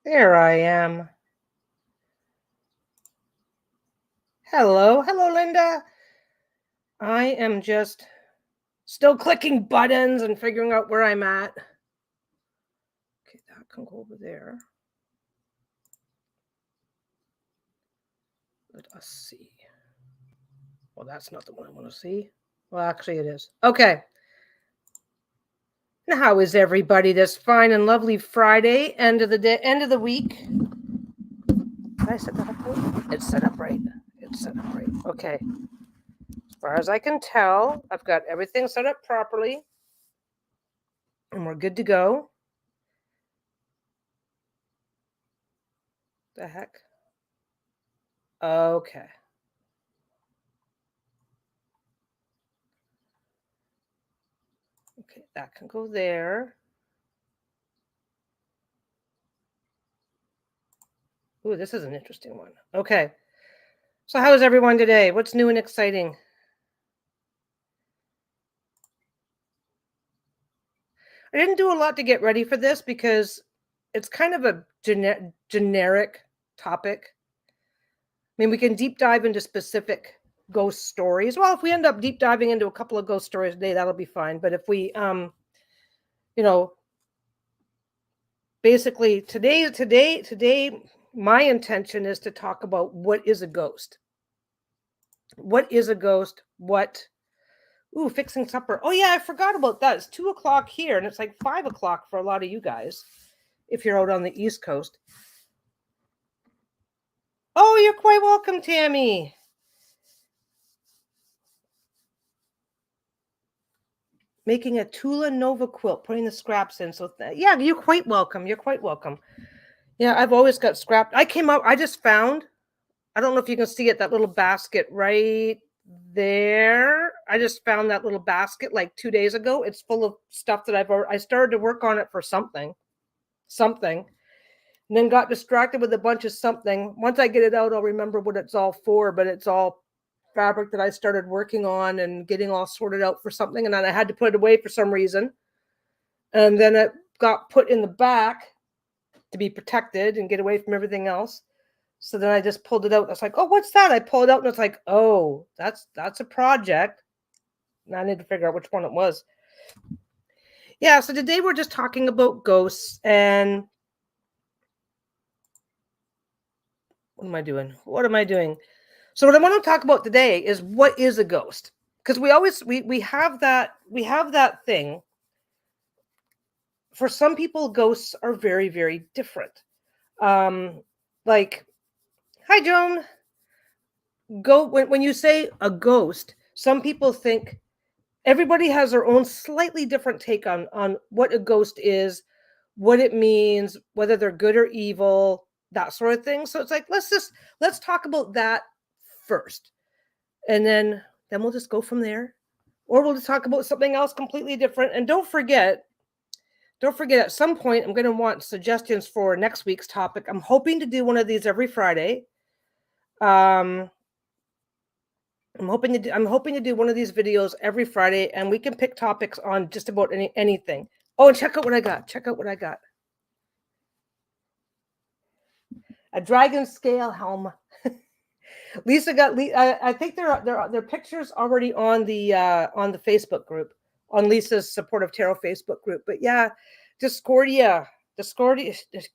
There I am. Hello, Linda. I am just still clicking buttons and figuring out where I'm at. Okay, that can go over there. Let us see. Well, that's not the one I want to see. Well, actually, it is. Okay. And how is everybody this fine and lovely Friday, end of the day, end of the week? Did I set that up right? It's set up right. It's set up right. Okay. As far as I can tell, I've got everything set up properly. And we're good to go. The heck? Okay. Okay, that can go there. Ooh, this is an interesting one. Okay. So how is everyone today? What's new and exciting? I didn't do a lot to get ready for this because it's kind of a generic topic. I mean, we can deep dive into specific ghost stories. Well, if we end up deep diving into a couple of ghost stories a day, that'll be fine. But if we you know, basically today my intention is to talk about what is a ghost. What is a ghost? What Ooh, fixing supper. Oh yeah, I forgot about that. It's 2 o'clock here, and it's like 5 o'clock for a lot of you guys, if you're out on the East Coast. Oh, you're quite welcome, Tammy. Making a Tula Nova quilt, putting the scraps in. So yeah, you're quite welcome. You're quite welcome. Yeah, I've always got scrapped. I just found. I don't know if you can see it. That little basket right there. I just found that little basket like 2 days ago. It's full of stuff that I started to work on it for something. And then got distracted with a bunch of something. Once I get it out, I'll remember what it's all for, but it's all fabric that I started working on and getting all sorted out for something. And then I had to put it away for some reason. And then it got put in the back to be protected and get away from everything else. So then I just pulled it out. I was like, oh, what's that? I pulled it out and it's like, oh, that's a project. And I need to figure out which one it was. Yeah, so today we're just talking about ghosts and what am I doing? So what I want to talk about today is what is a ghost? Because we have that thing. For some people, ghosts are very, very different. Like, hi Joan. When you say a ghost, some people think everybody has their own slightly different take on what a ghost is, what it means, whether they're good or evil, that sort of thing. So it's like let's talk about that first. And then we'll just go from there, or we'll just talk about something else completely different. And don't forget at some point I'm going to want suggestions for next week's topic. I'm hoping to do one of these every Friday. I'm hoping to do one of these videos every Friday, and we can pick topics on just about anything. Oh, and check out what I got. A dragon scale helm. Lisa got. I think their pictures already on the Facebook group, on Lisa's Supportive Tarot Facebook group. But yeah, Discordia,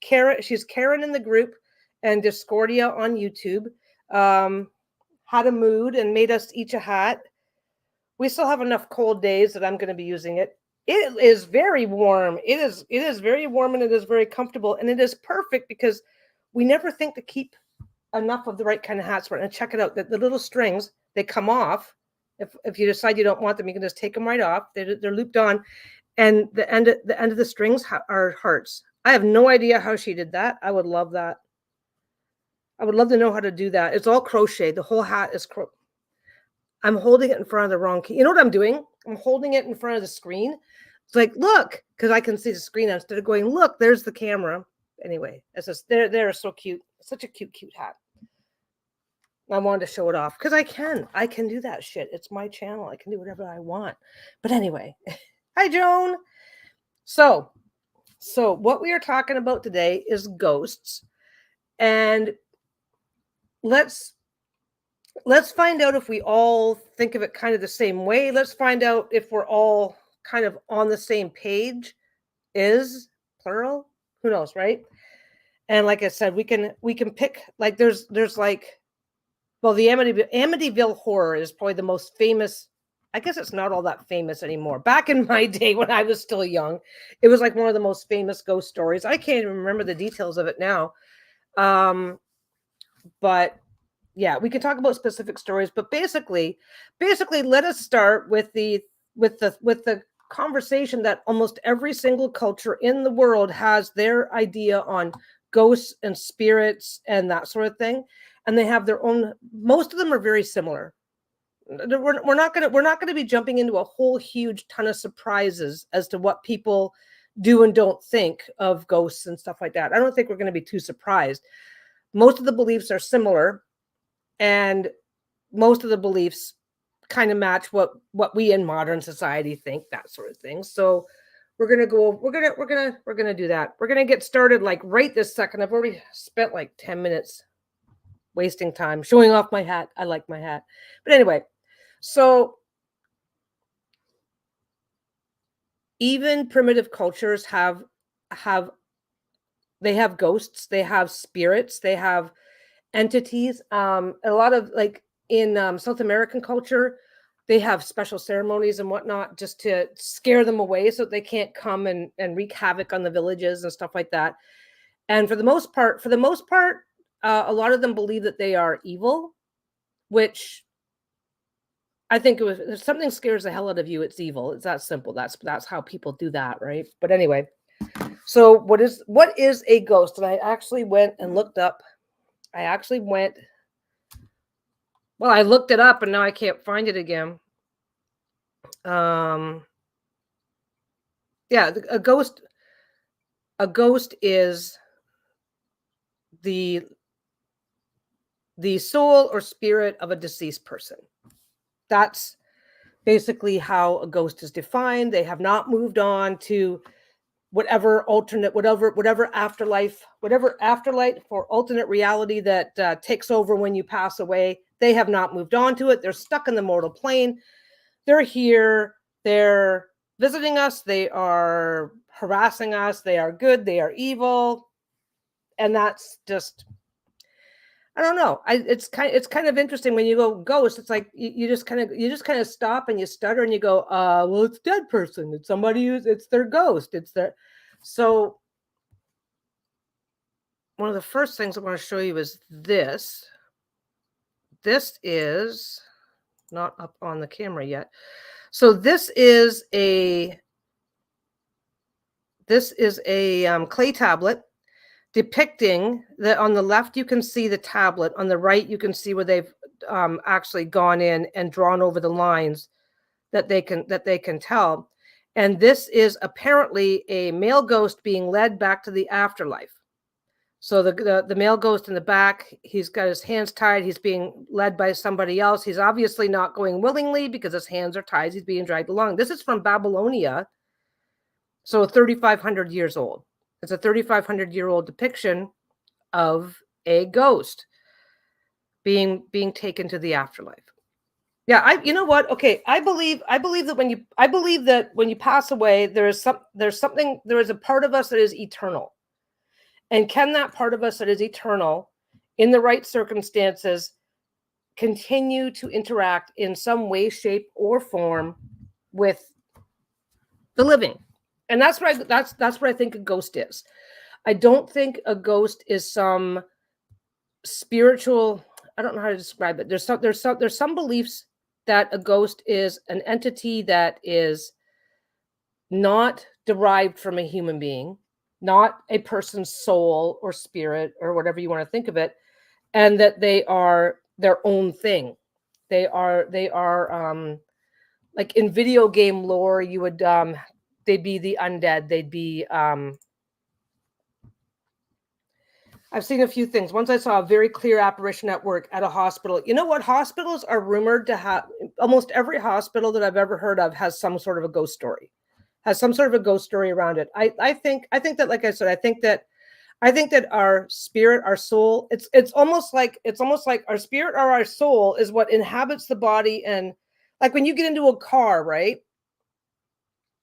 Karen. She's Karen in the group, and Discordia on YouTube. Had a mood and made us each a hat. We still have enough cold days that I'm going to be using it. It is very warm. It is very warm, and it is very comfortable, and it is perfect because we never think to keep enough of the right kind of hats. And check it out. The little strings, they come off. If you decide you don't want them, you can just take them right off. They're looped on, and the end of the strings are hearts. I have no idea how she did that. I would love that. I would love to know how to do that. It's all crochet. The whole hat is I'm holding it in front of the wrong key. You know what I'm doing? I'm holding it in front of the screen. It's like, look, because I can see the screen instead of going, look, there's the camera. Anyway, it's just they're so cute. Such a cute hat. I wanted to show it off because I can do that shit. It's my channel. I can do whatever I want. But anyway, hi Joan. So So what we are talking about today is ghosts, and let's find out if we all think of it kind of the same way. Let's find out if we're all kind of on the same page. Is plural? Who knows, right? And like I said, we can pick, like there's like, well, the Amityville Horror is probably the most famous. I guess it's not all that famous anymore. Back in my day when I was still young, it was like one of the most famous ghost stories. I can't even remember the details of it now. But yeah, we can talk about specific stories, but basically let us start with the conversation that almost every single culture in the world has their idea on ghosts and spirits and that sort of thing, and they have their own. Most of them are very similar. We're not going to be jumping into a whole huge ton of surprises as to what people do and don't think of ghosts and stuff like that. I don't think we're going to be too surprised. Most of the beliefs are similar, and most of the beliefs kind of match what we in modern society think, that sort of thing. So we're gonna do that. We're gonna get started like right this second. I've already spent like 10 minutes wasting time showing off my hat. I like my hat, but anyway. So even primitive cultures have ghosts, they have spirits, they have entities. A lot of, like, in South American culture, they have special ceremonies and whatnot just to scare them away so they can't come and wreak havoc on the villages and stuff like that. And for the most part, a lot of them believe that they are evil, which I think if something scares the hell out of you, it's evil. It's that simple. That's how people do that, right? But anyway, so what is a ghost? And I actually went and looked up. I looked it up and now I can't find it again. Yeah, a ghost is the soul or spirit of a deceased person. That's basically how a ghost is defined. They have not moved on to whatever afterlife or alternate reality that takes over when you pass away. They have not moved on to it. They're stuck in the mortal plane. They're here. They're visiting us. They are harassing us. They are good. They are evil. And that's just, I don't know. It's kind of interesting when you go ghost. It's like you just kind of stop and you stutter and you go, well, it's a dead person. It's somebody it's their ghost. It's their. So one of the first things I want to show you is this. This is not up on the camera yet. So this is a clay tablet depicting that. On the left, you can see the tablet. On the right, you can see where they've actually gone in and drawn over the lines that they can tell. And this is apparently a male ghost being led back to the afterlife. So the male ghost in the back, he's got his hands tied. He's being led by somebody else. He's obviously not going willingly because his hands are tied. He's being dragged along. This is from Babylonia, so 3,500 years old. It's a 3,500-year-old depiction of a ghost being taken to the afterlife. Yeah, you know what? Okay, I believe that when you pass away, there is a part of us that is eternal. And can that part of us that is eternal, in the right circumstances, continue to interact in some way, shape, or form with the living? And that's what I think a ghost is. I don't think a ghost is some spiritual. I don't know how to describe it. There's some beliefs that a ghost is an entity that is not derived from a human being, not a person's soul or spirit or whatever you want to think of it, and that they are their own thing. They are like in video game lore, you would they'd be the undead. They'd be I've seen a few things. Once I saw a very clear apparition at work at a hospital. You know what? Hospitals are rumored to have, almost every hospital that I've ever heard of has some sort of a ghost story. has some sort of a ghost story around it. I think that, like I said, I think that our spirit, our soul, it's almost like our spirit or our soul is what inhabits the body. And like when you get into a car, right?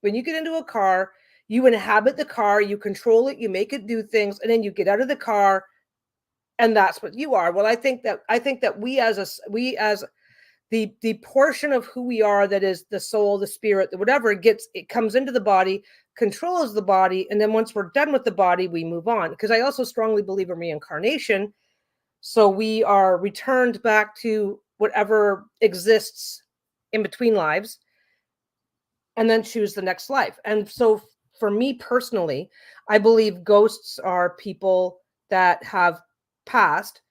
When you get into a car, you inhabit the car, you control it, you make it do things, and then you get out of the car, and that's what you are. Well, I think that we as the portion of who we are, that is the soul, the spirit, the whatever, it comes into the body, controls the body, and then once we're done with the body, we move on. Because I also strongly believe in reincarnation. So we are returned back to whatever exists in between lives, and then choose the next life. And so for me personally, I believe ghosts are people that have passed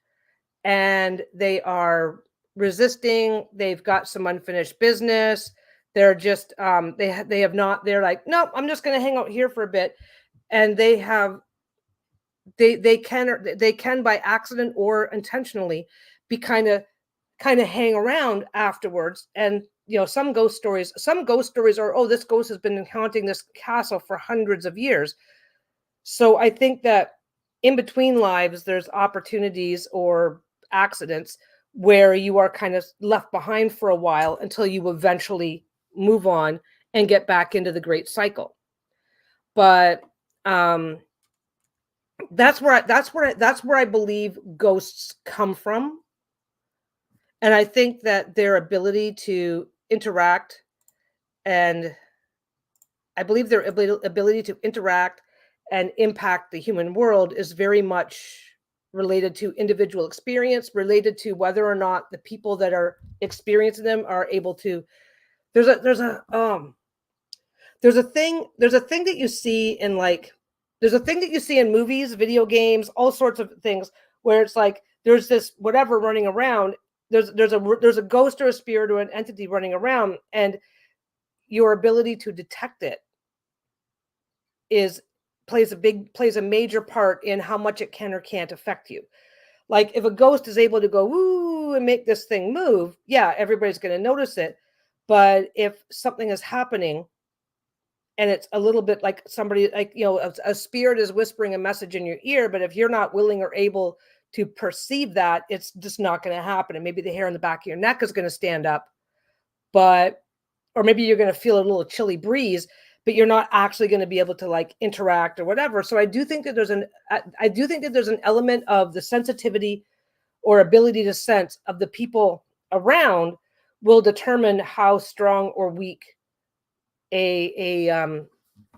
and they are resisting. They've got some unfinished business. They're just they have not, they're like, no, I'm just going to hang out here for a bit. And they can by accident or intentionally be kind of hang around afterwards. And some ghost stories are, oh, this ghost has been haunting this castle for hundreds of years. So I think that in between lives, there's opportunities or accidents where you are kind of left behind for a while until you eventually move on and get back into the great cycle. But that's where I believe ghosts come from. And I think that their ability to interact, and I believe their ability to interact and impact the human world is very much related to individual experience, related to whether or not the people that are experiencing them are able to. There's a thing that you see in movies, video games, all sorts of things, where it's like there's this whatever running around. There's a ghost or a spirit or an entity running around, and your ability to detect it plays a major part in how much it can or can't affect you. Like if a ghost is able to go woo and make this thing move, yeah, everybody's going to notice it. But if something is happening and it's a little bit like somebody, like, a spirit is whispering a message in your ear, but if you're not willing or able to perceive that, it's just not going to happen. And maybe the hair on the back of your neck is going to stand up, or maybe you're going to feel a little chilly breeze, but you're not actually going to be able to like interact or whatever. So I do think that there's an element of the sensitivity or ability to sense of the people around will determine how strong or weak a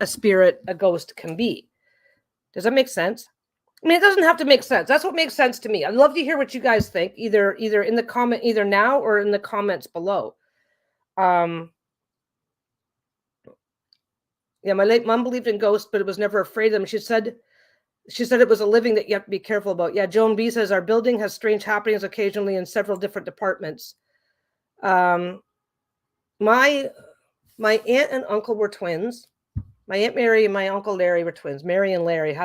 spirit, a ghost can be. Does that make sense? I mean, it doesn't have to make sense. That's what makes sense to me. I'd love to hear what you guys think, either in the comment, either now or in the comments below. Yeah, my late mom believed in ghosts, but it was never afraid of them. She said it was a living that you have to be careful about. Yeah, Joan B says our building has strange happenings occasionally in several different departments. My aunt and uncle were twins. My Aunt Mary and my Uncle Larry were twins. Mary and Larry.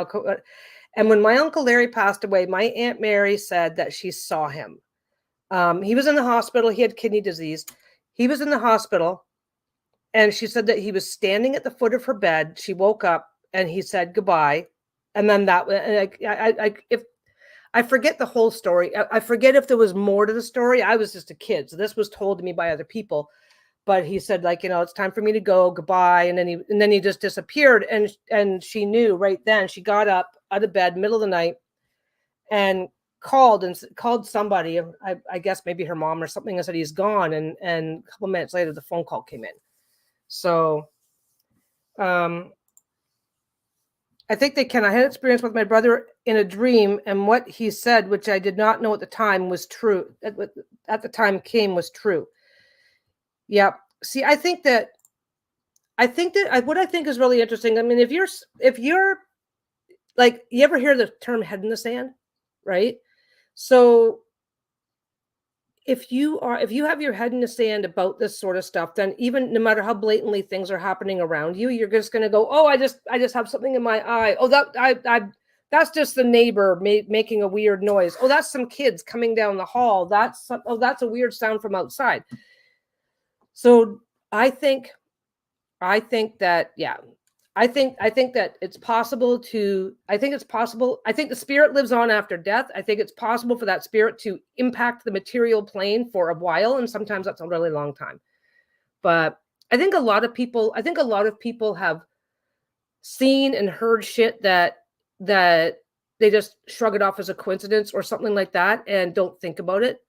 And when my Uncle Larry passed away, my Aunt Mary said that she saw him. He was in the hospital. He had kidney disease. He was in the hospital. And she said that he was standing at the foot of her bed. She woke up and he said goodbye. And then I forget the whole story. I forget if there was more to the story. I was just a kid, so this was told to me by other people. But he said, like, it's time for me to go. Goodbye. And then he just disappeared. And she knew right then. She got up out of bed, middle of the night, and called somebody. I guess maybe her mom or something, and said he's gone. And a couple minutes later, the phone call came in. So, I think they can. I had experience with my brother in a dream, and what he said, which I did not know at the time, was true. At the time was true. Yeah. See, I think that what I think is really interesting. I mean, if you're like, you ever hear the term head in the sand, right? So if you have your head in the sand about this sort of stuff, then even no matter how blatantly things are happening around you, you're just going to go, oh, I just have something in my eye. Oh, that's just the neighbor making a weird noise. Oh, that's some kids coming down the hall. That's a weird sound from outside. So I think I think that, yeah, I think that it's possible to, I think it's possible. I think the spirit lives on after death. I think it's possible for that spirit to impact the material plane for a while. And sometimes that's a really long time. But I think a lot of people have seen and heard shit that they just shrug it off as a coincidence or something like that and don't think about it.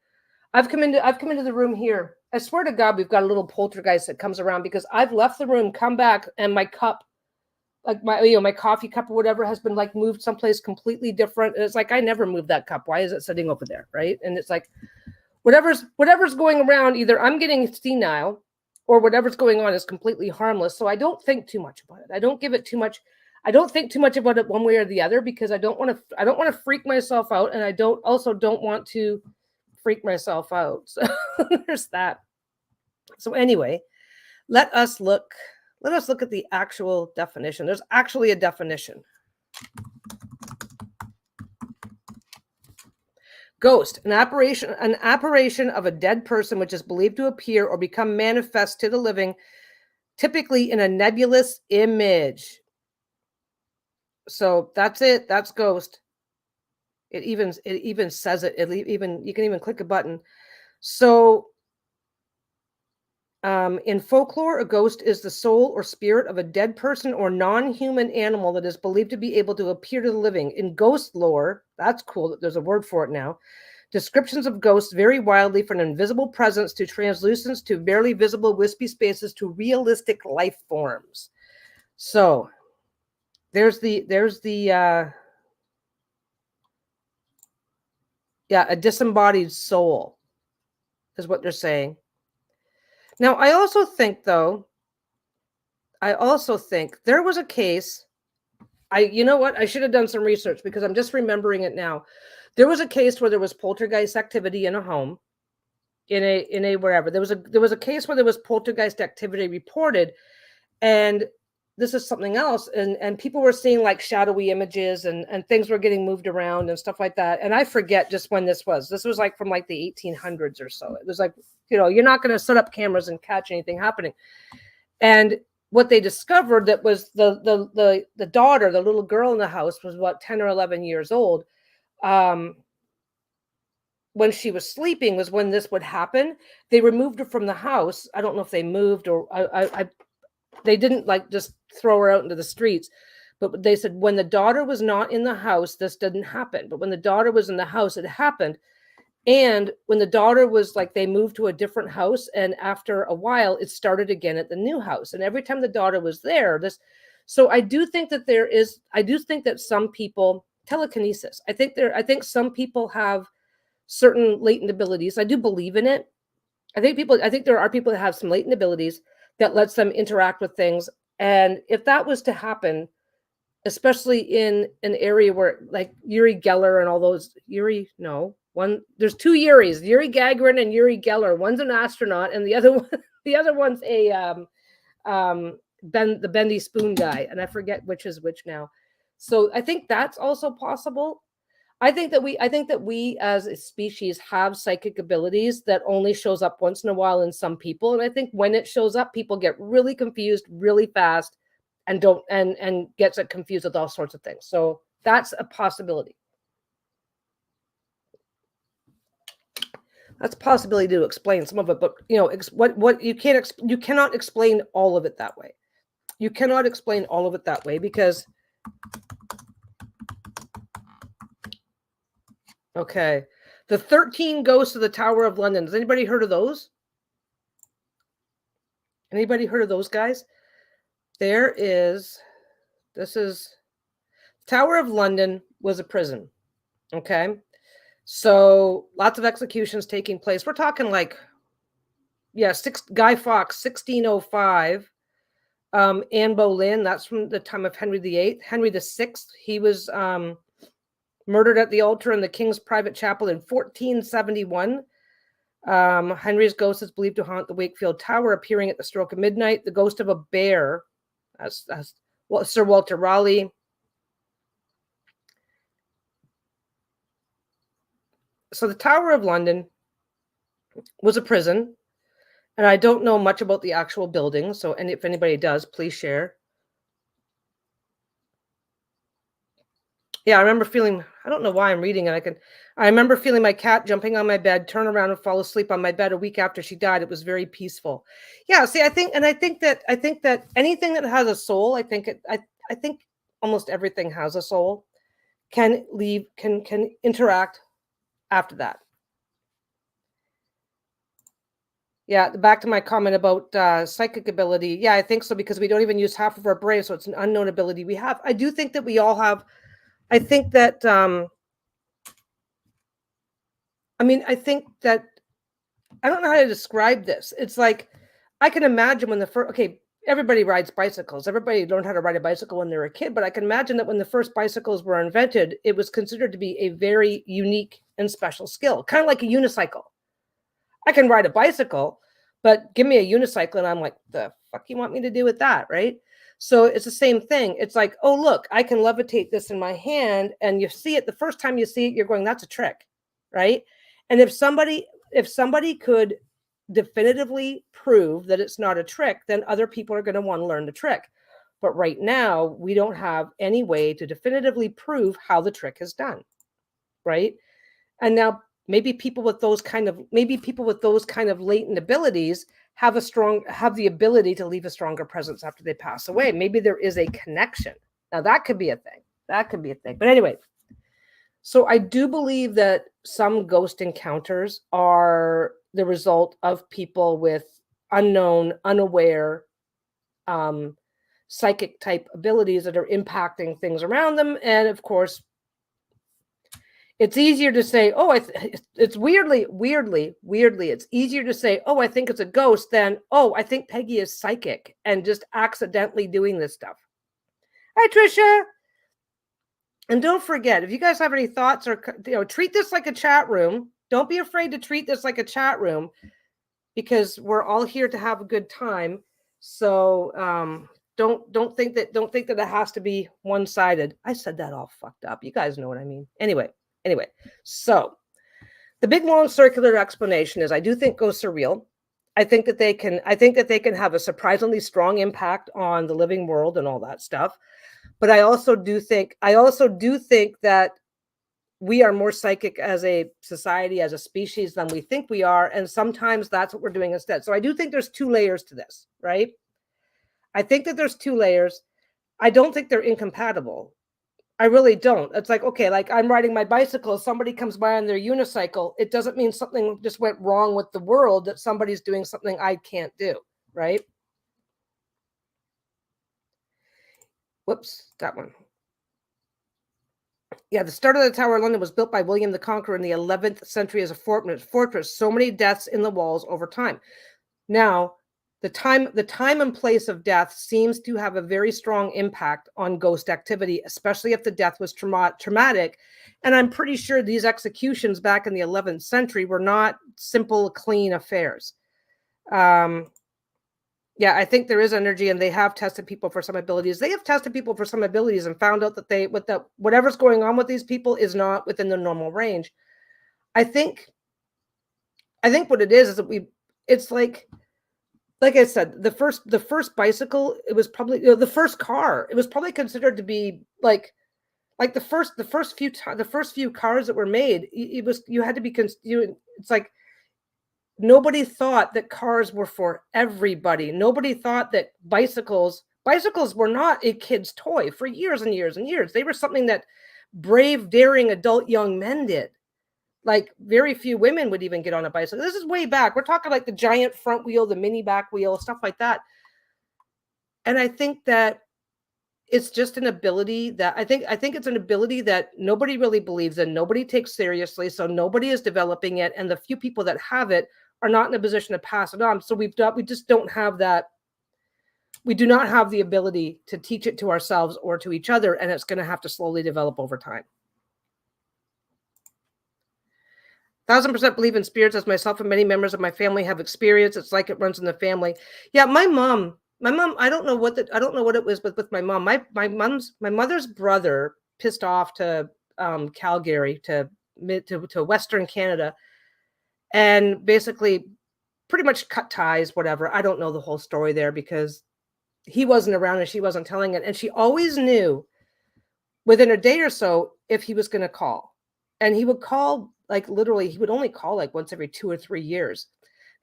I've come into the room here. I swear to God, we've got a little poltergeist that comes around because I've left the room, come back, and my cup, like my coffee cup or whatever, has been like moved someplace completely different. And it's like, I never moved that cup. Why is it sitting over there? Right. And it's like whatever's going around, either I'm getting senile or whatever's going on is completely harmless. So I don't think too much about it. I don't give it too much. I don't think too much about it one way or the other because I don't want to freak myself out. And I don't want to freak myself out. So there's that. So anyway, let us look at the actual definition. There's actually a definition. Ghost, an apparition of a dead person which is believed to appear or become manifest to the living, typically in a nebulous image. So that's it. That's ghost. It even says it. You can even click a button. So in folklore, a ghost is the soul or spirit of a dead person or non-human animal that is believed to be able to appear to the living. In ghost lore, that's cool that there's a word for it now. Descriptions of ghosts vary wildly from an invisible presence to translucence to barely visible wispy spaces to realistic life forms. So there's the a disembodied soul is what they're saying. Now, I also think there was a case. You know what? I should have done some research because I'm just remembering it now. There was a case where there was poltergeist activity in a home, in a wherever. There was a case where there was poltergeist activity reported, and this is something else. And people were seeing like shadowy images and things were getting moved around and stuff like that. And I forget just when this was. This was like from like the 1800s or so. It was like, you're not going to set up cameras and catch anything happening. And what they discovered that was the daughter, the little girl in the house was about 10 or 11 years old. When she was sleeping was when this would happen. They removed her from the house. I don't know if they moved or they didn't like just throw her out into the streets, but they said when the daughter was not in the house, this didn't happen. But when the daughter was in the house, it happened. And when the daughter was like, they moved to a different house. And after a while, it started again at the new house. And every time the daughter was there, so I do think that some people, telekinesis, I think some people have certain latent abilities. I do believe in it. I think there are people that have some latent abilities that lets them interact with things. And if that was to happen, especially in an area where like Uri Geller and all those there's two Yuris, Yuri Gagarin and Uri Geller. One's an astronaut and the other one's a the bendy spoon guy, and I forget which is which now. So I think that's also possible. I think that we as a species have psychic abilities that only shows up once in a while in some people. And I think when it shows up, people get really confused really fast and gets it confused with all sorts of things. So that's a possibility. That's a possibility to explain some of it, but what you cannot explain all of it that way. You cannot explain all of it that way because okay. The 13 Ghosts of the Tower of London. Has anybody heard of those? Anybody heard of those guys? This is Tower of London was a prison. Okay. So lots of executions taking place. We're talking like, Guy Fawkes, 1605. Anne Boleyn, that's from the time of Henry VIII. Henry VI, he was murdered at the altar in the King's private chapel in 1471. Henry's ghost is believed to haunt the Wakefield Tower, appearing at the stroke of midnight. The ghost of a bear, as Sir Walter Raleigh. So the Tower of London was a prison, And I don't know much about the actual building, so if anybody does, please share. Yeah, I remember feeling, I don't know why I'm reading it. I remember feeling my cat jumping on my bed, turn around and fall asleep on my bed a week after she died. It was very peaceful. Yeah, see, I think that anything that has a soul, I think almost everything has a soul, can leave, can interact after that. Yeah, back to my comment about psychic ability. Yeah, I think so, because we don't even use half of our brain, so it's an unknown ability we have. I do think that we all have. I think that I think that I don't know how to describe this. It's like I can imagine when the first, okay, everybody rides bicycles. Everybody learned how to ride a bicycle when they were a kid, but I can imagine that when the first bicycles were invented, it was considered to be a very unique and special skill, kind of like a unicycle. I can ride a bicycle, but give me a unicycle and I'm like, the fuck you want me to do with that, right? So it's the same thing. It's like, oh, look, I can levitate this in my hand, and you see it the first time you see it, you're going, that's a trick, right? And if somebody could definitively prove that it's not a trick, then other people are going to want to learn the trick. But right now, we don't have any way to definitively prove how the trick is done, right? And now maybe people with those kind of latent abilities have the ability to leave a stronger presence after they pass away. Maybe there is a connection. Now that could be a thing. But anyway, so I do believe that some ghost encounters are the result of people with unknown, unaware, psychic type abilities that are impacting things around them. And of course, it's easier to say, oh, it's weirdly, it's easier to say, oh, I think it's a ghost, than, oh, I think Peggy is psychic and just accidentally doing this stuff. Hi, Trisha. And don't forget, if you guys have any thoughts, or, treat this like a chat room. Don't be afraid to treat this like a chat room, because we're all here to have a good time. So don't think that it has to be one-sided. I said that all fucked up. You guys know what I mean. Anyway, so the big long circular explanation is, I do think ghosts are real. I think that they can have a surprisingly strong impact on the living world and all that stuff. But I also do think that we are more psychic as a society, as a species, than we think we are. And sometimes that's what we're doing instead. So I do think there's two layers to this, right? I think that there's two layers. I don't think they're incompatible. I really don't. It's like, okay, like I'm riding my bicycle, somebody comes by on their unicycle. It doesn't mean something just went wrong with the world, that somebody's doing something I can't do, right? Whoops, that one. Yeah, the start of the Tower of London was built by William the Conqueror in the 11th century as a fortress. So many deaths in the walls over time. Now, the time and place of death seems to have a very strong impact on ghost activity, especially if the death was traumatic. And I'm pretty sure these executions back in the 11th century were not simple, clean affairs. Yeah, I think there is energy, and they have tested people for some abilities. They have tested people for some abilities and found out that whatever's going on with these people is not within the normal range. I think what it is that it's like I said, the first bicycle, it was probably, the first car, it was probably considered to be like the first few cars that were made. You had to be it's like, nobody thought that cars were for everybody. Nobody thought that bicycles were not a kid's toy for years and years and years. They were something that brave, daring adult young men did. Like, very few women would even get on a bicycle. This is way back. We're talking like the giant front wheel, the mini back wheel, stuff like that. And I think that it's just an ability that I think it's an ability that nobody really believes in, nobody takes seriously, so nobody is developing it, and the few people that have it are not in a position to pass it on. So we just don't have that. We do not have the ability to teach it to ourselves or to each other, and it's going to have to slowly develop over time. 1000% believe in spirits, as myself and many members of my family have experienced. It's like it runs in the family. Yeah, my mom, I don't know what it was, but with my mom, my mother's brother pissed off to Calgary, to Western Canada, and basically pretty much cut ties, whatever. I don't know the whole story there because he wasn't around and she wasn't telling it. And she always knew within a day or so if he was going to call. And he would call, like, literally, he would only call like once every 2 or 3 years.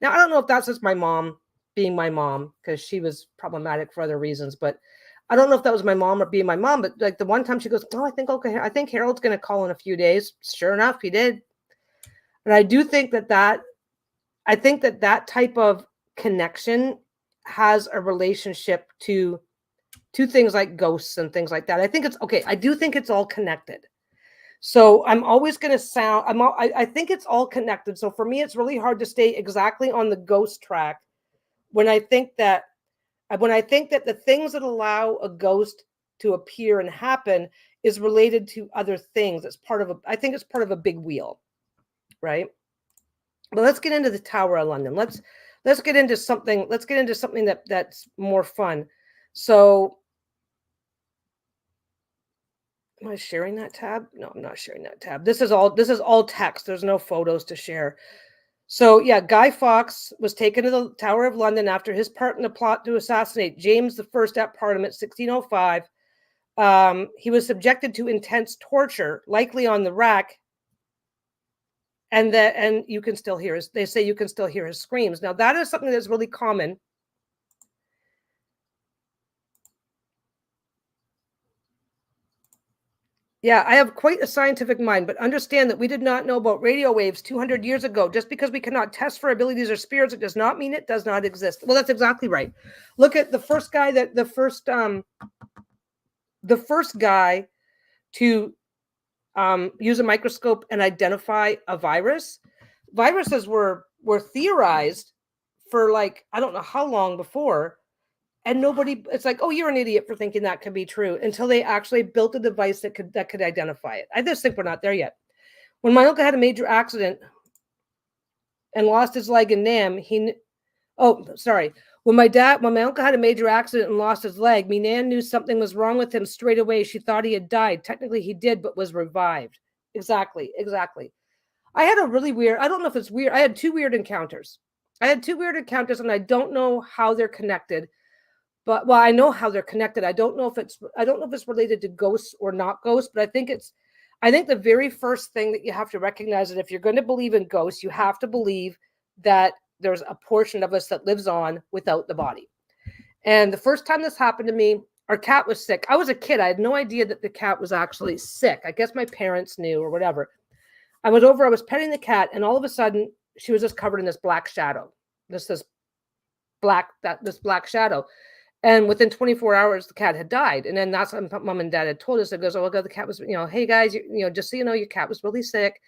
Now, I don't know if that's just my mom being my mom, because she was problematic for other reasons, but I don't know if that was my mom or being my mom. But like the one time she goes, oh, I think Harold's going to call in a few days. Sure enough, he did. And I do think that type of connection has a relationship to things like ghosts and things like that. I think it's okay. I do think it's all connected. So I'm always going to I think it's all connected. So for me, it's really hard to stay exactly on the ghost track when I think that the things that allow a ghost to appear and happen is related to other things. I think it's part of a big wheel, right? But let's get into the Tower of London. Let's get into something. Let's get into something that's more fun. So, am I sharing that tab? No, I'm not sharing that tab. This is all text. There's no photos to share. So yeah, Guy Fawkes was taken to the Tower of London after his part in the plot to assassinate James I at Parliament, 1605. He was subjected to intense torture, likely on the rack. And you can still hear they say you can still hear his screams. Now that is something that's really common. Yeah, I have quite a scientific mind, but understand that we did not know about radio waves 200 years ago. Just because we cannot test for abilities or spirits, it does not mean it does not exist. Well, that's exactly right. Look at the first guy to use a microscope and identify a virus. Viruses were theorized for like, I don't know how long before. And nobody, it's like, oh, you're an idiot for thinking that could be true, until they actually built a device that could identify it. I just think we're not there yet. When my uncle had a major accident and lost his leg in Nam, when my uncle had a major accident and lost his leg, me nan knew something was wrong with him straight away. She thought he had died. Technically he did, but was revived. Exactly. I had a really weird, I don't know if it's weird. I had two weird encounters, and I don't know how they're connected. But I know how they're connected. I don't know if it's related to ghosts or not ghosts, but I think the very first thing that you have to recognize that if you're going to believe in ghosts, you have to believe that there's a portion of us that lives on without the body. And the first time this happened to me, our cat was sick. I was a kid. I had no idea that the cat was actually sick. I guess my parents knew or whatever. I was petting the cat, and all of a sudden she was just covered in this black shadow. This black shadow. And within 24 hours, the cat had died. And then that's what mom and dad had told us. It goes, oh, the cat was, hey guys, just so you know, your cat was really sick.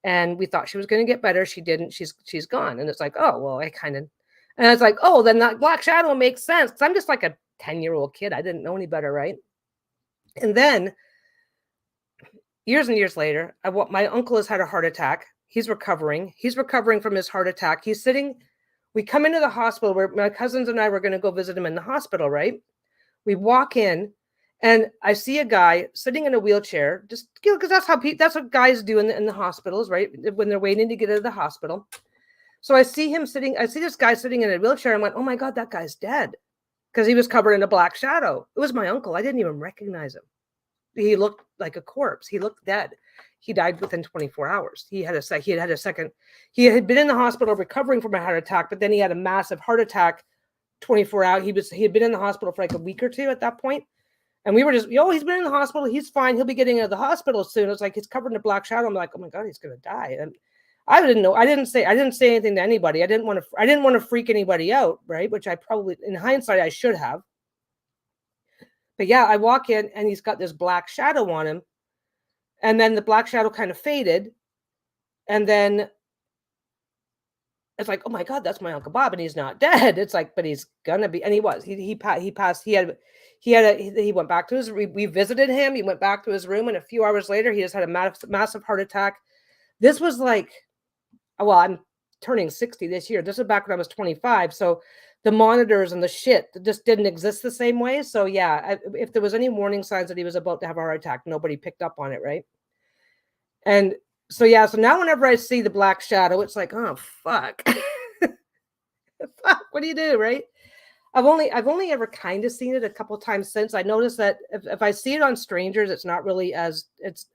And we thought she was going to get better. She didn't. She's gone. And it's like, oh, well, and it's like, oh, then that black shadow makes sense. Because I'm just like a 10-year-old kid. I didn't know any better, right? And then years and years later, my uncle has had a heart attack. He's recovering from his heart attack. We come into the hospital where my cousins and I were going to go visit him in the hospital, right? We walk in and I see a guy sitting in a wheelchair, just because that's what guys do in the hospitals, right? When they're waiting to get out of the hospital. So I see this guy sitting in a wheelchair and went, oh my God, that guy's dead. Because he was covered in a black shadow. It was my uncle. I didn't even recognize him. He looked like a corpse. He looked dead. He died within 24 hours. He had been in the hospital recovering from a heart attack, but then he had a massive heart attack 24 hours. He had been in the hospital for like a week or two at that point. And we were just, he's been in the hospital. He's fine. He'll be getting out of the hospital soon. It's like, he's covered in a black shadow. I'm like, oh my God, he's going to die. And I didn't know. I didn't say anything to anybody. I didn't want to freak anybody out. Right. Which I probably, in hindsight, I should have. But yeah, I walk in and he's got this black shadow on him. And then the black shadow kind of faded. And then it's like, oh my God, that's my Uncle Bob. And he's not dead. It's like, but he's gonna be. And he was. He passed. He went back to his, we visited him. He went back to his room. And a few hours later, he just had a massive heart attack. This was like, well, I'm turning 60 this year. This was back when I was 25. So the monitors and the shit just didn't exist the same way. So yeah, if there was any warning signs that he was about to have a heart attack, nobody picked up on it, right? And so yeah, so now whenever I see the black shadow, it's like, oh fuck. Fuck, what do you do, right? I've only ever kind of seen it a couple times since. I noticed that if I see it on strangers, it's not really as it's.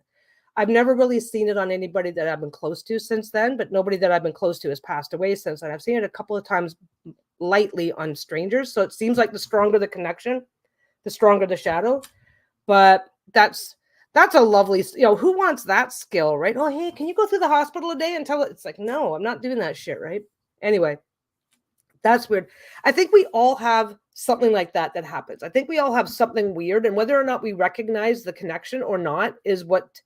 I've never really seen it on anybody that I've been close to since then, but nobody that I've been close to has passed away since then. I've seen it a couple of times lightly on strangers, so it seems like the stronger the connection, the stronger the shadow. But that's a lovely, who wants that skill, right? Oh, hey, can you go through the hospital a day and tell it? It's like, no, I'm not doing that shit, right? Anyway, that's weird. I think we all have something like that happens. I think we all have something weird, and whether or not we recognize the connection or not is what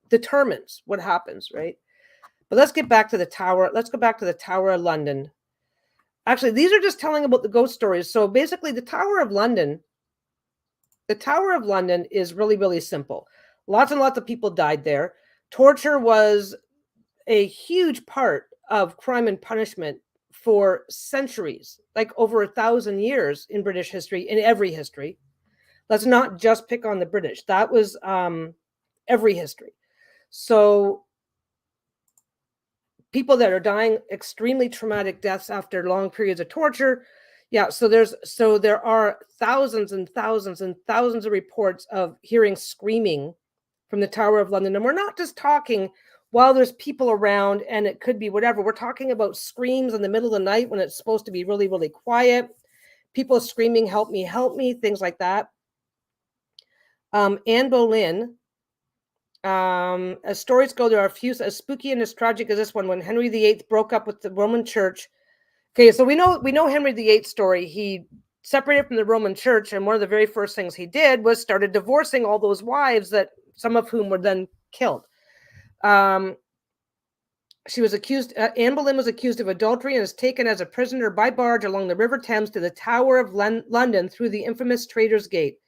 determines what happens, right? But let's get back to the tower. Let's go back to the Tower of London. Actually, these are just telling about the ghost stories. So basically, the Tower of London is really, really simple. Lots and lots of people died there. Torture was a huge part of crime and punishment for centuries, like over 1,000 years in British history, in every history. Let's not just pick on the British. That was every history. So people that are dying extremely traumatic deaths after long periods of torture. Yeah, so there are thousands and thousands and thousands of reports of hearing screaming from the Tower of London. And we're not just talking while there's people around and it could be whatever. We're talking about screams in the middle of the night when it's supposed to be really, really quiet. People screaming, help me, things like that. Anne Boleyn, as stories go, there are a few as spooky and as tragic as this one, when Henry VIII broke up with the Roman Church. Okay, so we know Henry VIII's story. He separated from the Roman Church, and one of the very first things he did was started divorcing all those wives, that some of whom were then killed. She was accused. Anne Boleyn was accused of adultery and is taken as a prisoner by barge along the River Thames to the Tower of London through the infamous Traitor's Gate.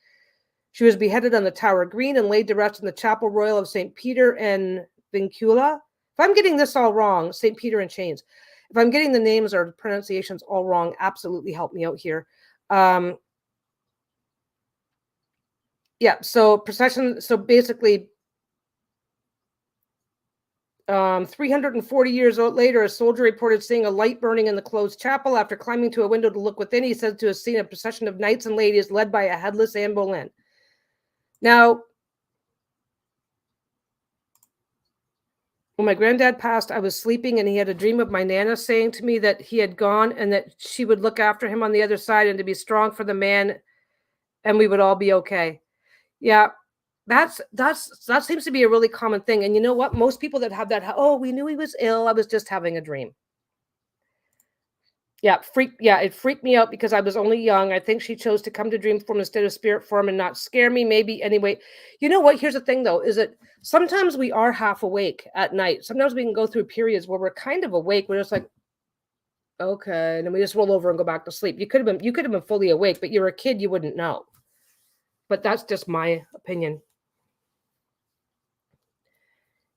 She was beheaded on the Tower Green and laid to rest in the Chapel Royal of St. Peter and Vincula. If I'm getting this all wrong, St. Peter and Chains. If I'm getting the names or pronunciations all wrong, absolutely help me out here. So procession. So basically, 340 years later, a soldier reported seeing a light burning in the closed chapel. After climbing to a window to look within, he said to have seen a procession of knights and ladies led by a headless Anne Boleyn. Now, when my granddad passed, I was sleeping and he had a dream of my Nana saying to me that he had gone and that she would look after him on the other side and to be strong for the man and we would all be okay. Yeah, that seems to be a really common thing. And you know what? Most people that have that, oh, we knew he was ill. I was just having a dream. Yeah, it freaked me out because I was only young. I think she chose to come to dream form instead of spirit form and not scare me. Maybe anyway. You know what? Here's the thing, though, is that sometimes we are half awake at night. Sometimes we can go through periods where we're kind of awake. We're just like, okay, and then we just roll over and go back to sleep. You could have been fully awake, but you're a kid, you wouldn't know. But that's just my opinion.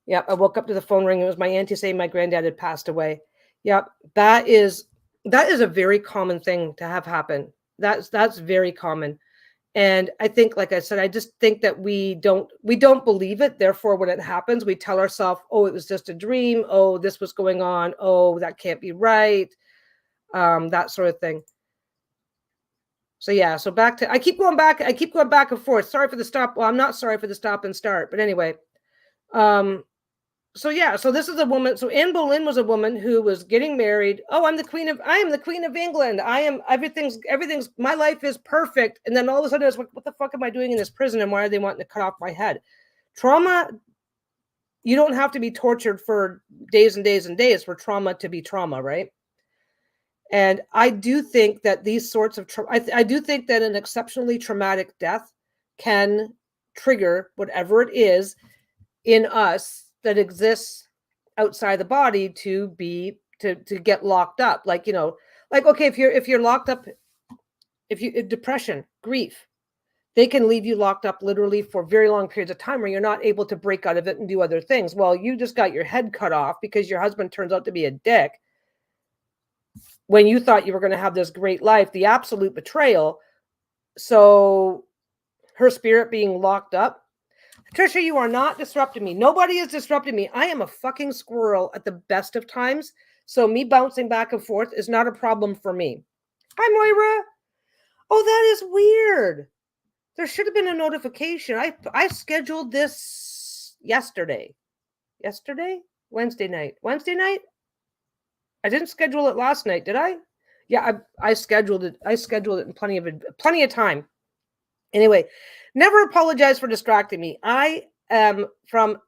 Yeah, I woke up to the phone ring. It was my auntie saying my granddad had passed away. Yeah, that is a very common thing to have happen. That's very common. And I think, like I said, I just think that we don't believe it. Therefore, when it happens, we tell ourselves, oh, it was just a dream. Oh, this was going on. Oh, that can't be right. That sort of thing. So yeah, so back to, I keep going back and forth. Sorry for the stop. Well, I'm not sorry for the stop and start, but anyway. So yeah, so this is a woman. So Anne Boleyn was a woman who was getting married. Oh, I am the Queen of England. I am everything's, my life is perfect. And then all of a sudden it's like, what the fuck am I doing in this prison? And why are they wanting to cut off my head? Trauma, you don't have to be tortured for days and days and days for trauma to be trauma, right? And I do think that these sorts of, I do think that an exceptionally traumatic death can trigger whatever it is in us that exists outside the body to get locked up. Like, okay, if you're locked up, depression, grief, they can leave you locked up literally for very long periods of time where you're not able to break out of it and do other things. Well, you just got your head cut off because your husband turns out to be a dick when you thought you were going to have this great life, the absolute betrayal. So her spirit being locked up. Trisha, you are not disrupting me. Nobody is disrupting me. I am a fucking squirrel at the best of times. So me bouncing back and forth is not a problem for me. Hi, Moira. Oh, that is weird. There should have been a notification. I scheduled this yesterday. Yesterday? Wednesday night. Wednesday night? I didn't schedule it last night, did I? Yeah, I scheduled it. I scheduled it in plenty of time. Anyway, never apologize for distracting me. I am from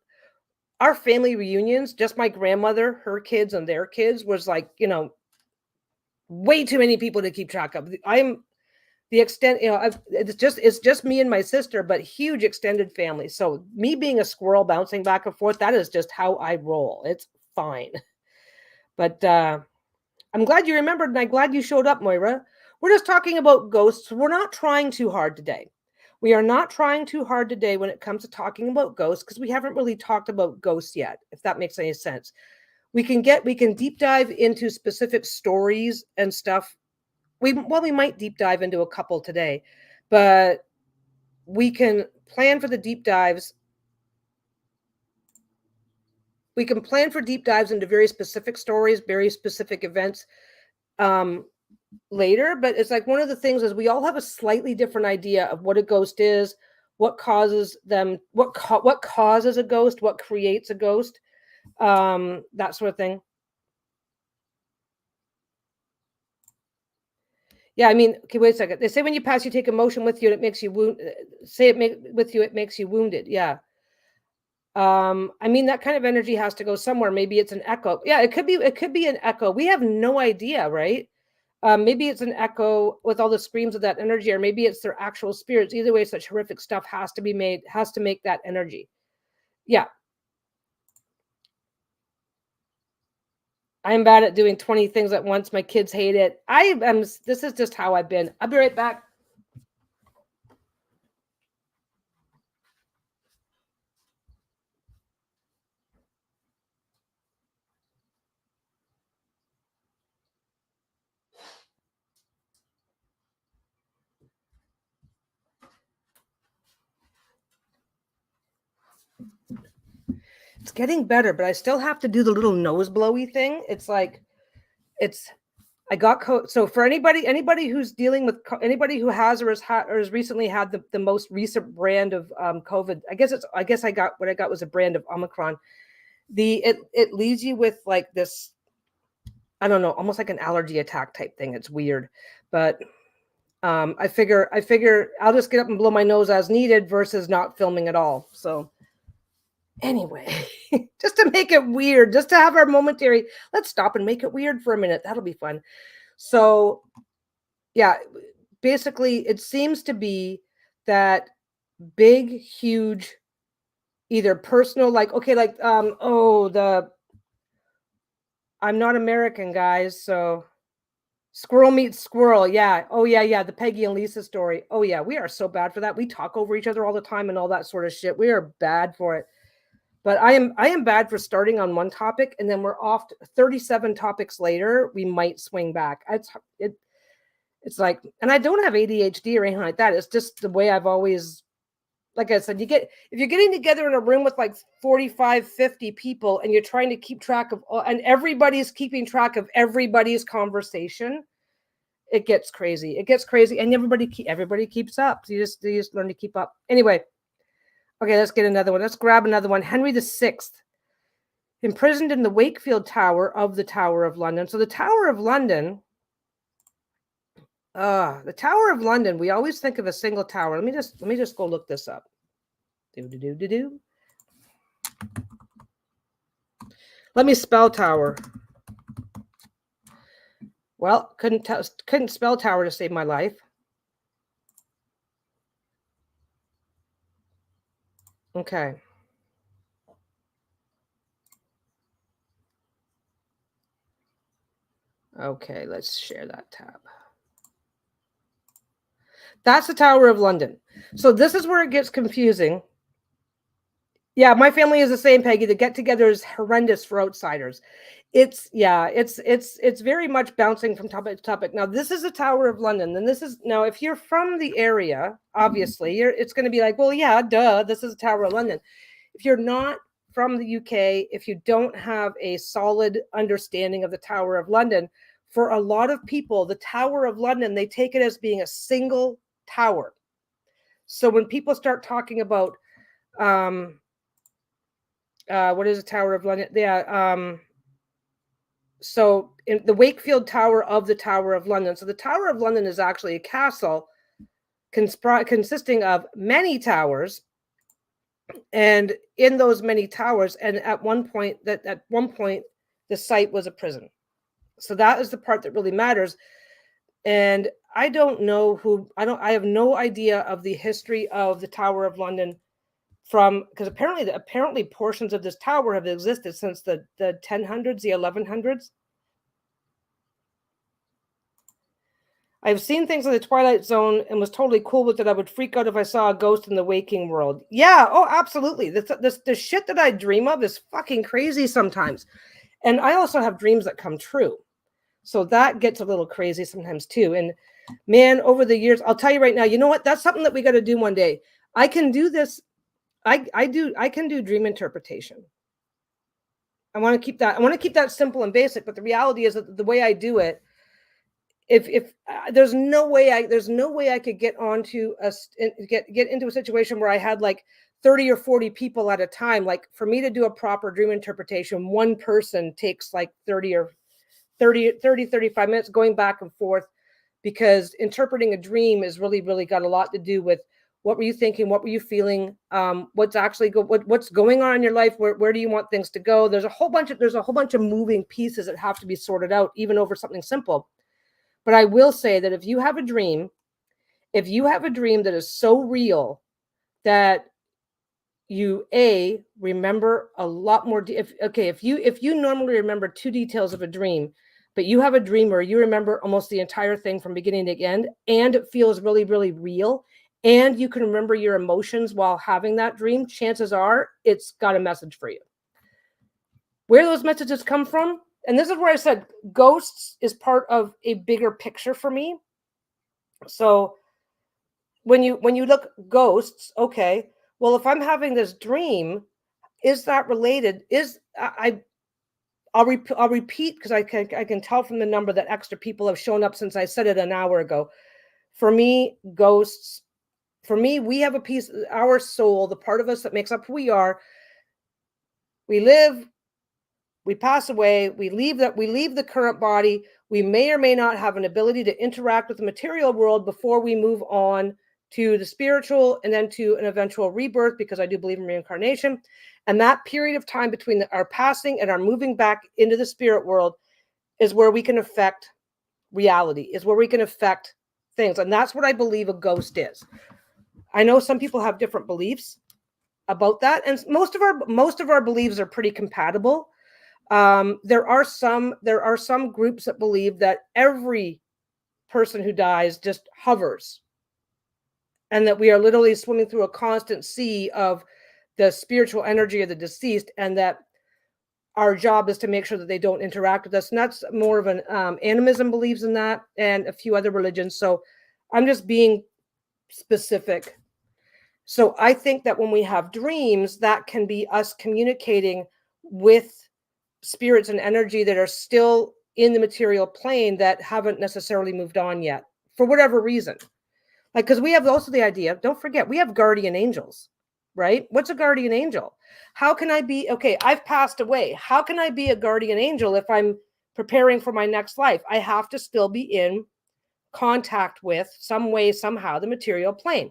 our family reunions, just my grandmother, her kids, and their kids was like, way too many people to keep track of. I'm the extent, it's just me and my sister, but huge extended family. So me being a squirrel bouncing back and forth, that is just how I roll. It's fine. But I'm glad you remembered, and I'm glad you showed up, Moira. We're just talking about ghosts. We're not trying too hard today. We are not trying too hard today when it comes to talking about ghosts, because we haven't really talked about ghosts yet, if that makes any sense. We can deep dive into specific stories and stuff. We might deep dive into a couple today, but we can plan for the deep dives. We can plan for deep dives into very specific stories, very specific events later. But it's like one of the things is we all have a slightly different idea of what a ghost is, what causes them, what causes a ghost, what creates a ghost, that sort of thing. Yeah, I mean, okay, wait a second. They say when you pass, you take emotion with you, and it makes you wound. It makes you wounded. Yeah. I mean, that kind of energy has to go somewhere. Maybe it's an echo. Yeah, it could be an echo. We have no idea, right? Maybe it's an echo with all the screams of that energy, or maybe it's their actual spirits. Either way, such horrific stuff has to make that energy. Yeah. I'm bad at doing 20 things at once. My kids hate it. This is just how I've been. I'll be right back. It's getting better, but I still have to do the little nose blowy thing. It's like, I got so for anybody who's dealing with anybody who has or has recently had the most recent brand of COVID. I guess I got what I got was a brand of Omicron. It leaves you with like this, I don't know, almost like an allergy attack type thing. It's weird, but I figure I'll just get up and blow my nose as needed versus not filming at all. So anyway, just to make it weird, just to have our momentary, let's stop and make it weird for a minute. That'll be fun. So yeah, basically it seems to be that big, huge, either personal, like, okay, like, I'm not American, guys. So squirrel meets squirrel. Yeah. Oh yeah. The Peggy and Lisa story. Oh yeah. We are so bad for that. We talk over each other all the time and all that sort of shit. We are bad for it. But I am bad for starting on one topic and then we're off 37 topics later. We might swing back. It's like, and I don't have ADHD or anything like that. It's just the way I've always, like I said, if you're getting together in a room with like 45, 50 people and you're trying to keep track of and everybody's keeping track of everybody's conversation, it gets crazy. And everybody keeps up. So you just learn to keep up. Anyway, okay, let's get another one. Let's grab another one. Henry VI, imprisoned in the Wakefield Tower of the Tower of London. So the Tower of London, we always think of a single tower. Let me just go look this up. Let me spell tower. Well, couldn't spell tower to save my life. Okay. Okay, let's share that tab. That's the Tower of London. So this is where it gets confusing. Yeah, my family is the same, Peggy. The get together is horrendous for outsiders. It's very much bouncing from topic to topic. Now, this is the Tower of London. And now if you're from the area, obviously, it's going to be like, well, yeah, duh, this is the Tower of London. If you're not from the UK, if you don't have a solid understanding of the Tower of London, for a lot of people, the Tower of London, they take it as being a single tower. So when people start talking about what is the Tower of London? Yeah, so in the Wakefield Tower of the Tower of London. So the Tower of London is actually a castle consisting of many towers, and in those many towers, and at one point the site was a prison. So that is the part that really matters. And I don't know I have no idea of the history of the Tower of London, from because apparently portions of this tower have existed since the 1000s, the 1100s. I've seen things in the Twilight Zone and was totally cool with it. I would freak out if I saw a ghost in the waking world. Yeah, oh, absolutely. The shit that I dream of is fucking crazy sometimes. And I also have dreams that come true. So that gets a little crazy sometimes too. And man, over the years, I'll tell you right now, you know what? That's something that we got to do one day. I can do this. I can do dream interpretation. I want to keep that simple and basic, but the reality is that the way I do it, if there's no way I could get onto get into a situation where I had like 30 or 40 people at a time. Like for me to do a proper dream interpretation, one person takes like 30, 35 minutes going back and forth, because interpreting a dream is really got a lot to do with what were you thinking, what were you feeling, what's actually what's going on in your life, where do you want things to go. There's a whole bunch of moving pieces that have to be sorted out, even over something simple. But I will say that if you have a dream that is so real that you remember a lot more. If you normally remember 2 details of a dream, but you have a dream where you remember almost the entire thing from beginning to end, and it feels really real, and you can remember your emotions while having that dream, chances are it's got a message for you. Where those messages come from, and this is where I said ghosts is part of a bigger picture for me. So when you look ghosts, okay, well, if I'm having this dream, is that related? I'll repeat, because I can tell from the number that extra people have shown up since I said it an hour ago. For me, ghosts, we have a piece, our soul, the part of us that makes up who we are. We live, we pass away, we leave the current body. We may or may not have an ability to interact with the material world before we move on to the spiritual and then to an eventual rebirth, because I do believe in reincarnation. And that period of time between our passing and our moving back into the spirit world is where we can affect reality, is where we can affect things. And that's what I believe a ghost is. I know some people have different beliefs about that, and most of our beliefs are pretty compatible. There are some groups that believe that every person who dies just hovers, and that we are literally swimming through a constant sea of the spiritual energy of the deceased, and that our job is to make sure that they don't interact with us. And that's more of an animism believes in that, and a few other religions. So I'm just being specific. So I think that when we have dreams, that can be us communicating with spirits and energy that are still in the material plane, that haven't necessarily moved on yet for whatever reason. Like, because we have also the idea, don't forget, we have guardian angels, right? What's a guardian angel? How can I be, okay, I've passed away. How can I be a guardian angel if I'm preparing for my next life? I have to still be in contact with, some way, somehow, the material plane.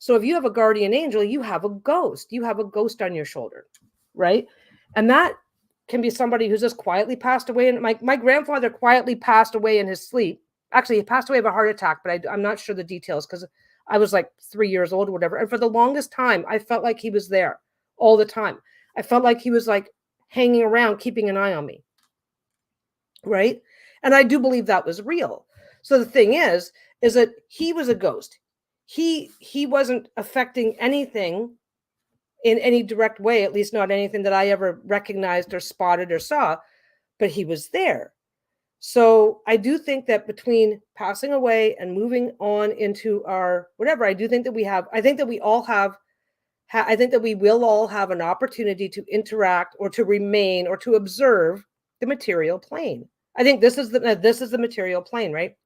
So if you have a guardian angel, you have a ghost. You have a ghost on your shoulder, right? And that can be somebody who's just quietly passed away. And my grandfather quietly passed away in his sleep. Actually, he passed away of a heart attack, but I'm not sure the details, because I was like 3 years old or whatever. And for the longest time, I felt like he was there all the time. I felt like he was like hanging around, keeping an eye on me, right? And I do believe that was real. So the thing is that he was a ghost. He wasn't affecting anything in any direct way, at least not anything that I ever recognized or spotted or saw, but he was there. So I do think that between passing away and moving on into our whatever, I think that we all have I think that we will all have an opportunity to interact or to remain or to observe the material plane. I think this is the material plane, right?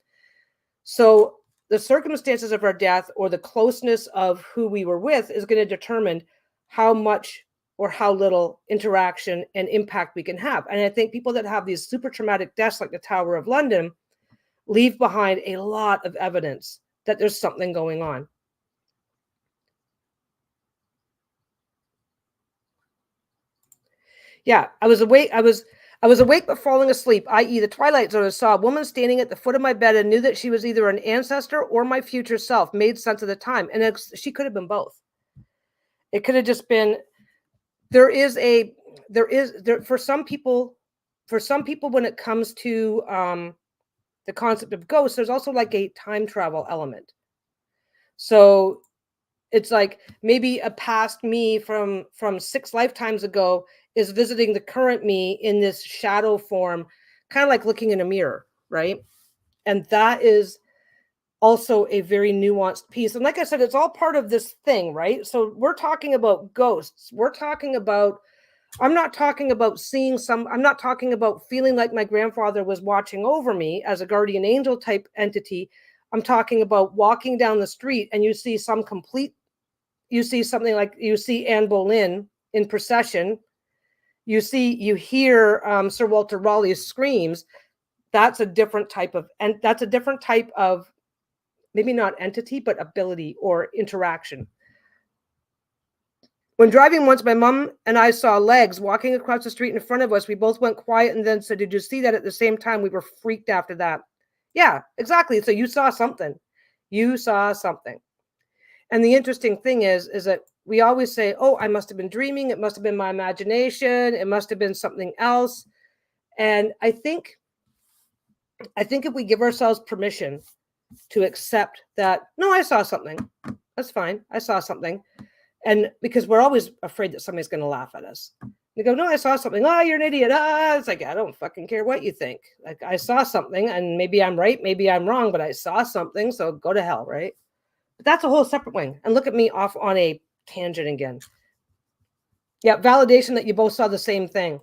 So the circumstances of our death or the closeness of who we were with is going to determine how much or how little interaction and impact we can have. And I think people that have these super traumatic deaths like the Tower of London leave behind a lot of evidence that there's something going on. Yeah, I was awake. I was awake but falling asleep, i.e., the twilight zone. I saw a woman standing at the foot of my bed and knew that she was either an ancestor or my future self. Made sense of the time, and she could have been both. It could have just been. There is for some people, when it comes to the concept of ghosts, there's also like a time travel element. So it's like maybe a past me from 6 lifetimes ago is visiting the current me in this shadow form, kind of like looking in a mirror, right? And that is also a very nuanced piece. And like I said, it's all part of this thing, right? So we're talking about ghosts. I'm not talking about I'm not talking about feeling like my grandfather was watching over me as a guardian angel type entity. I'm talking about walking down the street and you see something like you see Anne Boleyn in procession. You hear Sir Walter Raleigh's screams. That's a different type of, maybe not entity, but ability or interaction. When driving once, my mom and I saw legs walking across the street in front of us. We both went quiet and then said, "Did you see that?" At the same time, we were freaked after that. Yeah, exactly. So you saw something. You saw something. And the interesting thing is that we always say, "Oh, I must have been dreaming. It must have been my imagination. It must have been something else." And I think if we give ourselves permission to accept that, no, I saw something. That's fine. I saw something. And because we're always afraid that somebody's going to laugh at us. You go, no, I saw something. Oh, you're an idiot. It's like, I don't fucking care what you think. Like, I saw something and maybe I'm right, maybe I'm wrong, but I saw something. So go to hell, right? But that's a whole separate wing. And look at me off on a tangent again. Yeah, validation that you both saw the same thing.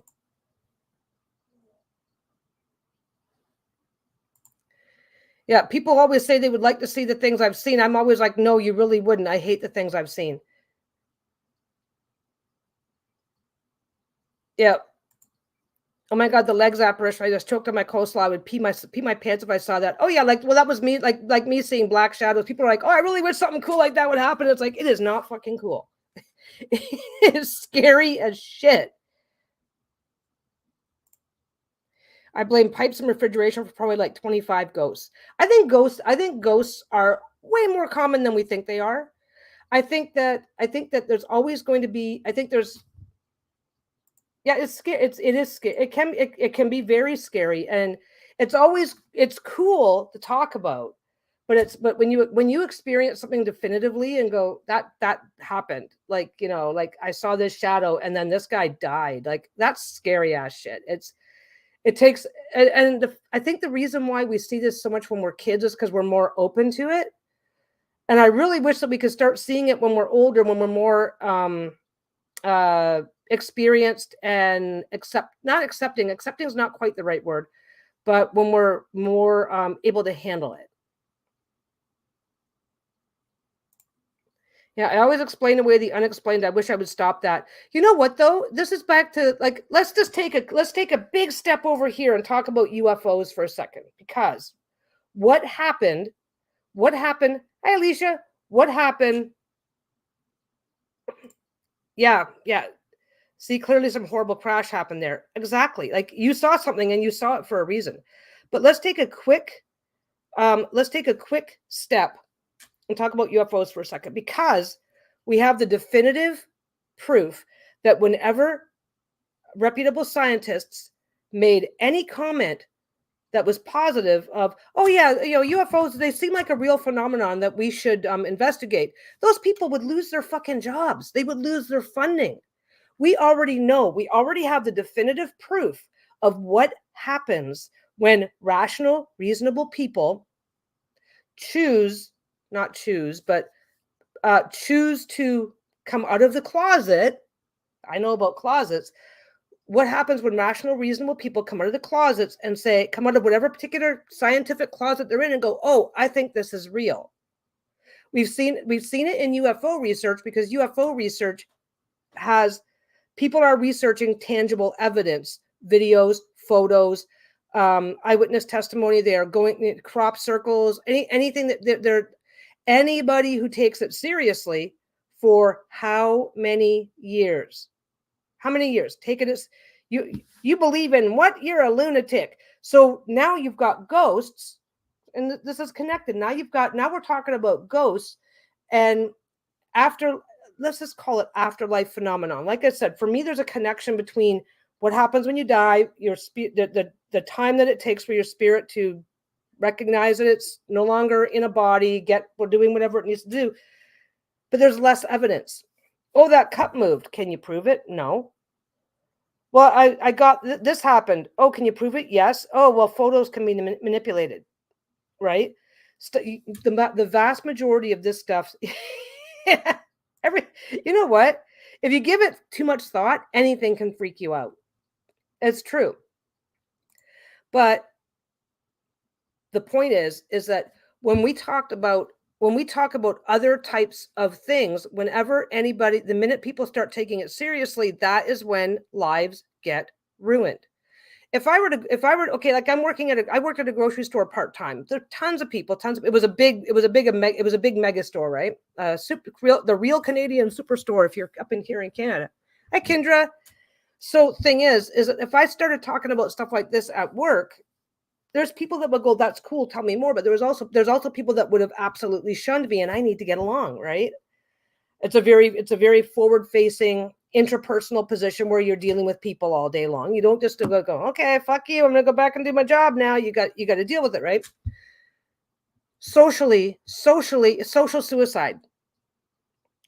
Yeah, people always say they would like to see the things I've seen. I'm always like, no, you really wouldn't. I hate the things I've seen. Yeah. Oh my God, the legs apparition. I just choked on my coleslaw. I would pee my pants if I saw that. Oh yeah, well, that was me, like me seeing black shadows. People are like, oh, I really wish something cool like that would happen. It's like, it is not fucking cool. It is scary as shit. I blame pipes and refrigeration for probably like 25 ghosts. I think ghosts are way more common than we think they are. I think that there's always going to be, yeah, it's scary. It is scary. It can be very scary, and it's cool to talk about, but when you experience something definitively and go, that happened, like, like I saw this shadow and then this guy died, like that's scary ass shit. It takes, I think the reason why we see this so much when we're kids is because we're more open to it, and I really wish that we could start seeing it when we're older, when we're more experienced and accepting is not quite the right word, but when we're more able to handle it. Yeah, I always explain away the unexplained. I wish I would stop that. You know what though? This is back to, like, let's take a big step over here and talk about UFOs for a second, because what happened? Hey Alicia, what happened? Yeah. See, clearly some horrible crash happened there. Exactly. Like, you saw something and you saw it for a reason. But let's take a quick step and talk about UFOs for a second, because we have the definitive proof that whenever reputable scientists made any comment that was positive of, oh yeah, UFOs, they seem like a real phenomenon that we should investigate, those people would lose their fucking jobs. They would lose their funding. We already know, we already have the definitive proof of what happens when rational, reasonable people choose to come out of the closet. I know about closets. What happens when rational, reasonable people come out of the closets and say, come out of whatever particular scientific closet they're in and go, oh, I think this is real. We've seen it in UFO research, because UFO research has, people are researching tangible evidence, videos, photos, eyewitness testimony. They are going crop circles, anything that they're, anybody who takes it seriously for how many years? How many years? Take it as you believe in what? You're a lunatic. So now you've got ghosts, and this is connected. Now we're talking about ghosts, and let's just call it afterlife phenomenon. Like I said, for me, there's a connection between what happens when you die, your the time that it takes for your spirit to recognize that it's no longer in a body, we're doing whatever it needs to do. But there's less evidence. Oh, that cup moved. Can you prove it? No. Well, I got this happened. Oh, can you prove it? Yes. Oh, well, photos can be manipulated, right? The vast majority of this stuff, you know what? If you give it too much thought, anything can freak you out. It's true. But the point is that when we talk about other types of things, whenever the minute people start taking it seriously, that is when lives get ruined. If I were okay, like I worked at a grocery store part-time. There are tons of people, it was a big mega store, right? The real Canadian superstore if you're up in here in Canada. Hi, Kendra. So thing is that if I started talking about stuff like this at work, there's people that would go, that's cool, tell me more. But there's also people that would have absolutely shunned me, and I need to get along, right? It's a very forward-facing interpersonal position where you're dealing with people all day long. You don't just go, okay, fuck you, I'm gonna go back and do my job now. You got to deal with it, right? Social suicide.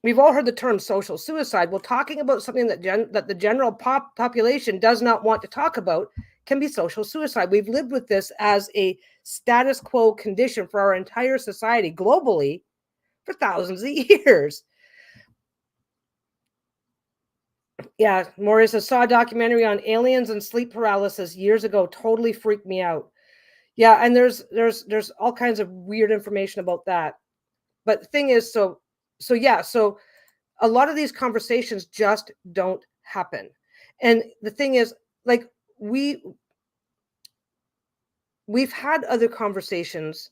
We've all heard the term social suicide. Well, talking about something that the general population does not want to talk about can be social suicide. We've lived with this as a status quo condition for our entire society globally for thousands of years. Yeah, Maurice, I saw a documentary on aliens and sleep paralysis years ago. Totally freaked me out. Yeah, and there's all kinds of weird information about that. But the thing is, so a lot of these conversations just don't happen. And the thing is, like, we've had other conversations.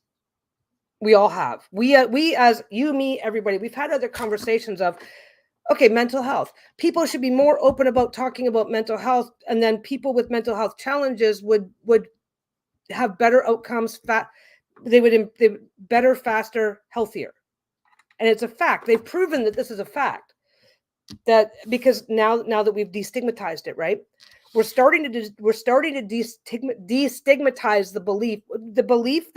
We all have. We as you, me, everybody, we've had other conversations of, okay, mental health. People should be more open about talking about mental health, and then people with mental health challenges would have better outcomes. They would better, faster, healthier. And it's a fact. They've proven that this is a fact. That because now that we've destigmatized it, right? We're starting to destigmatize the belief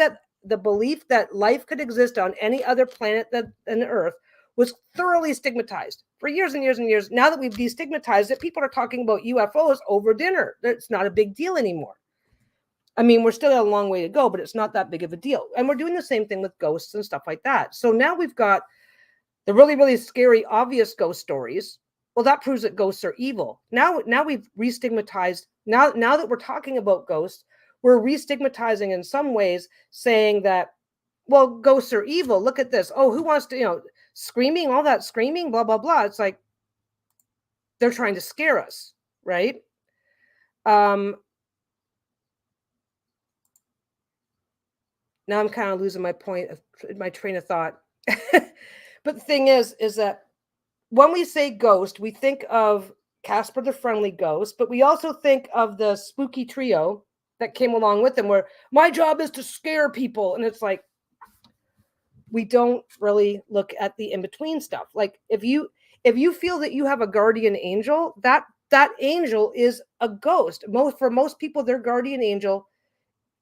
that life could exist on any other planet than Earth was thoroughly stigmatized for years and years and years. Now that we've destigmatized it, people are talking about UFOs over dinner. It's not a big deal anymore. I mean, we're still a long way to go, but it's not that big of a deal. And we're doing the same thing with ghosts and stuff like that. So now we've got the really, really scary, obvious ghost stories. Well, that proves that ghosts are evil. Now we've re-stigmatized. Now that we're talking about ghosts, we're re-stigmatizing in some ways, saying that, well, ghosts are evil. Look at this. Oh, who wants to, screaming, all that screaming, blah, blah, blah. It's like they're trying to scare us, right? Now I'm kind of losing my train of thought. But the thing is that when we say ghost, we think of Casper the Friendly Ghost, but we also think of the spooky trio that came along with them, where my job is to scare people. And it's like, we don't really look at the in-between stuff. Like if you feel that you have a guardian angel, that angel is a ghost. For most people, their guardian angel,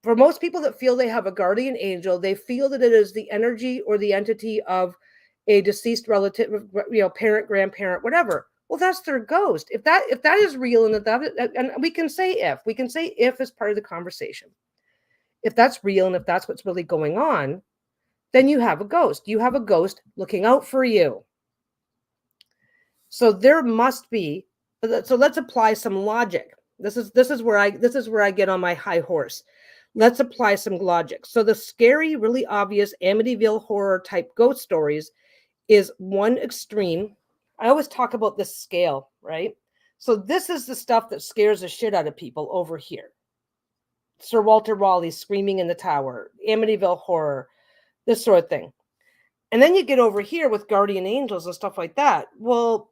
for most people that feel they have a guardian angel, they feel that it is the energy or the entity of a deceased relative, parent, grandparent, whatever. Well, that's their ghost. If that is real, and we can say if as part of the conversation, if that's real and if that's what's really going on, then you have a ghost. You have a ghost looking out for you. So there must be, so let's apply some logic. This is where I get on my high horse. Let's apply some logic. So the scary, really obvious Amityville horror type ghost stories is one extreme. I always talk about this scale, right? So this is the stuff that scares the shit out of people over here. Sir Walter Raleigh screaming in the tower, Amityville horror, this sort of thing. And then you get over here with guardian angels and stuff like that. Well,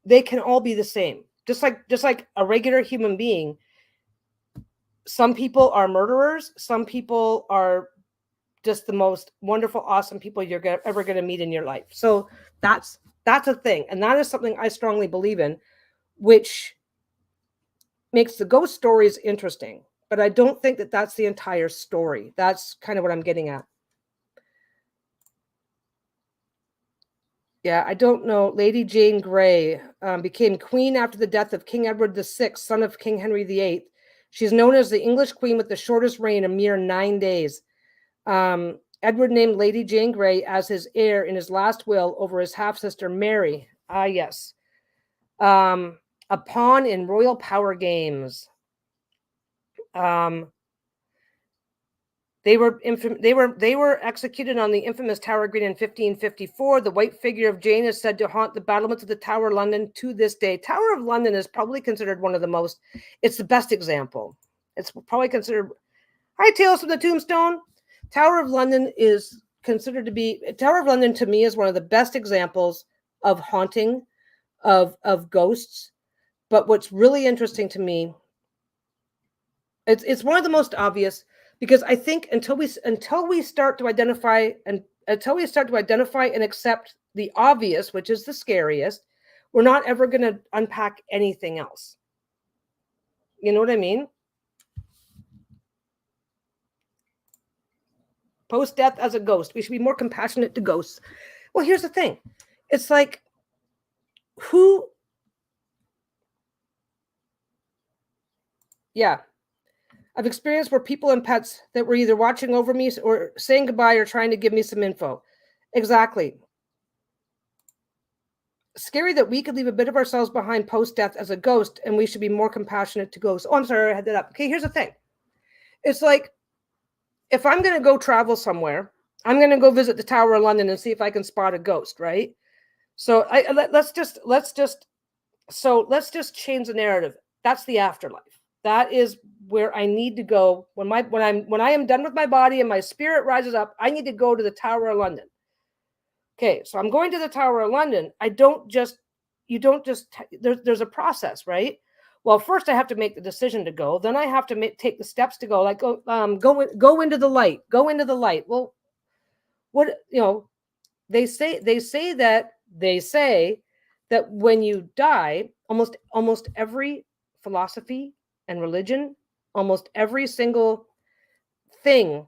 they can all be the same. Just like a regular human being. Some people are murderers. Some people are just the most wonderful, awesome people you're ever going to meet in your life. So that's a thing. And that is something I strongly believe in, which makes the ghost stories interesting. But I don't think that that's the entire story. That's kind of what I'm getting at. Yeah, I don't know. Lady Jane Grey became queen after the death of King Edward VI, son of King Henry VIII. She's known as the English queen with the shortest reign, a mere 9 days. Edward named Lady Jane Grey as his heir in his last will over his half-sister Mary. Ah, yes. A pawn in royal power games. They were executed on the infamous Tower Green in 1554. The white figure of Jane is said to haunt the battlements of the Tower of London to this day. Tower of London is probably considered one of the most, it's the best example. It's probably considered, hi, Tales from the Tombstone. Tower of London is considered to be, Tower of London to me is one of the best examples of haunting, of ghosts. But what's really interesting to me, it's one of the most obvious, because I think until we start to identify and accept the obvious, which is the scariest, we're not ever going to unpack anything else. You know what I mean? Post-death as a ghost. We should be more compassionate to ghosts. Well, here's the thing. It's like, yeah. I've experienced where people and pets that were either watching over me or saying goodbye or trying to give me some info. Exactly. Scary that we could leave a bit of ourselves behind post-death as a ghost, and we should be more compassionate to ghosts. Oh, I'm sorry, I had that up. Okay, here's the thing. It's like, if I'm going to go travel somewhere, I'm going to go visit the Tower of London and see if I can spot a ghost, right? So let's just change the narrative. That's the afterlife. That is where I need to go when I am done with my body and my spirit rises up. I need to go to the Tower of London. Okay, so I'm going to the Tower of London. There's a process, right? Well, first I have to make the decision to go. Then I have to take the steps to go. Like go into the light. Go into the light. Well, what they say that when you die, almost every philosophy and religion, almost every single thing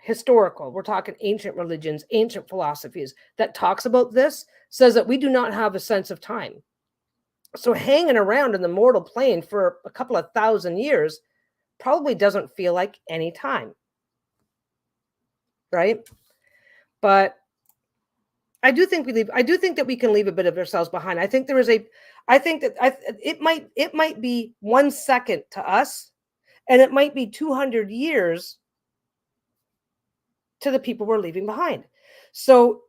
historical, we're talking ancient religions, ancient philosophies that talks about this, says that we do not have a sense of time. So hanging around in the mortal plane for a couple of 1,000 years probably doesn't feel like any time, right? But I do think that we can leave a bit of ourselves behind. I think it might be 1 second to us, and it might be 200 years to the people we're leaving behind. So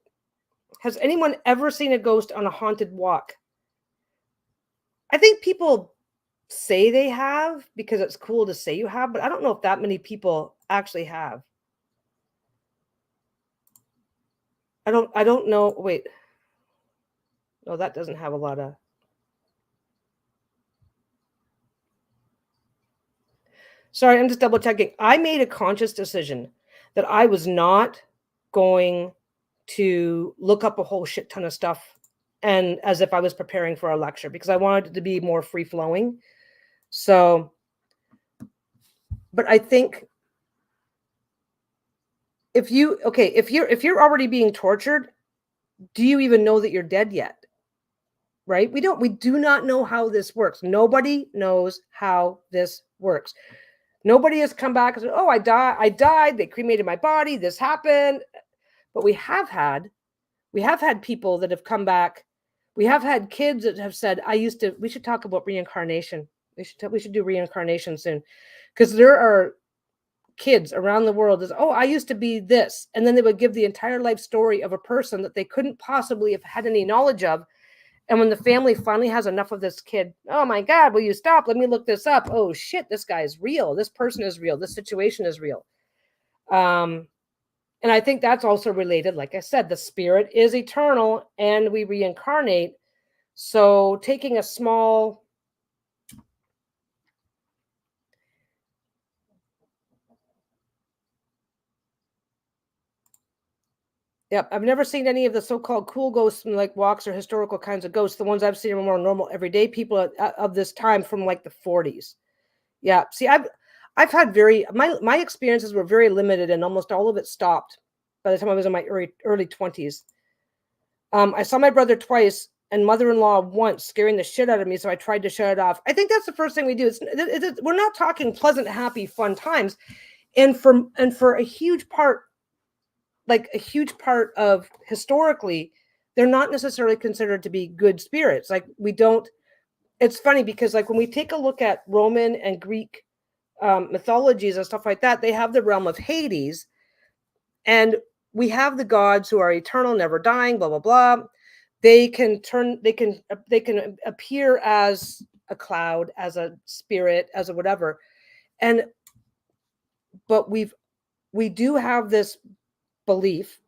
has anyone ever seen a ghost on a haunted walk? I think people say they have because it's cool to say you have, but I don't know if that many people actually have. I don't know. Wait. No, that doesn't have a lot of. Sorry, I'm just double checking. I made a conscious decision that I was not going to look up a whole shit ton of stuff and as if I was preparing for a lecture, because I wanted it to be more free flowing. So, but I think if you're already being tortured, do you even know that you're dead yet? Right? We do not know how this works. Nobody knows how this works. Nobody has come back and said, oh, I died. They cremated my body. This happened. But we have had people that have come back. We have had kids that have said, we should talk about reincarnation. We should do reincarnation soon. Because there are kids around the world is, oh, I used to be this. And then they would give the entire life story of a person that they couldn't possibly have had any knowledge of. And when the family finally has enough of this kid, oh my God, will you stop? Let me look this up. Oh shit, this guy is real. This person is real. This situation is real. And I think that's also related. Like I said, the spirit is eternal and we reincarnate. So taking a small, yep, I've never seen any of the so-called cool ghosts from like walks or historical kinds of ghosts. The ones I've seen are more normal, everyday people of this time from like the 40s. Yeah, see, I've had my experiences were very limited, and almost all of it stopped by the time I was in my early 20s. I saw my brother twice and mother-in-law once, scaring the shit out of me, so I tried to shut it off. I think that's the first thing we do. We're not talking pleasant, happy, fun times, and for a huge part, like a huge part of historically, they're not necessarily considered to be good spirits. Like we don't. It's funny because like when we take a look at Roman and Greek mythologies and stuff like that, they have the realm of Hades, and we have the gods who are eternal, never dying, blah blah blah. They can appear as a cloud, as a spirit, as a whatever, but we do have this belief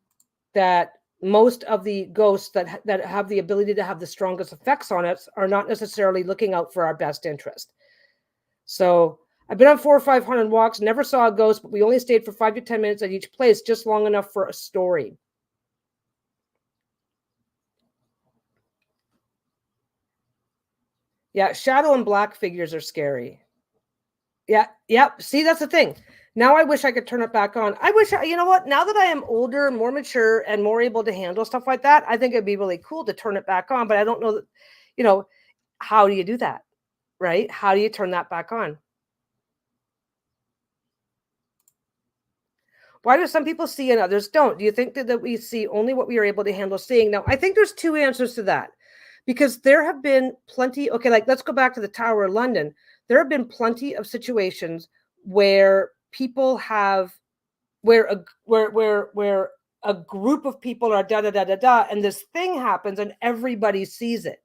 that most of the ghosts that have the ability to have the strongest effects on us are not necessarily looking out for our best interest. So I've been on 400 or 500 walks, never saw a ghost, but we only stayed for 5 to 10 minutes at each place, just long enough for a story. Yeah, shadow and black figures are scary. Yeah, yep. See, that's the thing. Now I wish I could turn it back on. I wish, you know what, now that I am older, more mature, and more able to handle stuff like that, I think it'd be really cool to turn it back on. But I don't know that, how do you do that, right? How do you turn that back on? Why do some people see and others don't? Do you think that we see only what we are able to handle seeing? Now, I think there's two answers to that. Because there have been plenty, okay, like let's go back to the Tower of London. There have been plenty of situations where people have, where a group of people are da da da da da, and this thing happens and everybody sees it.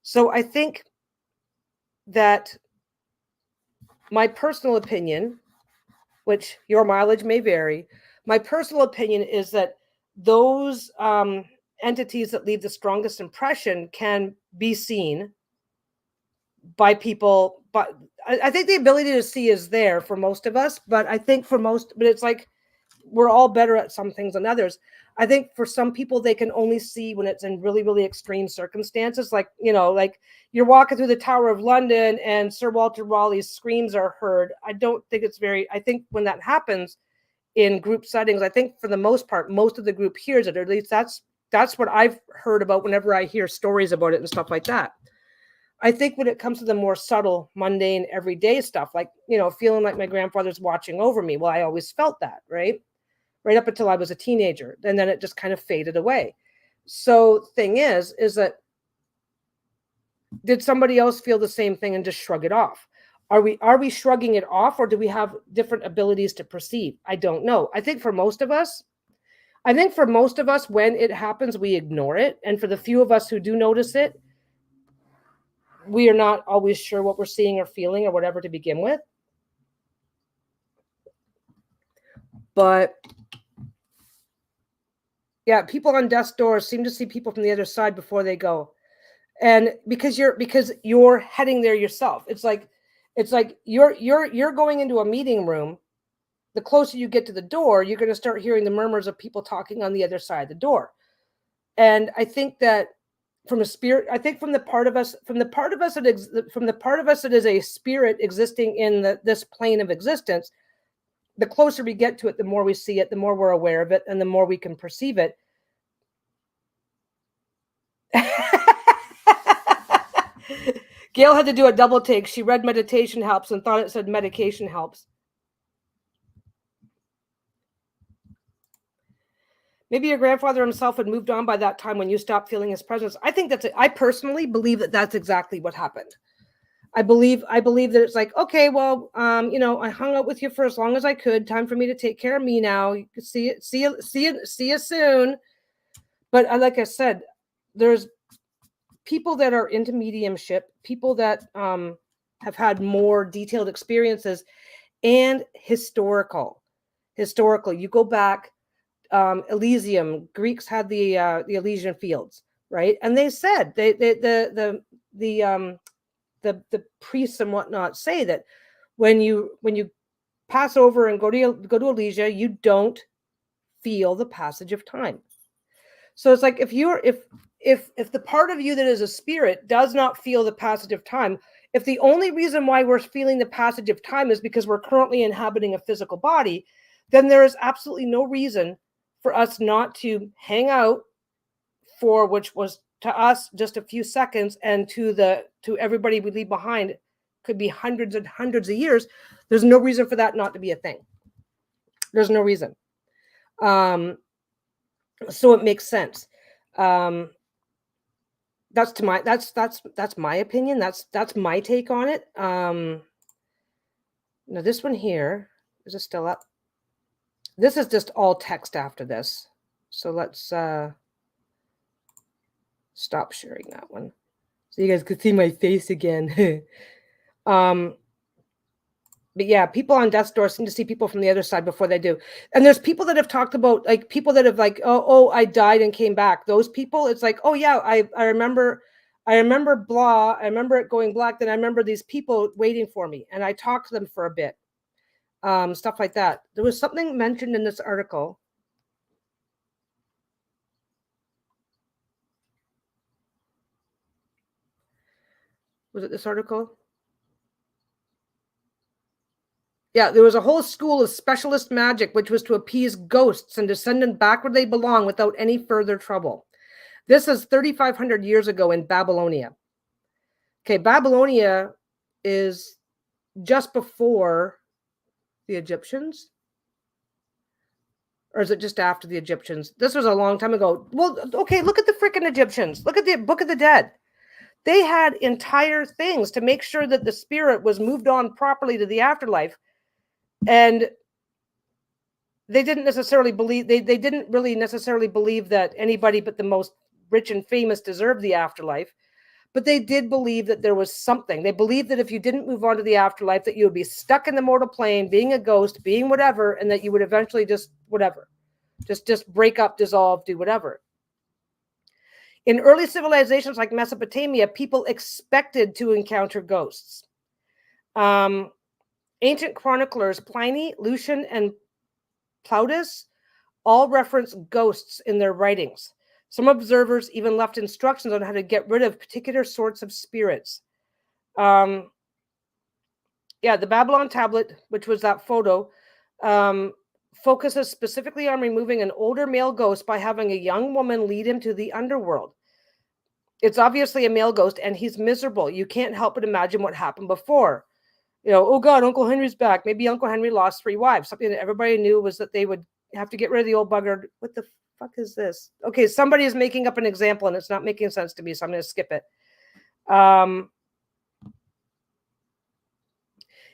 So I think that my personal opinion, which your mileage may vary, my personal opinion is that those entities that leave the strongest impression can be seen by people. But I think the ability to see is there for most of us, but it's like we're all better at some things than others. I think for some people, they can only see when it's in really, really extreme circumstances. Like, like you're walking through the Tower of London and Sir Walter Raleigh's screams are heard. I think when that happens in group settings, I think for the most part, most of the group hears it, or at least that's what I've heard about whenever I hear stories about it and stuff like that. I think when it comes to the more subtle, mundane, everyday stuff, like, feeling like my grandfather's watching over me. Well, I always felt that, right up until I was a teenager. And then it just kind of faded away. So thing is that did somebody else feel the same thing and just shrug it off? Are we shrugging it off, or do we have different abilities to perceive? I don't know. I think for most of us, when it happens, we ignore it. And for the few of us who do notice it, we are not always sure what we're seeing or feeling or whatever to begin with. But yeah, people on death's doors seem to see people from the other side before they go. And because you're heading there yourself. It's like you're going into a meeting room. The closer you get to the door, you're going to start hearing the murmurs of people talking on the other side of the door. And I think that from a spirit, I think from the part of us that is a spirit existing in this plane of existence, the closer we get to it, the more we see it, the more we're aware of it, and the more we can perceive it. Gail had to do a double take. She read meditation helps and thought it said medication helps. Maybe your grandfather himself had moved on by that time when you stopped feeling his presence. I think I personally believe that that's exactly what happened. I believe that it's like, okay, well, I hung out with you for as long as I could. Time for me to take care of me now. You can see you soon. But like I said, there's people that are into mediumship, people that have had more detailed experiences, and historical. You go back, Elysium. Greeks had the Elysian fields, right? And they said the priests and whatnot say that when you pass over and go to Elysia, you don't feel the passage of time. So it's like if the part of you that is a spirit does not feel the passage of time, if the only reason why we're feeling the passage of time is because we're currently inhabiting a physical body, then there is absolutely no reason for us not to hang out for, which was to us just a few seconds, and to everybody we leave behind could be hundreds and hundreds of years. There's no reason for that not to be a thing. There's no reason. So it makes sense. That's my opinion. That's my take on it. Now this one here, is it still up? This is just all text after this. So let's stop sharing that one so you guys could see my face again. But yeah, people on death's door seem to see people from the other side before they do. And there's people that have talked about, like, people that have like, oh, I died and came back. Those people, it's like, oh yeah, I remember blah. I remember it going black. Then I remember these people waiting for me, and I talked to them for a bit. Stuff like that. There was something mentioned in this article. Was it this article? Yeah, there was a whole school of specialist magic, which was to appease ghosts and to send them back where they belong without any further trouble. This is 3,500 years ago in Babylonia. Okay, Babylonia is just before the Egyptians? Or is it just after the Egyptians? This was a long time ago. Well, okay, look at the freaking Egyptians. Look at the Book of the Dead. They had entire things to make sure that the spirit was moved on properly to the afterlife. And they didn't necessarily believe, they didn't really necessarily believe that anybody but the most rich and famous deserved the afterlife. But they did believe that there was something. They believed that if you didn't move on to the afterlife, that you would be stuck in the mortal plane, being a ghost, being whatever, and that you would eventually just whatever, just break up, dissolve, do whatever. In early civilizations like Mesopotamia, people expected to encounter ghosts. Ancient chroniclers Pliny, Lucian, and Plautus all reference ghosts in their writings. Some observers even left instructions on how to get rid of particular sorts of spirits. Yeah, the Babylon tablet, which was that photo, focuses specifically on removing an older male ghost by having a young woman lead him to the underworld. It's obviously a male ghost, and he's miserable. You can't help but imagine what happened before. Oh God, Uncle Henry's back. Maybe Uncle Henry lost 3 wives. Something that everybody knew was that they would have to get rid of the old bugger. What the fuck is this? Okay, somebody is making up an example and it's not making sense to me, so I'm going to skip it.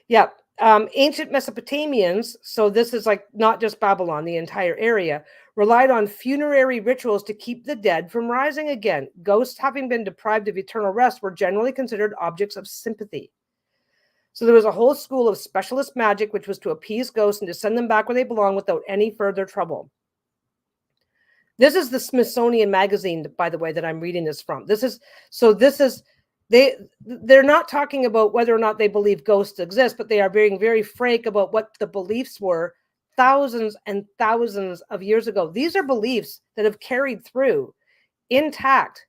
Yeah, ancient Mesopotamians, so this is like not just Babylon, the entire area, relied on funerary rituals to keep the dead from rising again. Ghosts, having been deprived of eternal rest, were generally considered objects of sympathy. So there was a whole school of specialist magic, which was to appease ghosts and to send them back where they belong without any further trouble. This is the Smithsonian magazine, by the way, that I'm reading this from. They're not talking about whether or not they believe ghosts exist, but they are being very frank about what the beliefs were thousands and thousands of years ago. These are beliefs that have carried through intact,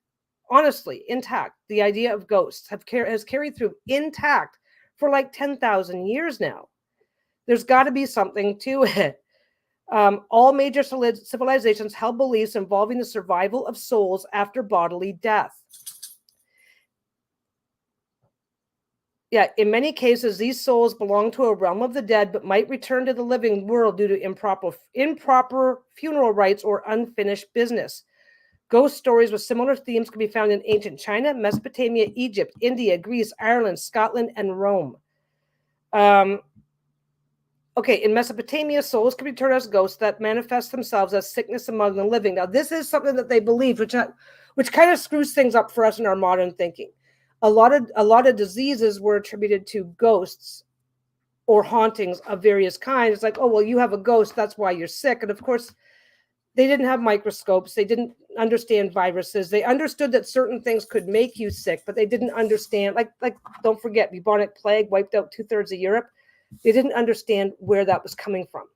honestly, intact. The idea of ghosts has carried through intact for like 10,000 years now. There's got to be something to it. All major civilizations held beliefs involving the survival of souls after bodily death. Yeah, in many cases, these souls belong to a realm of the dead, but might return to the living world due to improper funeral rites or unfinished business. Ghost stories with similar themes can be found in ancient China, Mesopotamia, Egypt, India, Greece, Ireland, Scotland, and Rome. Okay, in Mesopotamia, souls can return as ghosts that manifest themselves as sickness among the living. Now, this is something that they believe, which kind of screws things up for us in our modern thinking. A lot of diseases were attributed to ghosts or hauntings of various kinds. It's like, oh, well, you have a ghost, that's why you're sick. And of course, they didn't have microscopes. They didn't understand viruses. They understood that certain things could make you sick, but they didn't understand, like don't forget, bubonic plague wiped out 2/3 of Europe. They didn't understand where that was coming from.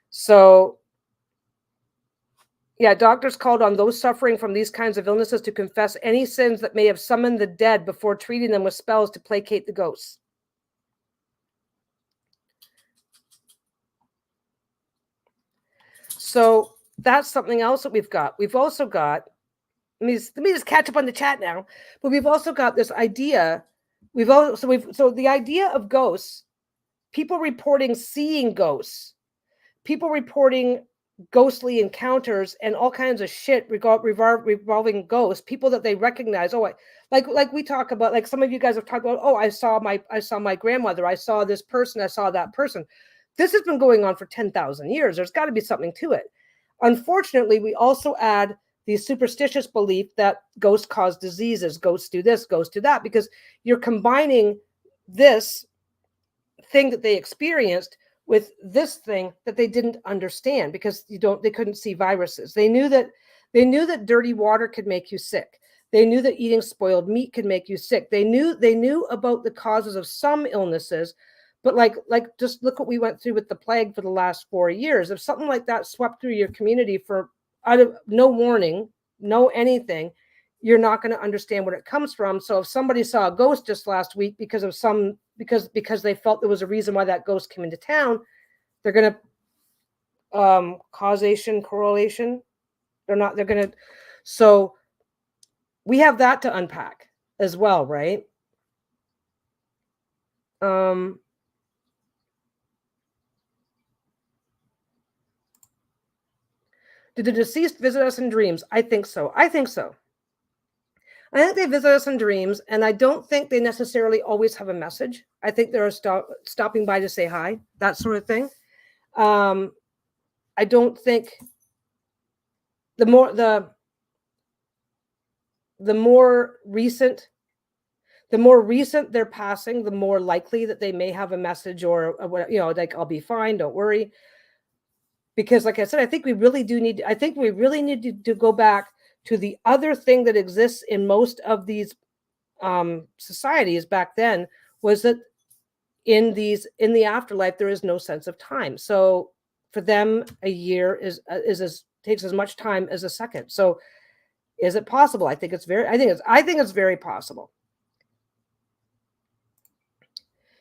So, yeah, doctors called on those suffering from these kinds of illnesses to confess any sins that may have summoned the dead before treating them with spells to placate the ghosts. So that's something else that we've got. We've also got, let me just catch up on the chat now, but we've also got this idea. So the idea of ghosts, people reporting seeing ghosts, people reporting ghostly encounters and all kinds of shit revolving ghosts, people that they recognize. Oh, like we talk about, like some of you guys have talked about, oh, I saw my grandmother, I saw this person, I saw that person. This has been going on for 10,000 years. There's got to be something to it. Unfortunately, we also add the superstitious belief that ghosts cause diseases, ghosts do this, ghosts do that, because you're combining this thing that they experienced with this thing that they didn't understand, because they couldn't see viruses. They knew that dirty water could make you sick. They knew that eating spoiled meat could make you sick. They knew about the causes of some illnesses, but like just look what we went through with the plague for the last 4 years. If something like that swept through your community for out of no warning, no anything, you're not going to understand where it comes from. So if somebody saw a ghost just last week because they felt there was a reason why that ghost came into town, they're going to causation, correlation. They're going to. So we have that to unpack as well, right? Did the deceased visit us in dreams? I think so. I think they visit us in dreams, and I don't think they necessarily always have a message. I think they're stopping by to say hi, that sort of thing. I don't think the more recent their passing, the more likely that they may have a message or like, I'll be fine, don't worry. Because like I said, I think we really need to go back to the other thing that exists in most of these societies back then, was that in the afterlife there is no sense of time. So for them, a year takes as much time as a second. So is it possible? I think it's very possible.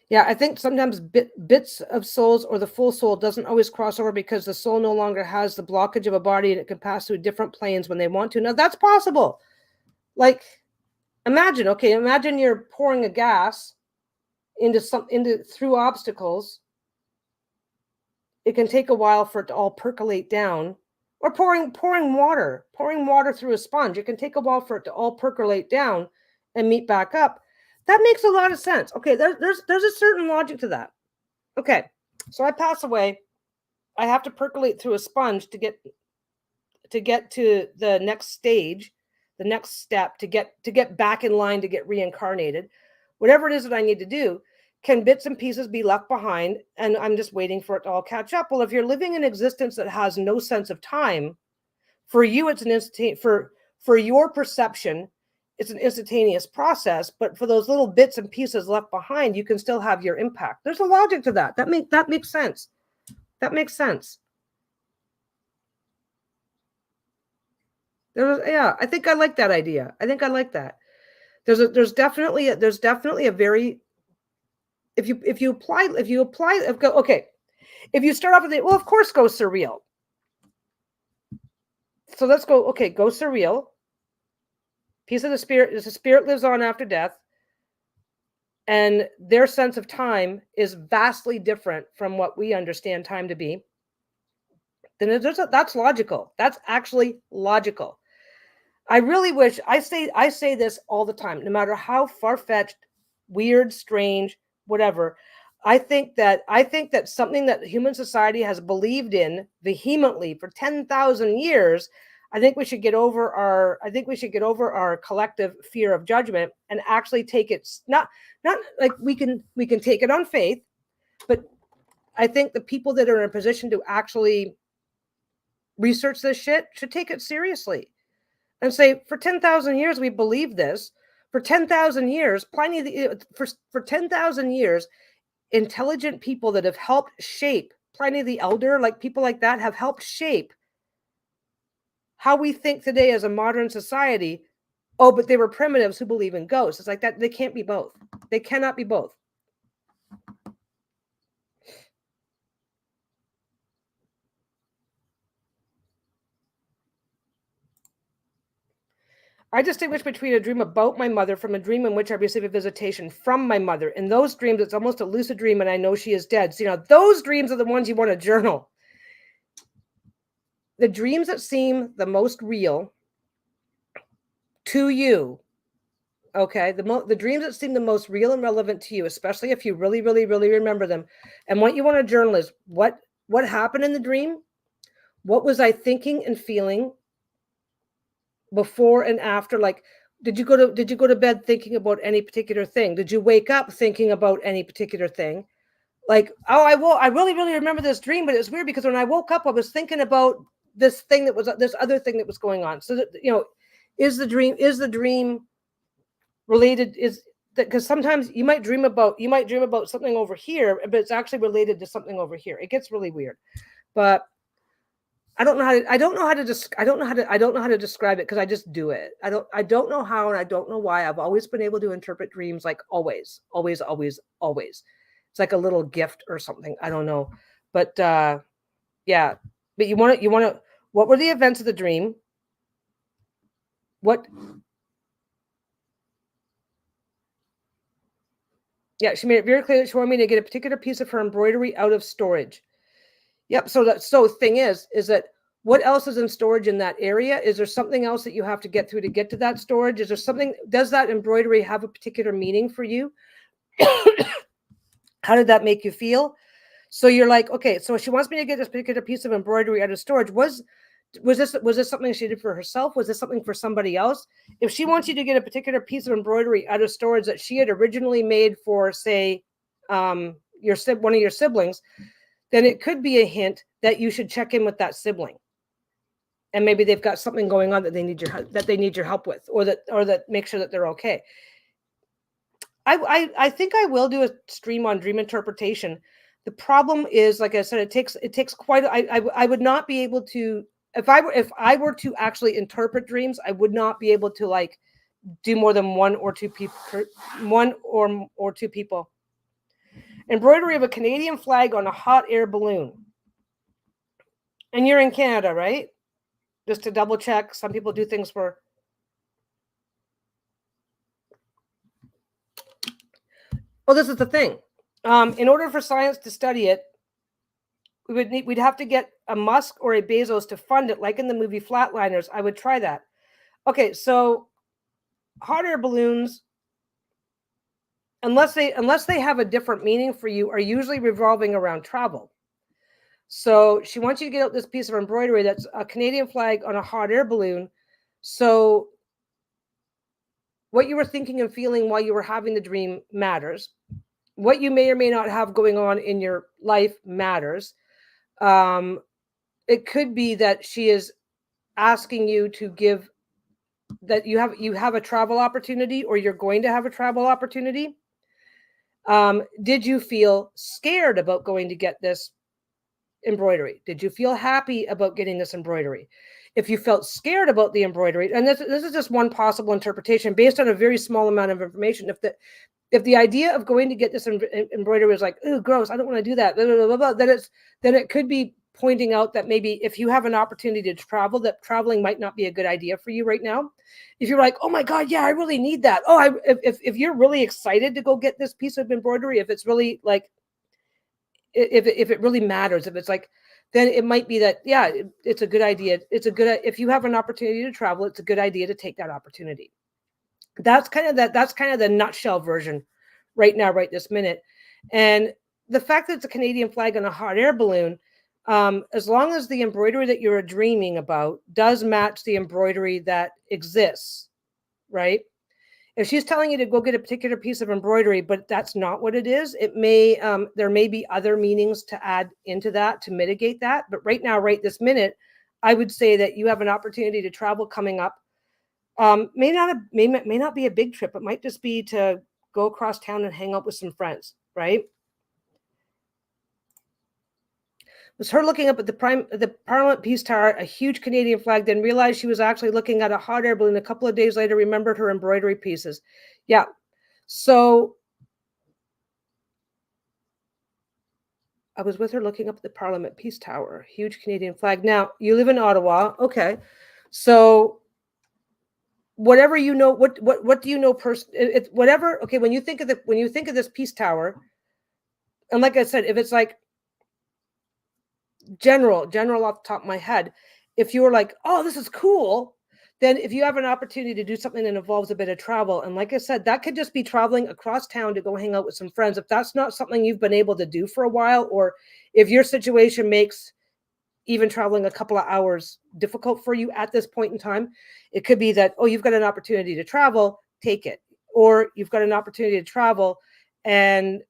Yeah, I think sometimes bits of souls or the full soul doesn't always cross over, because the soul no longer has the blockage of a body and it can pass through different planes when they want to. Now that's possible. Like, imagine you're pouring a gas through obstacles. It can take a while for it to all percolate down. Or pouring water through a sponge. It can take a while for it to all percolate down and meet back up. That makes a lot of sense. Okay, there's a certain logic to that. Okay, so I pass away. I have to percolate through a sponge to get to the next stage, the next step, to get back in line to get reincarnated. Whatever it is that I need to do, can bits and pieces be left behind, and I'm just waiting for it to all catch up? Well, if you're living an existence that has no sense of time, for you it's an instant. For your perception, it's an instantaneous process, but for those little bits and pieces left behind, you can still have your impact. There's a logic to that. That makes sense. That makes sense. I think I like that idea. I think I like that. There's definitely a very, if you apply, okay, if you start off with it, well, of course, ghosts are real. So let's go. Okay, ghosts are real. Piece of the spirit lives on after death. and their sense of time is vastly different from what we understand time to be, then that's logical. That's actually logical. I really wish, I say this all the time, no matter how far-fetched, weird, strange, whatever. I think that something that human society has believed in vehemently for 10,000 years, I think we should get over our collective fear of judgment and actually take it, not like we can take it on faith, but I think the people that are in a position to actually research this shit should take it seriously and say, for 10,000 years, we believed this. For 10,000 years, for 10,000 years, intelligent people that have helped shape, Pliny the Elder, like people like that, have helped shape how we think today as a modern society. Oh, but they were primitives who believe in ghosts. It's like that. They can't be both. They cannot be both. I distinguish between a dream about my mother from a dream in which I receive a visitation from my mother. In those dreams, it's almost a lucid dream and I know she is dead. So, those dreams are the ones you want to journal. The dreams that seem the most real to you, okay, the dreams that seem the most real and relevant to you, especially if you really, really, really remember them. And what you want to journal is what happened in the dream? What was I thinking and feeling before and after? Like, did you go to bed thinking about any particular thing? Did you wake up thinking about any particular thing? Like, oh, I really, really remember this dream, but it's weird because when I woke up, I was thinking about this other thing that was going on. So that, is the dream related? Is that, because sometimes you might dream about something over here, but it's actually related to something over here. It gets really weird, but I don't know how to describe it because I just do it. I don't know how, and I don't know why. I've always been able to interpret dreams, like always. It's like a little gift or something. I don't know, but yeah. But you want to. What were the events of the dream? What? Yeah, she made it very clear that she wanted me to get a particular piece of her embroidery out of storage. Yep. So thing is that what else is in storage in that area? Is there something else that you have to get through to get to that storage? Is there something? Does that embroidery have a particular meaning for you? How did that make you feel? So you're like, okay, so she wants me to get this particular piece of embroidery out of storage. Was this something she did for herself? Was this something for somebody else? If she wants you to get a particular piece of embroidery out of storage that she had originally made for, say, one of your siblings, then it could be a hint that you should check in with that sibling. And maybe they've got something going on that they need your help with, or that make sure that they're okay. I think I will do a stream on dream interpretation. The problem is, like I said, it takes quite. I would not be able to, if I were to actually interpret dreams, I would not be able to like do more than one or two people. Embroidery of a Canadian flag on a hot air balloon. And you're in Canada, right? Just to double check. Some people do things for. Well, this is the thing. In order for science to study it, we'd have to get a Musk or a Bezos to fund it, like in the movie Flatliners. I would try that. Okay, so hot air balloons, unless they have a different meaning for you, are usually revolving around travel. So she wants you to get out this piece of embroidery that's a Canadian flag on a hot air balloon. So what you were thinking and feeling while you were having the dream matters. What you may or may not have going on in your life matters. It could be that she is asking you to give, that you have a travel opportunity, or you're going to have a travel opportunity. Did you feel scared about going to get this embroidery? Did you feel happy about getting this embroidery? If you felt scared about the embroidery, and this is just one possible interpretation based on a very small amount of information. If the idea of going to get this embroidery was like, oh, gross, I don't want to do that, blah, blah, blah, blah, then it could be pointing out that maybe if you have an opportunity to travel, that traveling might not be a good idea for you right now. If you're like, oh my God, yeah, I really need that. Oh, if you're really excited to go get this piece of embroidery, if it's really like, if it really matters, if it's like, then it might be that, yeah, it's a good idea. If you have an opportunity to travel, it's a good idea to take that opportunity. That's kind of the nutshell version right now, right this minute. And the fact that it's a Canadian flag on a hot air balloon, as long as the embroidery that you're dreaming about does match the embroidery that exists, right? If she's telling you to go get a particular piece of embroidery, but that's not what it is, it may, there may be other meanings to add into that to mitigate that. But right now, right this minute, I would say that you have an opportunity to travel coming up. May not be a big trip. It might just be to go across town and hang out with some friends, right? Was her looking up at the Parliament Peace Tower, a huge Canadian flag, then realized she was actually looking at a hot air balloon. A couple of days later, remembered her embroidery pieces. Yeah. So I was with her looking up at the Parliament Peace Tower, huge Canadian flag. Now, you live in Ottawa. Okay. So whatever you know, what do you know it's whatever. Okay, when you think of this Peace Tower, and like I said, if it's like general off the top of my head, if you were like, oh, this is cool, then if you have an opportunity to do something that involves a bit of travel, and like I said, that could just be traveling across town to go hang out with some friends. If that's not something you've been able to do for a while, or if your situation makes even traveling a couple of hours difficult for you at this point in time, it could be that, oh, you've got an opportunity to travel, take it. Or you've got an opportunity to travel and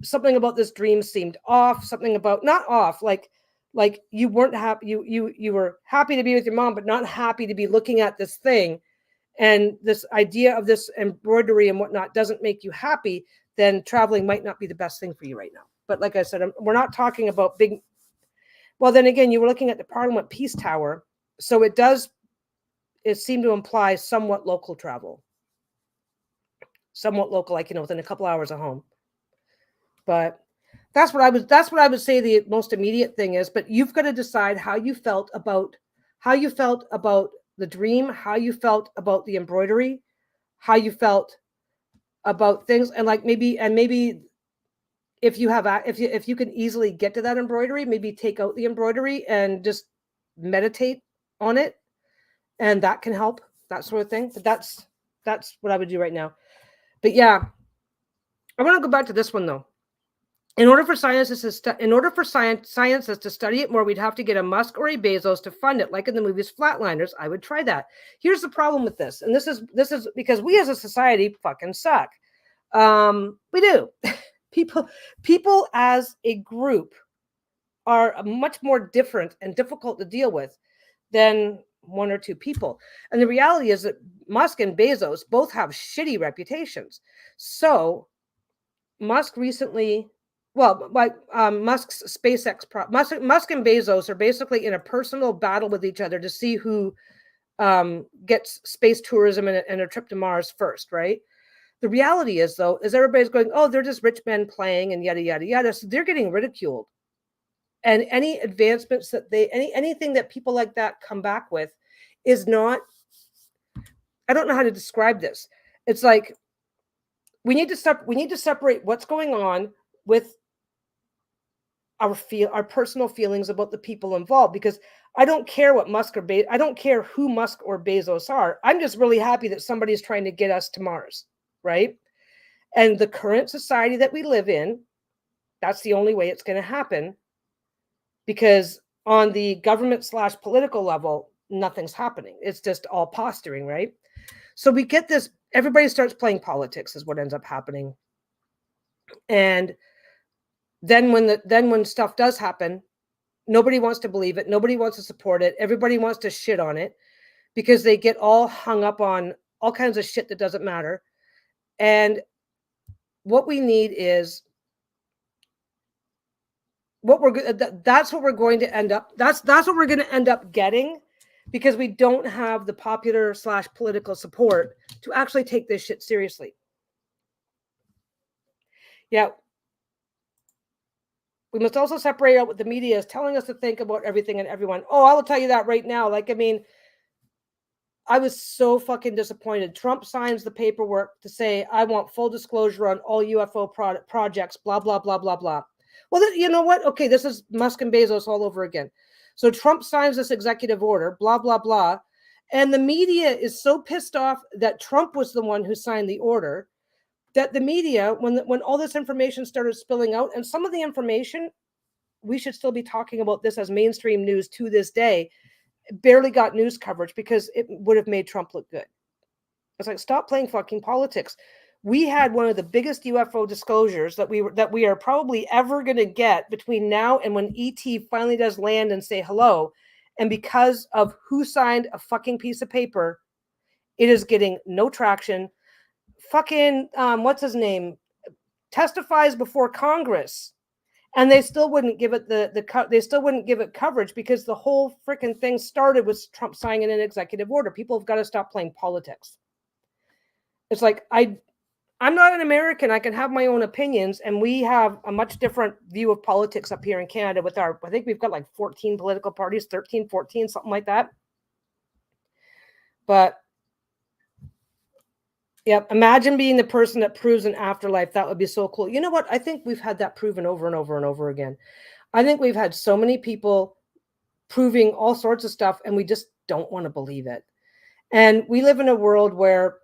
something about this dream seemed off, something about not off, like you weren't happy, you were happy to be with your mom, but not happy to be looking at this thing. And this idea of this embroidery and whatnot doesn't make you happy, then traveling might not be the best thing for you right now. But like I said, we're not talking about big. Well, then again, you were looking at the Parliament Peace Tower. So it seemed to imply somewhat local travel. Somewhat local, like, within a couple hours of home. But that's what I would say the most immediate thing is. But you've got to decide how you felt about the dream, how you felt about the embroidery, how you felt about things, and maybe if you can easily get to that embroidery, maybe take out the embroidery and just meditate on it, and that can help, that sort of thing. But that's what I would do right now. But yeah, I want to go back to this one though. In order for scientists to study it more, we'd have to get a Musk or a Bezos to fund it, like in the movies Flatliners. I would try that. Here's the problem with this, and this is because we as a society fucking suck. We do. People as a group are much more different and difficult to deal with than one or two people. And the reality is that Musk and Bezos both have shitty reputations. So Musk recently, Musk's SpaceX, Musk and Bezos are basically in a personal battle with each other to see who gets space tourism and a trip to Mars first, right? The reality is, though, is everybody's going, oh, they're just rich men playing and yada, yada, yada. So they're getting ridiculed. And any advancements that anything that people like that come back with is not, I don't know how to describe this. It's like, we need to separate what's going on with our personal feelings about the people involved, because I don't care what I don't care who Musk or Bezos are. I'm just really happy that somebody's trying to get us to Mars, right? And the current society that we live in, that's the only way it's going to happen, because on the government/political level, nothing's happening. It's just all posturing, right? So we get this, everybody starts playing politics is what ends up happening. And then when stuff does happen, nobody wants to believe it. Nobody wants to support it. Everybody wants to shit on it because they get all hung up on all kinds of shit that doesn't matter. And what we need is that's what we're going to end up. That's what we're going to end up getting, because we don't have the popular/political support to actually take this shit seriously. Yeah. We must also separate out what the media is telling us to think about everything and everyone. Oh, I will tell you that right now. Like, I mean, I was so fucking disappointed. Trump signs the paperwork to say, I want full disclosure on all UFO projects, blah, blah, blah, blah, blah. Well, you know what? Okay, this is Musk and Bezos all over again. So Trump signs this executive order, blah, blah, blah. And the media is so pissed off that Trump was the one who signed the order that the media, when all this information started spilling out, and some of the information, we should still be talking about this as mainstream news to this day, barely got news coverage because it would have made Trump look good. It's like, stop playing fucking politics. We had one of the biggest UFO disclosures that we are probably ever going to get between now and when ET finally does land and say hello. And because of who signed a fucking piece of paper, it is getting no traction. Fucking, what's his name? Testifies before Congress. And they still wouldn't give it they still wouldn't give it coverage because the whole freaking thing started with Trump signing an executive order. People have got to stop playing politics. It's like, I'm not an American. I can have my own opinions, and we have a much different view of politics up here in Canada with I think we've got like 14 political parties, 13, 14, something like that. But yeah, imagine being the person that proves an afterlife. That would be so cool. You know what? I think we've had that proven over and over and over again. I think we've had so many people proving all sorts of stuff, and we just don't want to believe it. And we live in a world where,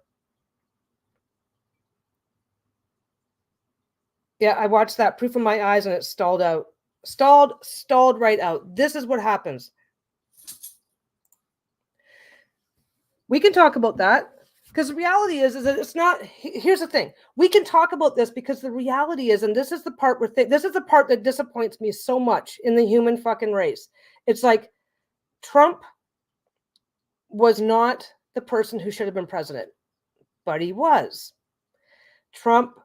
yeah, I watched that proof of my eyes and it stalled out. Stalled right out. This is what happens. We can talk about that. Because the reality is that it's not, here's the thing. We can talk about this because the reality is, and this is the part this is the part that disappoints me so much in the human fucking race. It's like Trump was not the person who should have been president, but he was. Trump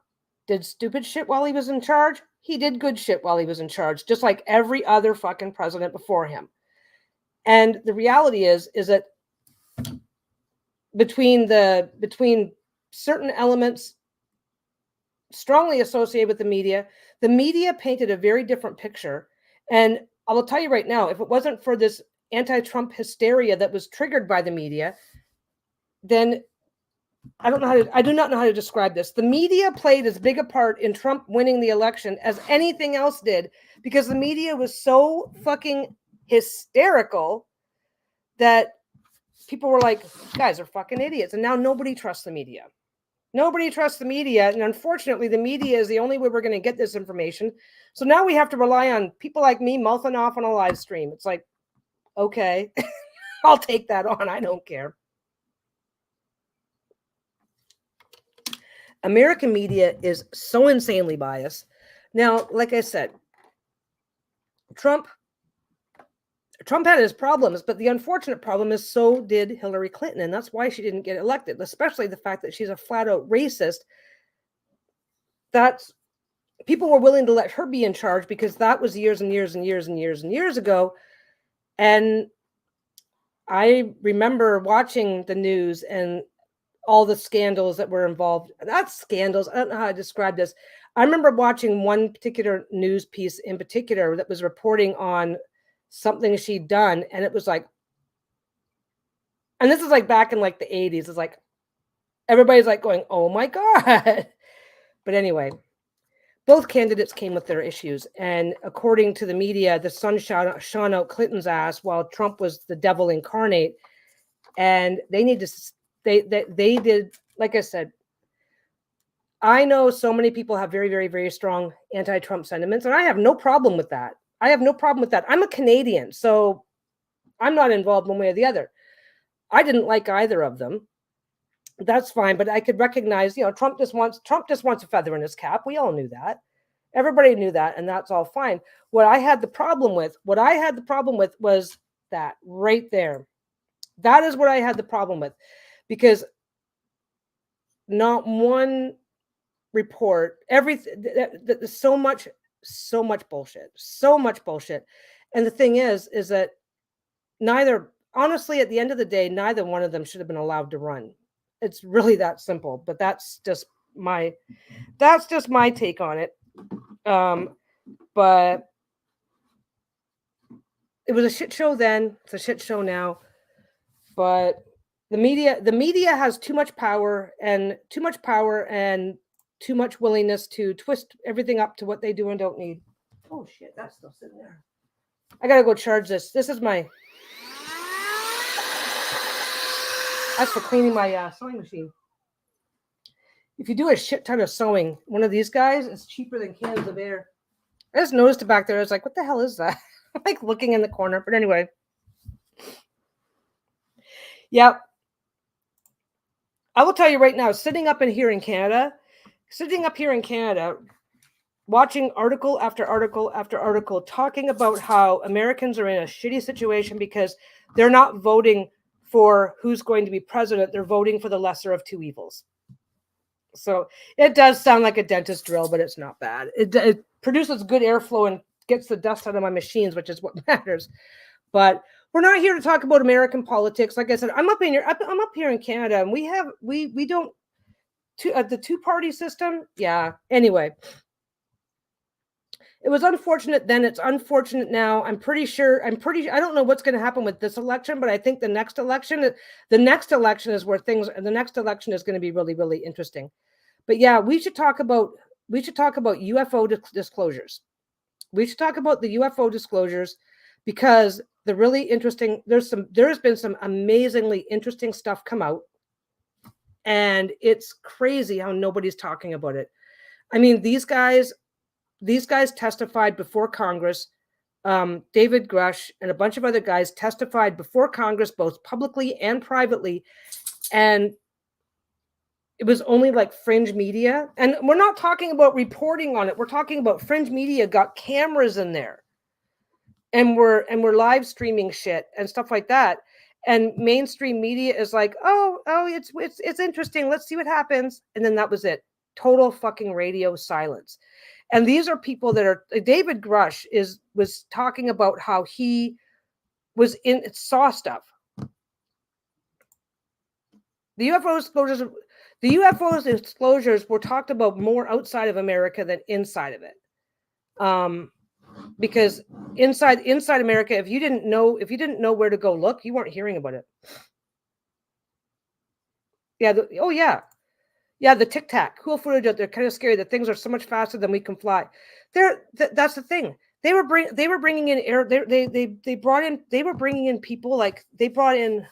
did stupid shit while he was in charge. He did good shit while he was in charge, just like every other fucking president before him. And the reality is that between certain elements strongly associated with the media painted a very different picture. And I will tell you right now, if it wasn't for this anti-Trump hysteria that was triggered by the media, then I do not know how to describe this. The media played as big a part in Trump winning the election as anything else did, because the media was so fucking hysterical that people were like, guys are fucking idiots. And now nobody trusts the media. Nobody trusts the media. And unfortunately, the media is the only way we're going to get this information. So now we have to rely on people like me mouthing off on a live stream. It's like, okay, I'll take that on. I don't care. American media is so insanely biased. Now, like I said, Trump had his problems, but the unfortunate problem is so did Hillary Clinton, and that's why she didn't get elected, especially the fact that she's a flat-out racist. That's people were willing to let her be in charge because that was years and years and years and years and years ago. And I remember watching the news and all the scandals that were involved. Not scandals. I don't know how to describe this. I remember watching one particular news piece in particular that was reporting on something she'd done. And it was like, and this is like back in like the 80s. It's like, everybody's like going, oh my God. But anyway, both candidates came with their issues. And according to the media, the sun shone out Clinton's ass while Trump was the devil incarnate. And they need to, they did, like I said, I know so many people have very, very, very strong anti-Trump sentiments, and I have no problem with that. I have no problem with that. I'm a Canadian, so I'm not involved one way or the other. I didn't like either of them. That's fine, but I could recognize, Trump just wants a feather in his cap. We all knew that. Everybody knew that, and that's all fine. What I had the problem with was that right there. That is what I had the problem with, because not one report, everything, so much bullshit. And the thing is that honestly, at the end of the day, neither one of them should have been allowed to run. It's really that simple, but that's just my take on it. But it was a shit show then. It's a shit show now. But the media has too much power and too much willingness to twist everything up to what they do and don't need. Oh shit, that's still sitting there. I gotta go charge this. This is my. That's for cleaning my sewing machine. If you do a shit ton of sewing, one of these guys is cheaper than cans of air. I just noticed it back there. I was like, what the hell is that? I'm like looking in the corner. But anyway. Yep. I will tell you right now, sitting up here in Canada, watching article after article after article talking about how Americans are in a shitty situation because they're not voting for who's going to be president. They're voting for the lesser of two evils. So it does sound like a dentist drill, but it's not bad. It produces good airflow and gets the dust out of my machines, which is what matters. But we're not here to talk about American politics. Like I said, I'm up here in Canada, and we don't the two-party system. Yeah. Anyway, it was unfortunate then. It's unfortunate now. I don't know what's going to happen with this election, but I think the next election is where the next election is going to be really, really interesting. But yeah, we should talk about UFO disclosures. We should talk about the UFO disclosures because the really interesting, there has been some amazingly interesting stuff come out, and it's crazy how nobody's talking about it. I mean, these guys testified before Congress. David Grush and a bunch of other guys testified before Congress, both publicly and privately. And it was only like fringe media. And we're not talking about reporting on it. We're talking about fringe media got cameras in there. And we're live streaming shit and stuff like that. And mainstream media is like, oh, it's interesting. Let's see what happens. And then that was it. Total fucking radio silence. And these are people that are. David Grush was talking about how he saw stuff. The UFO disclosures were talked about more outside of America than inside of it. Because inside America, if you didn't know where to go look, you weren't hearing about it. Yeah. The Tic Tac, cool footage out there, kind of scary. That things are so much faster than we can fly. That's the thing. They were bringing in air. They were bringing in people like they brought in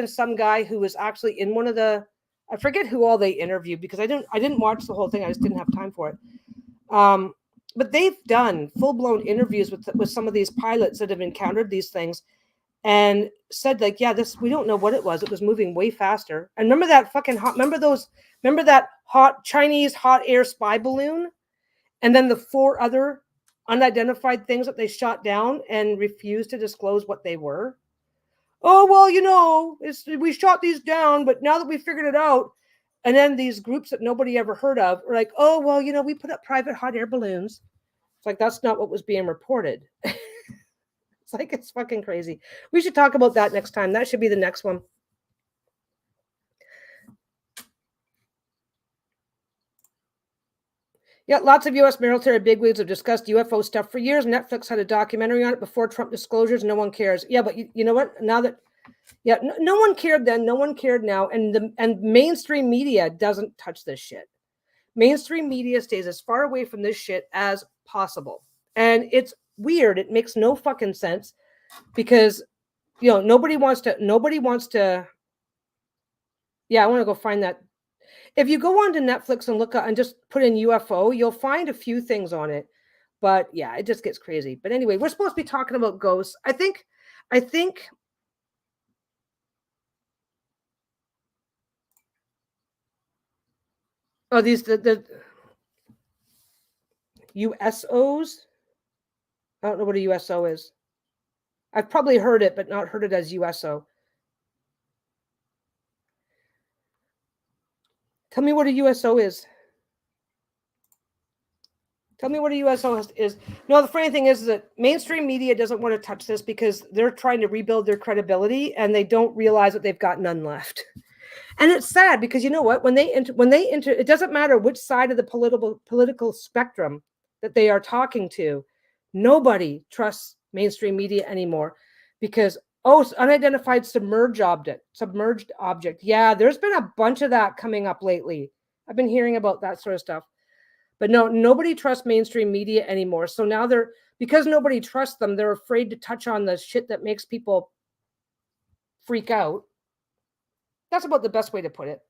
some guy who was actually in one of the. I forget who all they interviewed because I didn't watch the whole thing. I just didn't have time for it. But they've done full-blown interviews with some of these pilots that have encountered these things and said like, yeah, we don't know what it was. It was moving way faster. And remember that remember that Chinese hot air spy balloon? And then the 4 other unidentified things that they shot down and refused to disclose what they were. Oh, well, we shot these down, but now that we figured it out, and then these groups that nobody ever heard of are like, oh, well, we put up private hot air balloons. It's like, that's not what was being reported. It's like, it's fucking crazy. We should talk about that next time. That should be the next one. Yeah, lots of U.S. military bigwigs have discussed UFO stuff for years. Netflix had a documentary on it before Trump disclosures. No one cares. Yeah, but you know what? Now that, yeah, no one cared then. No one cared now. And mainstream media doesn't touch this shit. Mainstream media stays as far away from this shit as possible. And it's weird. It makes no fucking sense because, nobody wants to. Yeah, I want to go find that. If you go on to Netflix and look at and just put in UFO, you'll find a few things on it. But yeah, it just gets crazy. But anyway, we're supposed to be talking about ghosts. I think oh, these the USOs. I don't know what a USO is. I've probably heard it, but not heard it as USO. Tell me what a USO is. Tell me what a USO is. No, the funny thing is that mainstream media doesn't want to touch this because they're trying to rebuild their credibility and they don't realize that they've got none left. And it's sad because you know what? When they enter, it doesn't matter which side of the political spectrum that they are talking to. Nobody trusts mainstream media anymore because, oh, unidentified submerged object. Yeah, there's been a bunch of that coming up lately. I've been hearing about that sort of stuff. But no, nobody trusts mainstream media anymore. So now because nobody trusts them, they're afraid to touch on the shit that makes people freak out. That's about the best way to put it.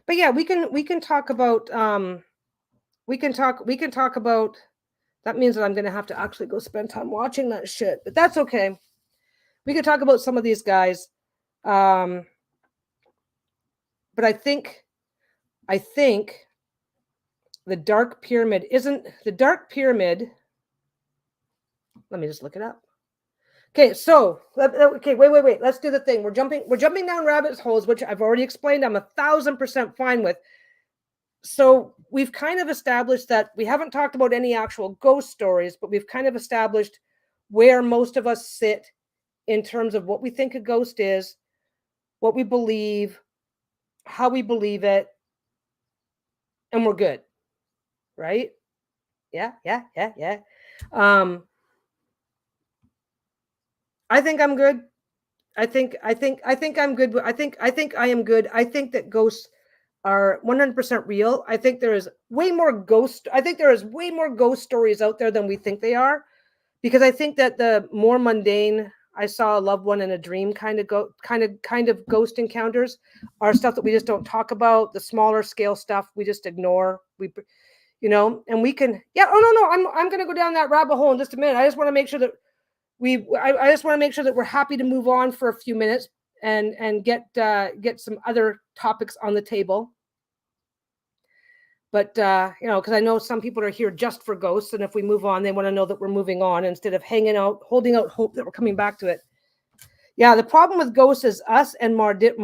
But yeah, we can talk about we can talk about, that means that I'm going to have to actually go spend time watching that shit, but that's okay. We can talk about some of these guys. But I think the Dark Pyramid isn't the Dark Pyramid. Let me just look it up. Okay, so wait. Let's do the thing. We're jumping down rabbit holes, which I've already explained. I'm 1,000% fine with. So we've kind of established that we haven't talked about any actual ghost stories, but we've kind of established where most of us sit in terms of what we think a ghost is, what we believe, how we believe it, and we're good, right? Yeah. I think I'm good. I think I'm good. I think I am good. I think that ghosts are 100% real. I think there is way more ghost stories out there than we think they are, because I think that the more mundane, I saw a loved one in a dream kind of ghost encounters are stuff that we just don't talk about. The smaller scale stuff we just ignore. And we can, yeah. Oh no, I'm going to go down that rabbit hole in just a minute. I just want to make sure that I just want to make sure that we're happy to move on for a few minutes and get some other topics on the table. But because I know some people are here just for ghosts, and if we move on, they want to know that we're moving on instead of hanging out, holding out hope that we're coming back to it. Yeah, the problem with ghosts is us and modernity.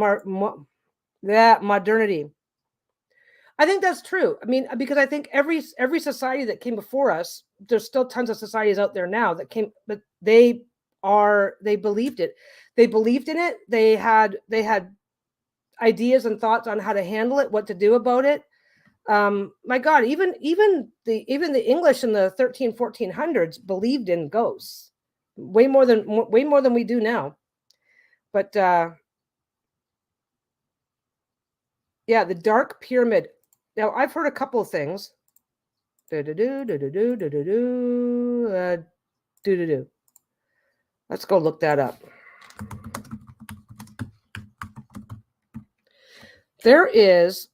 I think that's true. I mean, because I think every society that came before us, there's still tons of societies out there now that came, but they believed it. They believed in it. They had ideas and thoughts on how to handle it, what to do about it. My God, even the English in the 1400s believed in ghosts way more than we do now. But yeah, the Dark Pyramid. Now, I've heard a couple of things. Let's go look that up. There is,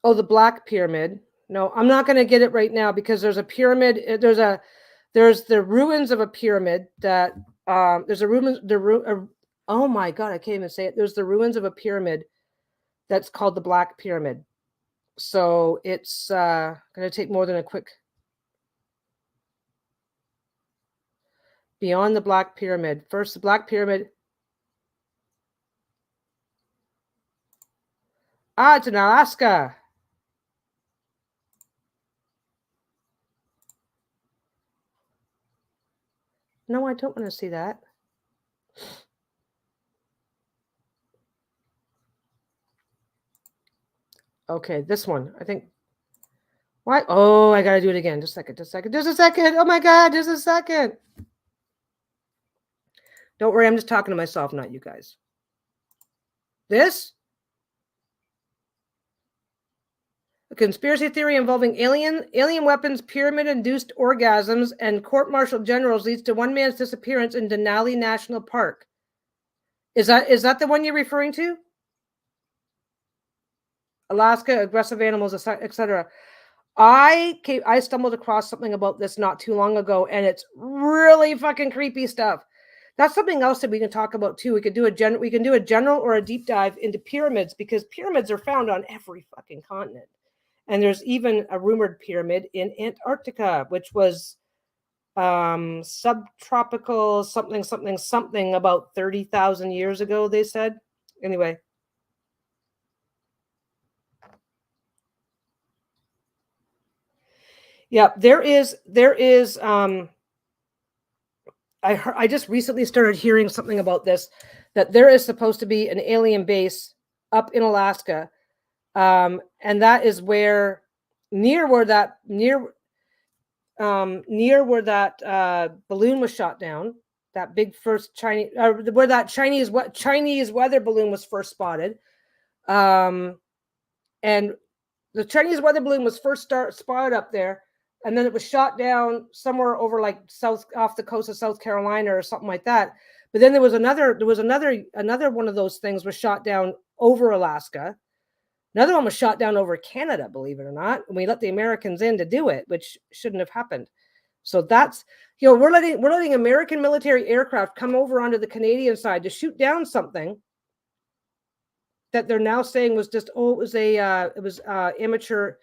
the Black Pyramid. No, I'm not going to get it right now because there's a pyramid. There's the ruins of a pyramid that there's a ruin. Oh my God, I can't even say it. There's the ruins of a pyramid that's called the Black Pyramid. So it's going to take more than a quick. Beyond the Black Pyramid. First, the Black Pyramid. It's in Alaska. No, I don't want to see that. Okay, this one. I think. What? Oh, I got to do it again. Just a second. Oh my God, just a second. Don't worry, I'm just talking to myself, not you guys. This? A conspiracy theory involving alien weapons, pyramid-induced orgasms, and court-martial generals leads to one man's disappearance in Denali National Park. Is that the one you're referring to? Alaska, aggressive animals, etc. I stumbled across something about this not too long ago, and it's really fucking creepy stuff. That's something else that we can talk about too. We can do a general or a deep dive into pyramids, because pyramids are found on every fucking continent. And there's even a rumored pyramid in Antarctica, which was subtropical something about 30,000 years ago, they said. Anyway. Yeah, there is I just recently started hearing something about this, that there is supposed to be an alien base up in Alaska. And that is where near where that balloon was shot down, that big first Chinese, where that Chinese weather balloon was first spotted, and the Chinese weather balloon was first spotted up there, and then it was shot down somewhere over like off the coast of South Carolina or something like that. But then there was another one of those things was shot down over Alaska. Another one was shot down over Canada, believe it or not. And we let the Americans in to do it, which shouldn't have happened. So that's, we're letting American military aircraft come over onto the Canadian side to shoot down something that they're now saying was just, it was amateur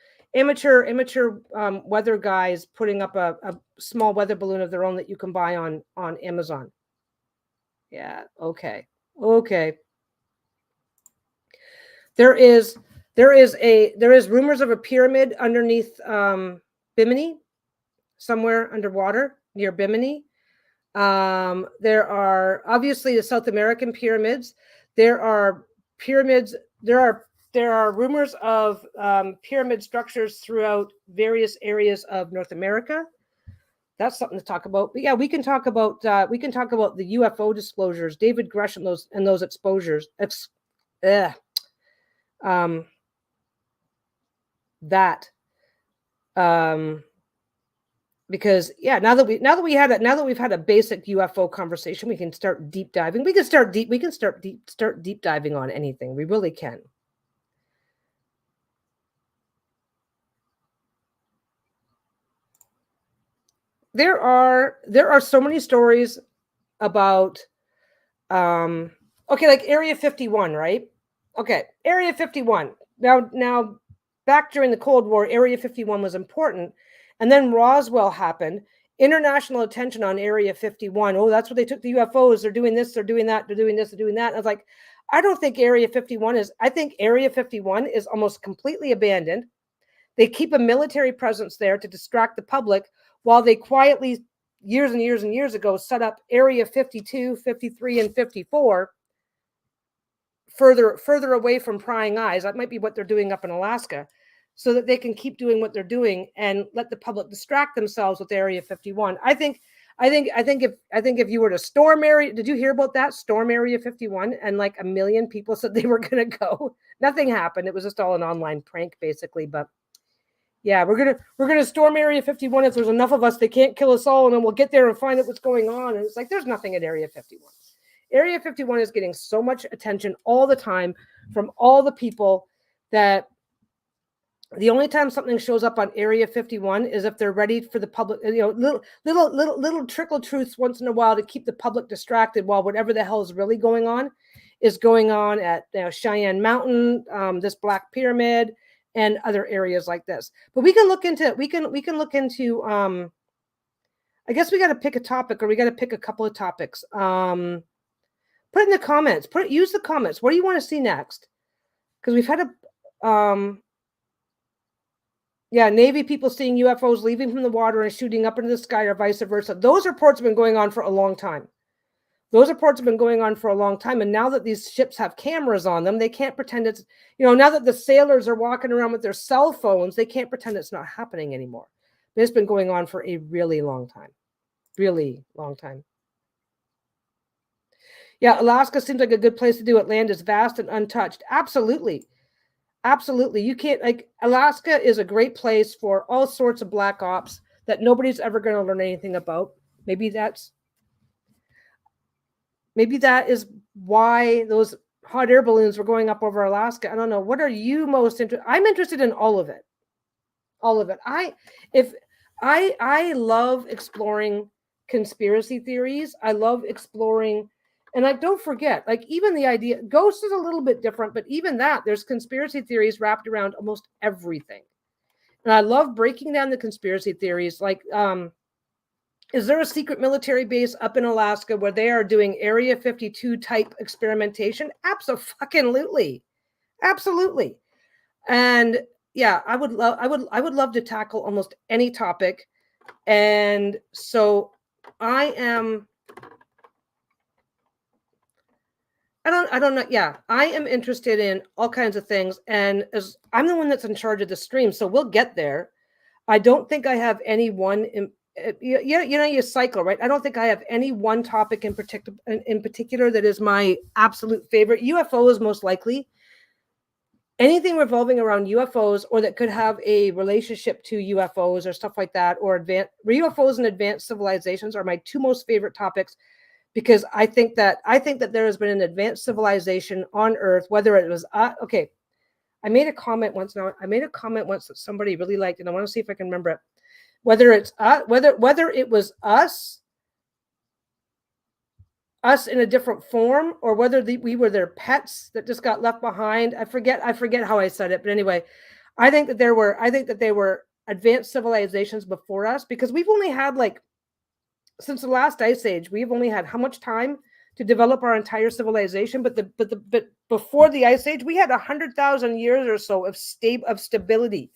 weather guys putting up a small weather balloon of their own that you can buy on Amazon. Yeah. Okay. There is rumors of a pyramid underneath Bimini, somewhere underwater near Bimini. There are obviously the South American pyramids. There are pyramids. There are rumors of pyramid structures throughout various areas of North America. That's something to talk about. But yeah, we can talk about the UFO disclosures, David Grush and those exposures. Because now that we've had a basic UFO conversation, we can start deep diving. We can start deep diving on anything. We really can. There are so many stories about like Area 51, right? Okay, Area 51. Now back during the Cold War, Area 51 was important. And then Roswell happened. International attention on Area 51. Oh, that's what they took the UFOs. They're doing this, they're doing that, they're doing this, they're doing that. And I was like, I don't think Area 51 is, I think Area 51 is almost completely abandoned. They keep a military presence there to distract the public while they quietly, years and years and years ago, set up Area 52, 53, and 54 further away from prying eyes. That might be what they're doing up in Alaska, so that they can keep doing what they're doing and let the public distract themselves with Area 51. I think if you were to storm Area, did you hear about that? Storm Area 51, and like 1 million people said they were going to go. Nothing happened. It was just all an online prank, basically. But yeah, we're gonna storm Area 51. If there's enough of us, they can't kill us all, and then we'll get there and find out what's going on. And it's like, there's nothing at Area 51. Area 51 is getting so much attention all the time from all the people that the only time something shows up on Area 51 is if they're ready for the public, little trickle truths once in a while to keep the public distracted while whatever the hell is really going on is going on at Cheyenne Mountain, this Black Pyramid, and other areas like this. But we can look into I guess we got to pick a topic, or we got to pick a couple of topics. Put in the comments. Use the comments. What do you want to see next? Because we've had Navy people seeing UFOs leaving from the water and shooting up into the sky, or vice versa. Those reports have been going on for a long time. And now that these ships have cameras on them, they can't pretend it's, now that the sailors are walking around with their cell phones, they can't pretend it's not happening anymore. But it's been going on for a really long time. Really long time. Yeah, Alaska seems like a good place to do it. Land is vast and untouched. Absolutely. You can't, Alaska is a great place for all sorts of black ops that nobody's ever going to learn anything about. Maybe that is why those hot air balloons were going up over Alaska. I don't know. What are you most interested? I'm interested in all of it. I love exploring conspiracy theories. I love exploring. And don't forget, even the idea, ghosts is a little bit different, but even that, there's conspiracy theories wrapped around almost everything. And I love breaking down the conspiracy theories. Is there a secret military base up in Alaska where they are doing Area 52 type experimentation? Absolutely. And yeah, I would love to tackle almost any topic. And so I am I don't know. Yeah, I am interested in all kinds of things, and as I'm the one that's in charge of the stream, so we'll get there. I don't think I have any one you cycle, right? I don't think I have any one topic in particular that is my absolute favorite. UFOs most likely. Anything revolving around UFOs or that could have a relationship to UFOs or stuff like that, or UFOs and advanced civilizations are my two most favorite topics, because I think that there has been an advanced civilization on Earth, whether it was okay. I made a comment once that somebody really liked, and I want to see if I can remember it. Whether it's whether it was us in a different form, or whether we were their pets that just got left behind. I forget how I said it, but anyway, I think that they were advanced civilizations before us, because we've only had, like, since the last ice age, we've only had how much time to develop our entire civilization? But before the ice age, we had 100,000 years or so of stability.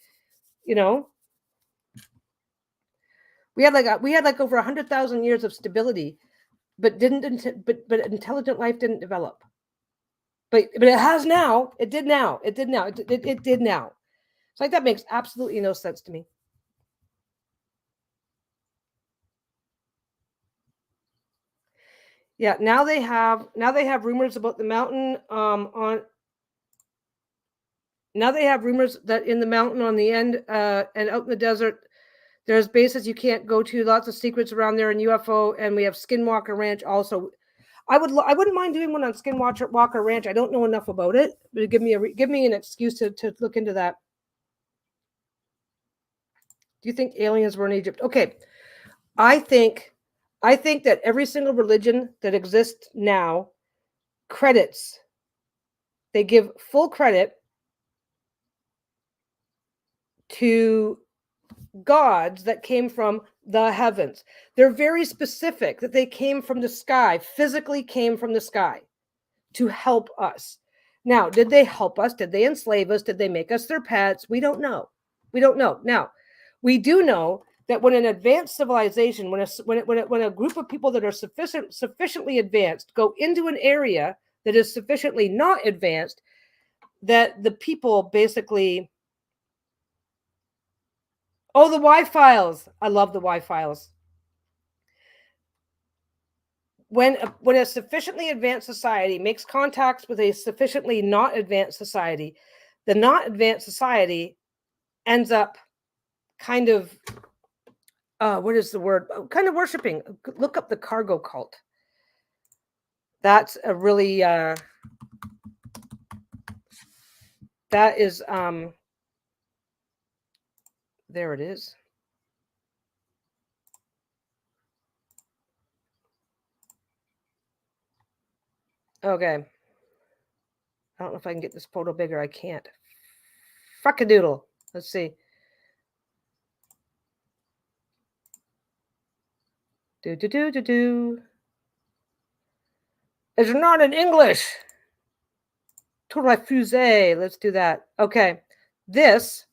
You know, we had like over 100,000 years of stability, but intelligent life didn't develop. But it has now. It did now. It did now. It did now. It's like, that makes absolutely no sense to me. Yeah, now they have rumors about the mountain now they have rumors that in the mountain on the end and out in the desert, there's bases you can't go to, lots of secrets around there in UFO, and we have Skinwalker Ranch also. I wouldn't mind doing one on Skinwalker Ranch. I don't know enough about it, but give me an excuse to look into that. Do you think aliens were in Egypt? Okay. I think that every single religion that exists now they give full credit to gods that came from the heavens. They're very specific that they came from the sky, physically came from the sky to help us. Now, did they help us? Did they enslave us? Did they make us their pets? We don't know. Now, we do know that when an advanced civilization, when a group of people that are sufficiently advanced go into an area that is sufficiently not advanced, that the people basically, the Y files. I love the Y files. When a sufficiently advanced society makes contacts with a sufficiently not advanced society, the not advanced society ends up kind of what is the word? Kind of worshiping. Look up the cargo cult. That's a really that is there it is. Okay. I don't know if I can get this photo bigger. I can't. Fuckadoodle. Let's see. Do. It's not in English. Tout refusé. Let's do that. Okay. This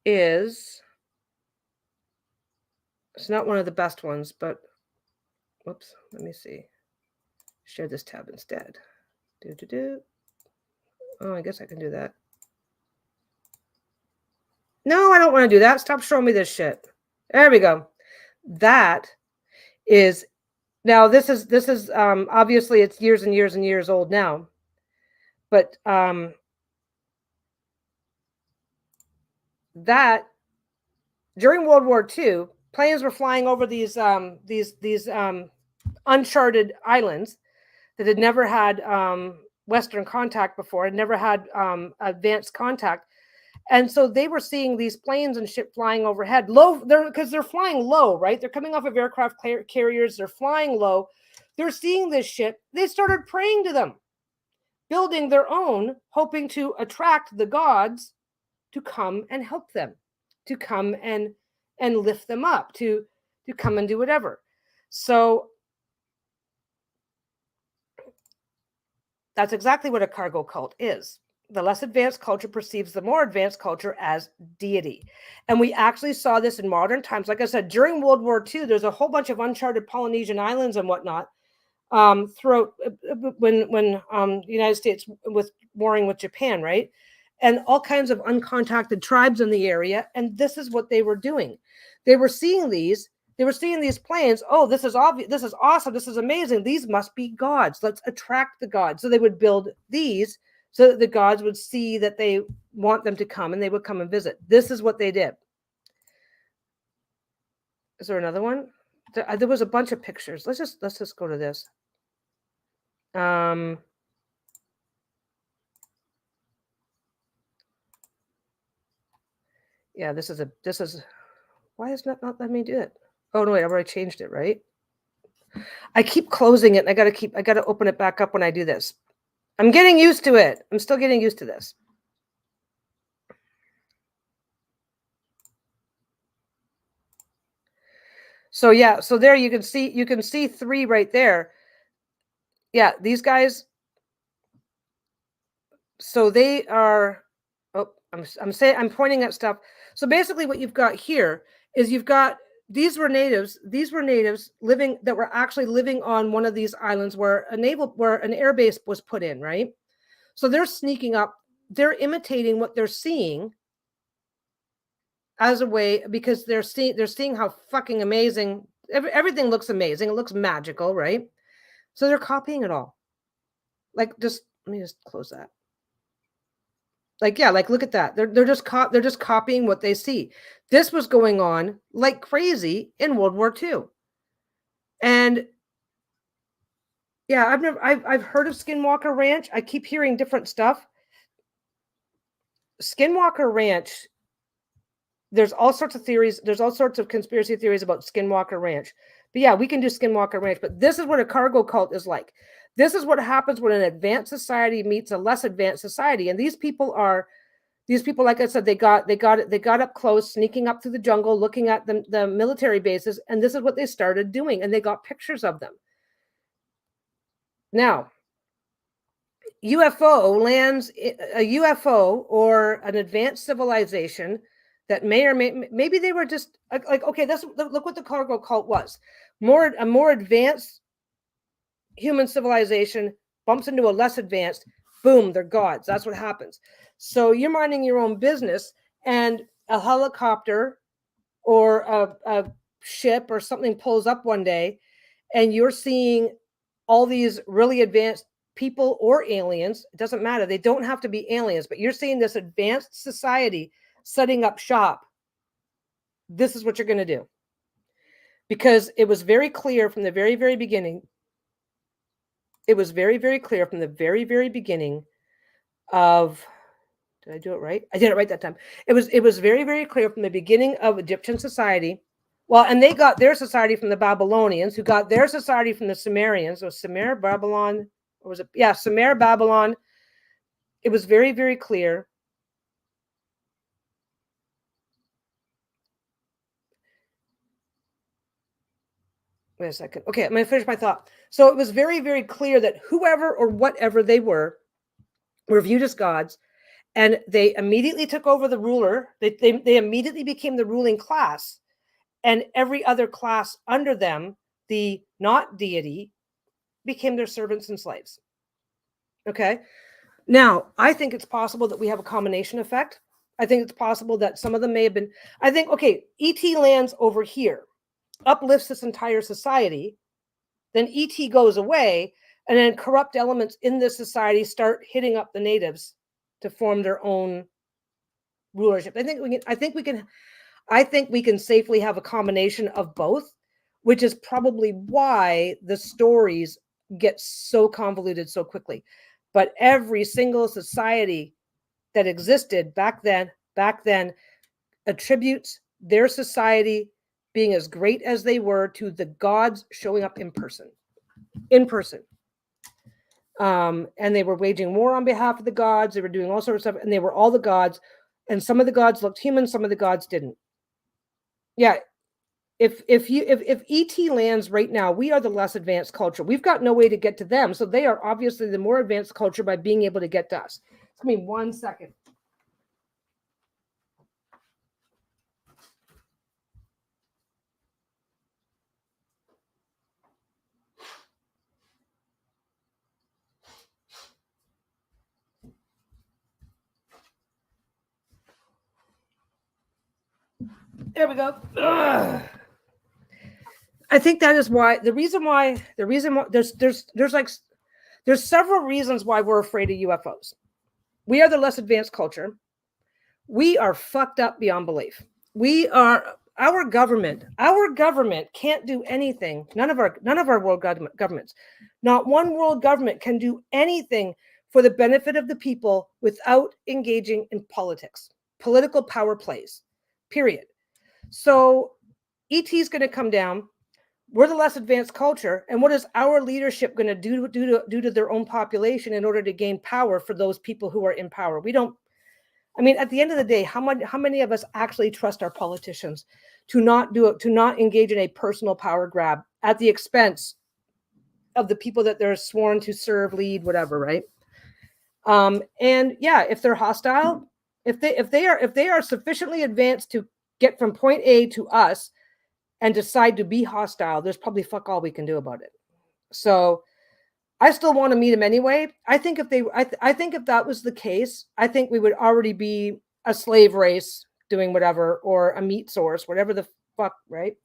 is, it's not one of the best ones, but whoops, let me see. Share this tab instead. Oh, I guess I can do that. No, I don't want to do that. Stop showing me this shit. There we go. That is, now this is obviously it's years and years and years old now. But that during World War II, planes were flying over these uncharted islands that had never had Western contact before, had never had advanced contact. And so they were seeing these planes and shit flying overhead low, because they're flying low, right? They're coming off of aircraft carriers. They're flying low. They're seeing this shit. They started praying to them, building their own, hoping to attract the gods to come and help them, to come and lift them up, to come and do whatever. So that's exactly what a cargo cult is. The less advanced culture perceives the more advanced culture as deity. And we actually saw this in modern times. Like I said, during World War II, there's a whole bunch of uncharted Polynesian islands and whatnot throughout when the United States was warring with Japan, right? And all kinds of uncontacted tribes in the area, and this is what they were doing. They were seeing these. They were seeing these planes. Oh, this is obvious. This is awesome. This is amazing. These must be gods. Let's attract the gods. So they would build these so that the gods would see that they want them to come, and they would come and visit. This is what they did. Is there another one? There was a bunch of pictures. Let's just go to this. Yeah, this is why is not letting me do it? Oh no, wait, I already changed it, right? I keep closing it and I gotta open it back up when I do this. I'm getting used to it. I'm still getting used to this. So yeah, so there you can see 3 right there. Yeah, these guys. So they are. Oh, I'm pointing at stuff. So basically, what you've got here is you've got these were natives. These were natives living that were actually living on one of these islands where an air base was put in, right? So they're sneaking up. They're imitating what they're seeing as a way because they're seeing how fucking amazing everything looks amazing. It looks magical, right? So they're copying it all. Like just let me just close that. Like yeah, like look at that. They're just copying what they see. This was going on like crazy in World War II. And yeah, I've heard of Skinwalker Ranch. I keep hearing different stuff. Skinwalker Ranch, there's all sorts of theories. There's all sorts of conspiracy theories about Skinwalker Ranch. But yeah, we can do Skinwalker Ranch. But this is what a cargo cult is like. This is what happens when an advanced society meets a less advanced society. And these people, like I said, they got up close, sneaking up through the jungle, looking at the military bases. And this is what they started doing. And they got pictures of them. Now, UFO lands a UFO or an advanced civilization that maybe they were just like okay, look what the cargo cult was. A more advanced human civilization bumps into a less advanced, boom, they're gods. That's what happens. So you're minding your own business and a helicopter or a ship or something pulls up one day and you're seeing all these really advanced people or aliens. It doesn't matter. They don't have to be aliens, but you're seeing this advanced society setting up shop. This is what you're going to do. Because it was very clear from the very, very beginning. It was very, very clear from the very, very beginning of, did I do it right? I did it right that time. It was very, very clear from the beginning of Egyptian society. Well, and they got their society from the Babylonians, who got their society from the Sumerians. Or Sumer, Babylon, or was it? Yeah, Sumer, Babylon. It was very, very clear. Wait a second. Okay, I'm going to finish my thought. So it was very, very clear that whoever or whatever they were viewed as gods, and they immediately took over the ruler. They immediately became the ruling class, and every other class under them, the not deity, became their servants and slaves. Okay. Now, I think it's possible that we have a combination effect. I think it's possible that some of them may have been. I think, okay, ET lands over here, uplifts this entire society, then ET goes away, and then corrupt elements in this society start hitting up the natives to form their own rulership. I think we can safely have a combination of both, which is probably why the stories get so convoluted so quickly. But every single society that existed back then attributes their society being as great as they were to the gods showing up in person. And they were waging war on behalf of the gods. They were doing all sorts of stuff, and they were all the gods. And some of the gods looked human, some of the gods didn't. Yeah. If ET lands right now, we are the less advanced culture. We've got no way to get to them. So they are obviously the more advanced culture by being able to get to us. Give me 1 second. There we go. Ugh. I think that is why there's several reasons why we're afraid of UFOs. We are the less advanced culture. We are fucked up beyond belief. Our government can't do anything. None of our world governments, not one world government can do anything for the benefit of the people without engaging in politics, political power plays, period. So ET's going to come down. We're the less advanced culture. And what is our leadership going to do to their own population in order to gain power for those people who are in power? We don't, I mean, at the end of the day, how many of us actually trust our politicians to not engage in a personal power grab at the expense of the people that they're sworn to serve, lead, whatever, right? And yeah, if they're hostile, if they are sufficiently advanced to get from point A to us and decide to be hostile, there's probably fuck all we can do about it. So I still want to meet them anyway. I think if that was the case, I think we would already be a slave race doing whatever, or a meat source, whatever the fuck, right?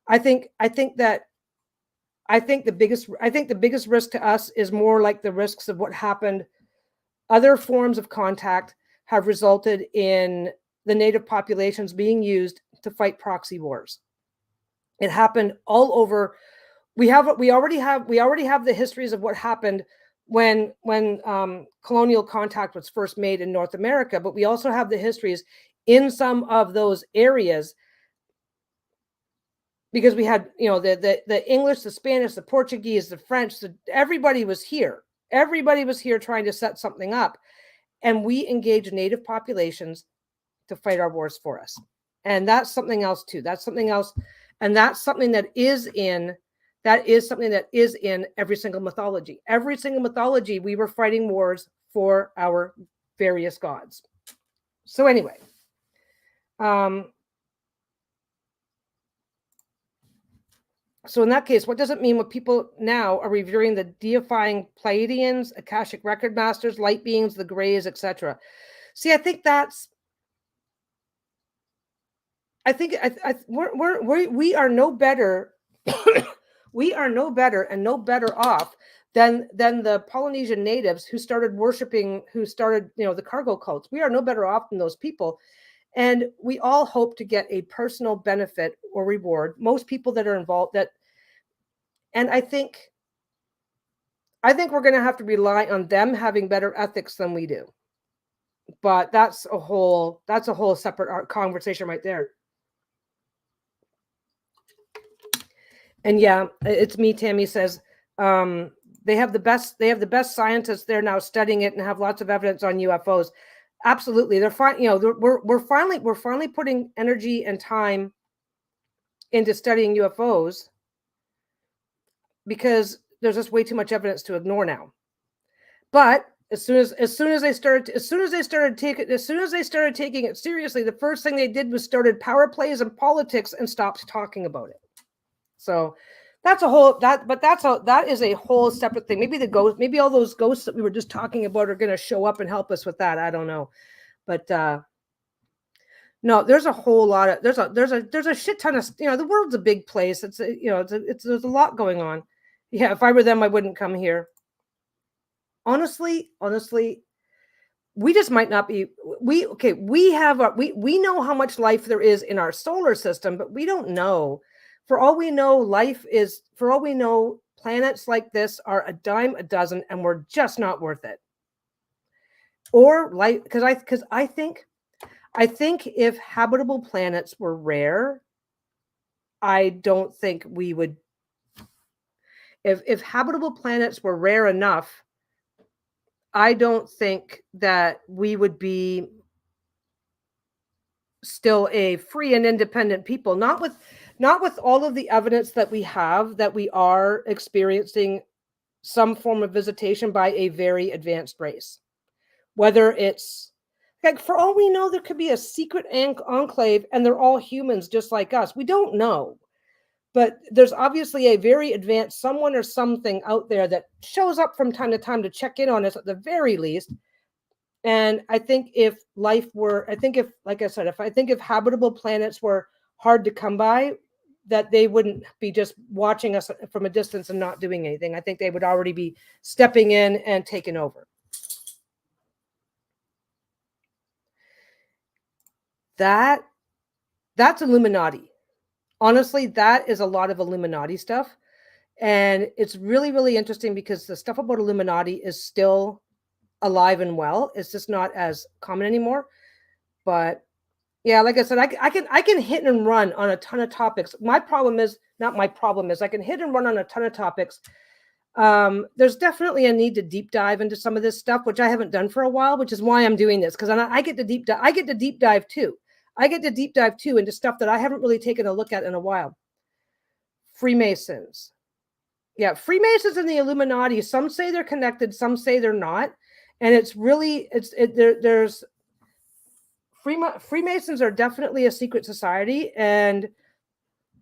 I think the biggest risk to us is more like the risks of what happened. Other forms of contact have resulted in the native populations being used to fight proxy wars. It happened all over. We already have the histories of what happened when colonial contact was first made in North America, but we also have the histories in some of those areas, because we had, the English, the Spanish, the Portuguese, the French, everybody was here. Everybody was here trying to set something up, and we engaged native populations to fight our wars for us. And that's something else too. That's something else, and that's something that is in every single mythology. Every single mythology, we were fighting wars for our various gods. So anyway, so in that case, what does it mean when people now are revering the deifying Pleiadians, Akashic record masters, light beings, the Greys, etc.? See, I think we are no better. We are no better and no better off than the Polynesian natives who started the cargo cults. We are no better off than those people. And we all hope to get a personal benefit or reward. Most people that are involved and I think we're going to have to rely on them having better ethics than we do. But that's a whole separate conversation right there. And yeah, it's me. Tammy says they have the best scientists there now studying it and have lots of evidence on UFOs. Absolutely, they're fine. We're finally putting energy and time into studying UFOs because there's just way too much evidence to ignore now. But as soon as they started taking it seriously, the first thing they did was started power plays and politics and stopped talking about it. So that is a whole separate thing. Maybe all those ghosts that we were just talking about are going to show up and help us with that. I don't know. But no, there's a whole lot of there's a shit ton of, the world's a big place. There's a lot going on. Yeah, if I were them, I wouldn't come here. Honestly, we just might not be. We know how much life there is in our solar system, but we don't know. For all we know, planets like this are a dime a dozen, and we're just not worth it. Or because I think if habitable planets were rare, I don't think we would. If habitable planets were rare enough, I don't think that we would be still a free and independent people. Not with all of the evidence that we have that we are experiencing some form of visitation by a very advanced race. Whether it's like, for all we know, there could be a secret enclave and they're all humans just like us. We don't know. But there's obviously a very advanced someone or something out there that shows up from time to time to check in on us at the very least. And I think if habitable planets were hard to come by, that they wouldn't be just watching us from a distance and not doing anything. I think they would already be stepping in and taking over. That's Illuminati. Honestly, that is a lot of Illuminati stuff. And it's really, really interesting because the stuff about Illuminati is still alive and well. It's just not as common anymore. But yeah, like I said, I can hit and run on a ton of topics. My problem is I can hit and run on a ton of topics. There's definitely a need to deep dive into some of this stuff, which I haven't done for a while, which is why I'm doing this, because I get to deep dive. I get to deep dive too. I get to deep dive too into stuff that I haven't really taken a look at in a while. Freemasons. Yeah, Freemasons and the Illuminati. Some say they're connected, some say they're not, and it's really there's Freemasons are definitely a secret society, and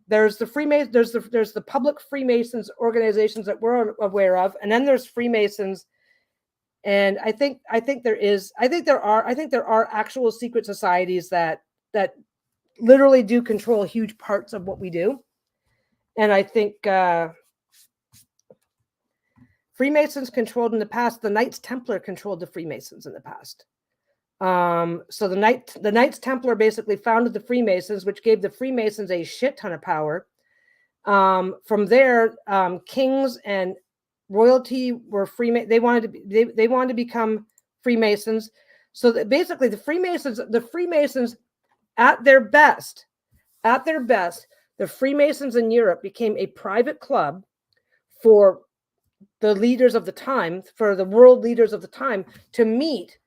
there's the Freemasons, there's the public Freemasons organizations that we're aware of, and then there's Freemasons. And I think there are actual secret societies that literally do control huge parts of what we do. And I think Freemasons controlled in the past. The Knights Templar controlled the Freemasons in the past. So the Knights Templar basically founded the Freemasons, which gave the Freemasons a shit ton of power. From there, kings and royalty were they wanted to become Freemasons. So that basically the Freemasons at their best, the Freemasons in Europe became a private club for the leaders of the time, for the world leaders of the time, to meet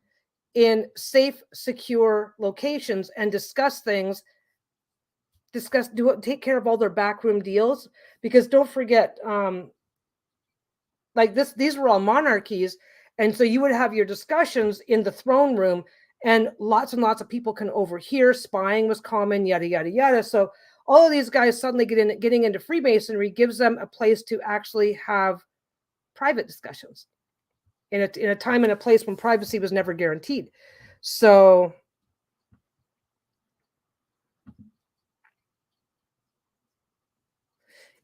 in safe, secure locations and discuss things, take care of all their backroom deals. Because don't forget, these were all monarchies. And so you would have your discussions in the throne room, and lots of people can overhear. Spying was common, yada, yada, yada. So all of these guys suddenly getting into Freemasonry gives them a place to actually have private discussions in a time and a place when privacy was never guaranteed. So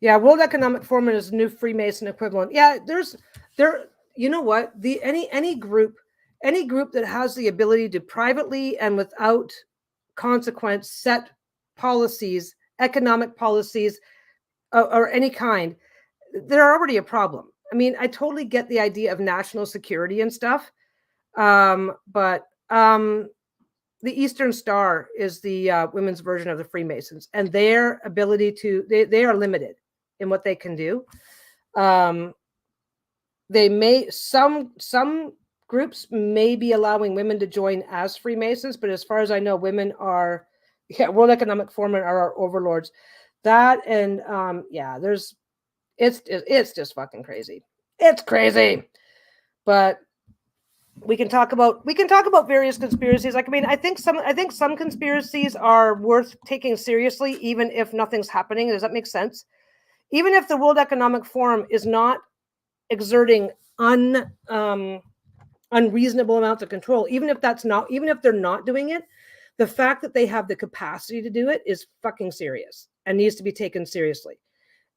yeah, World Economic Forum is new Freemason equivalent. Yeah, you know what? Any group that has the ability to privately and without consequence set policies, economic policies, or any kind, they're already a problem. I mean, I totally get the idea of national security and stuff, but the Eastern Star is the women's version of the Freemasons, and their ability they are limited in what they can do. They may some groups may be allowing women to join as Freemasons, but as far as I know, women are World Economic Forum are our overlords. That and it's just fucking crazy. It's crazy. But we can talk about various conspiracies. Like, I mean, I think some conspiracies are worth taking seriously, even if nothing's happening. Does that make sense? Even if the World Economic Forum is not exerting unreasonable amounts of control, even if they're not doing it, the fact that they have the capacity to do it is fucking serious and needs to be taken seriously.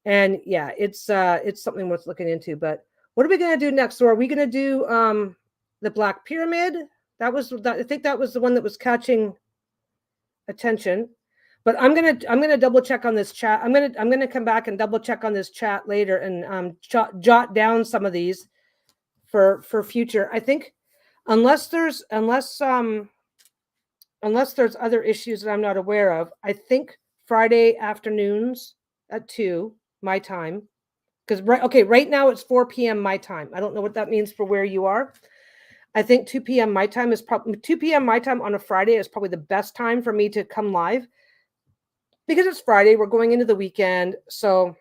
And yeah, it's something worth looking into. But what are we going to do next? So are we going to do the Black Pyramid? I think that was the one that was catching attention. But I'm gonna double check on this chat. I'm gonna come back and double check on this chat later and jot down some of these for future. I think unless there's other issues that I'm not aware of, I think Friday afternoons at 2 my time, because right now it's 4 p.m. my time. I don't know what that means for where you are. I think 2 p.m. my time is probably 2 p.m. my time on a Friday is probably the best time for me to come live, because it's Friday. We're going into the weekend, so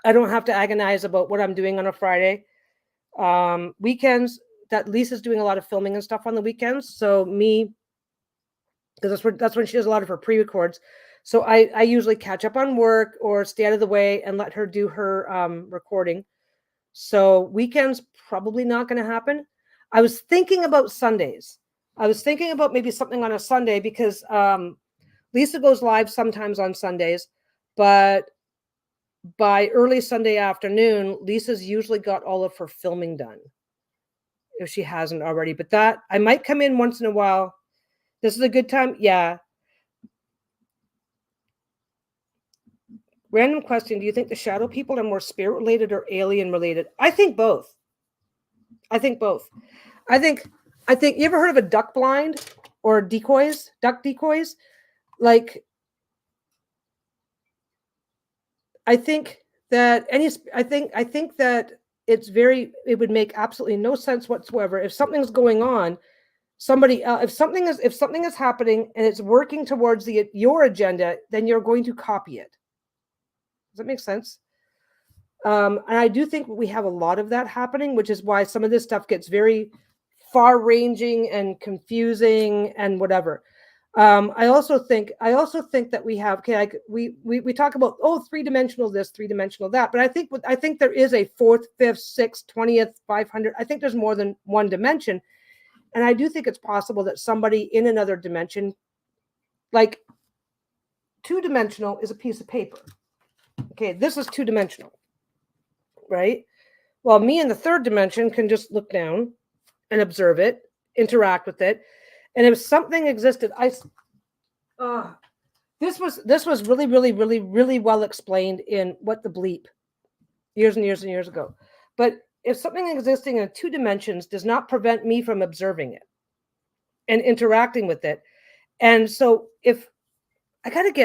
I don't have to agonize about what I'm doing on a Friday. Weekends, that Lisa's doing a lot of filming and stuff on the weekends. So because that's when she does a lot of her pre-records. So I usually catch up on work or stay out of the way and let her do her recording. So weekends probably not going to happen. I was thinking about Sundays. I was thinking about maybe something on a Sunday, because Lisa goes live sometimes on Sundays, but by early Sunday afternoon, Lisa's usually got all of her filming done, if she hasn't already. But that I might come in once in a while. This is a good time. Yeah. Random question. Do you think the shadow people are more spirit related or alien related? I think both. I think both. I think you ever heard of a duck blind or decoys, duck decoys? Like, I think that it would make absolutely no sense whatsoever if something's going on, if something is happening and it's working towards your agenda, then you're going to copy it. Does that make sense? And I do think we have a lot of that happening, which is why some of this stuff gets very far-ranging and confusing and whatever. I also think that we have we talk about three-dimensional this, three-dimensional that, but I think there is a fourth, fifth, sixth, 20th, 500. I think there's more than one dimension, and I do think it's possible that somebody in another dimension, like two-dimensional, is a piece of paper. Okay, this is two-dimensional, right? Well, me in the third dimension can just look down and observe it, interact with it. And if something existed, this was really, really, really, really well explained in What the Bleep years and years and years ago. But if something existing in two dimensions does not prevent me from observing it and interacting with it. And so if I think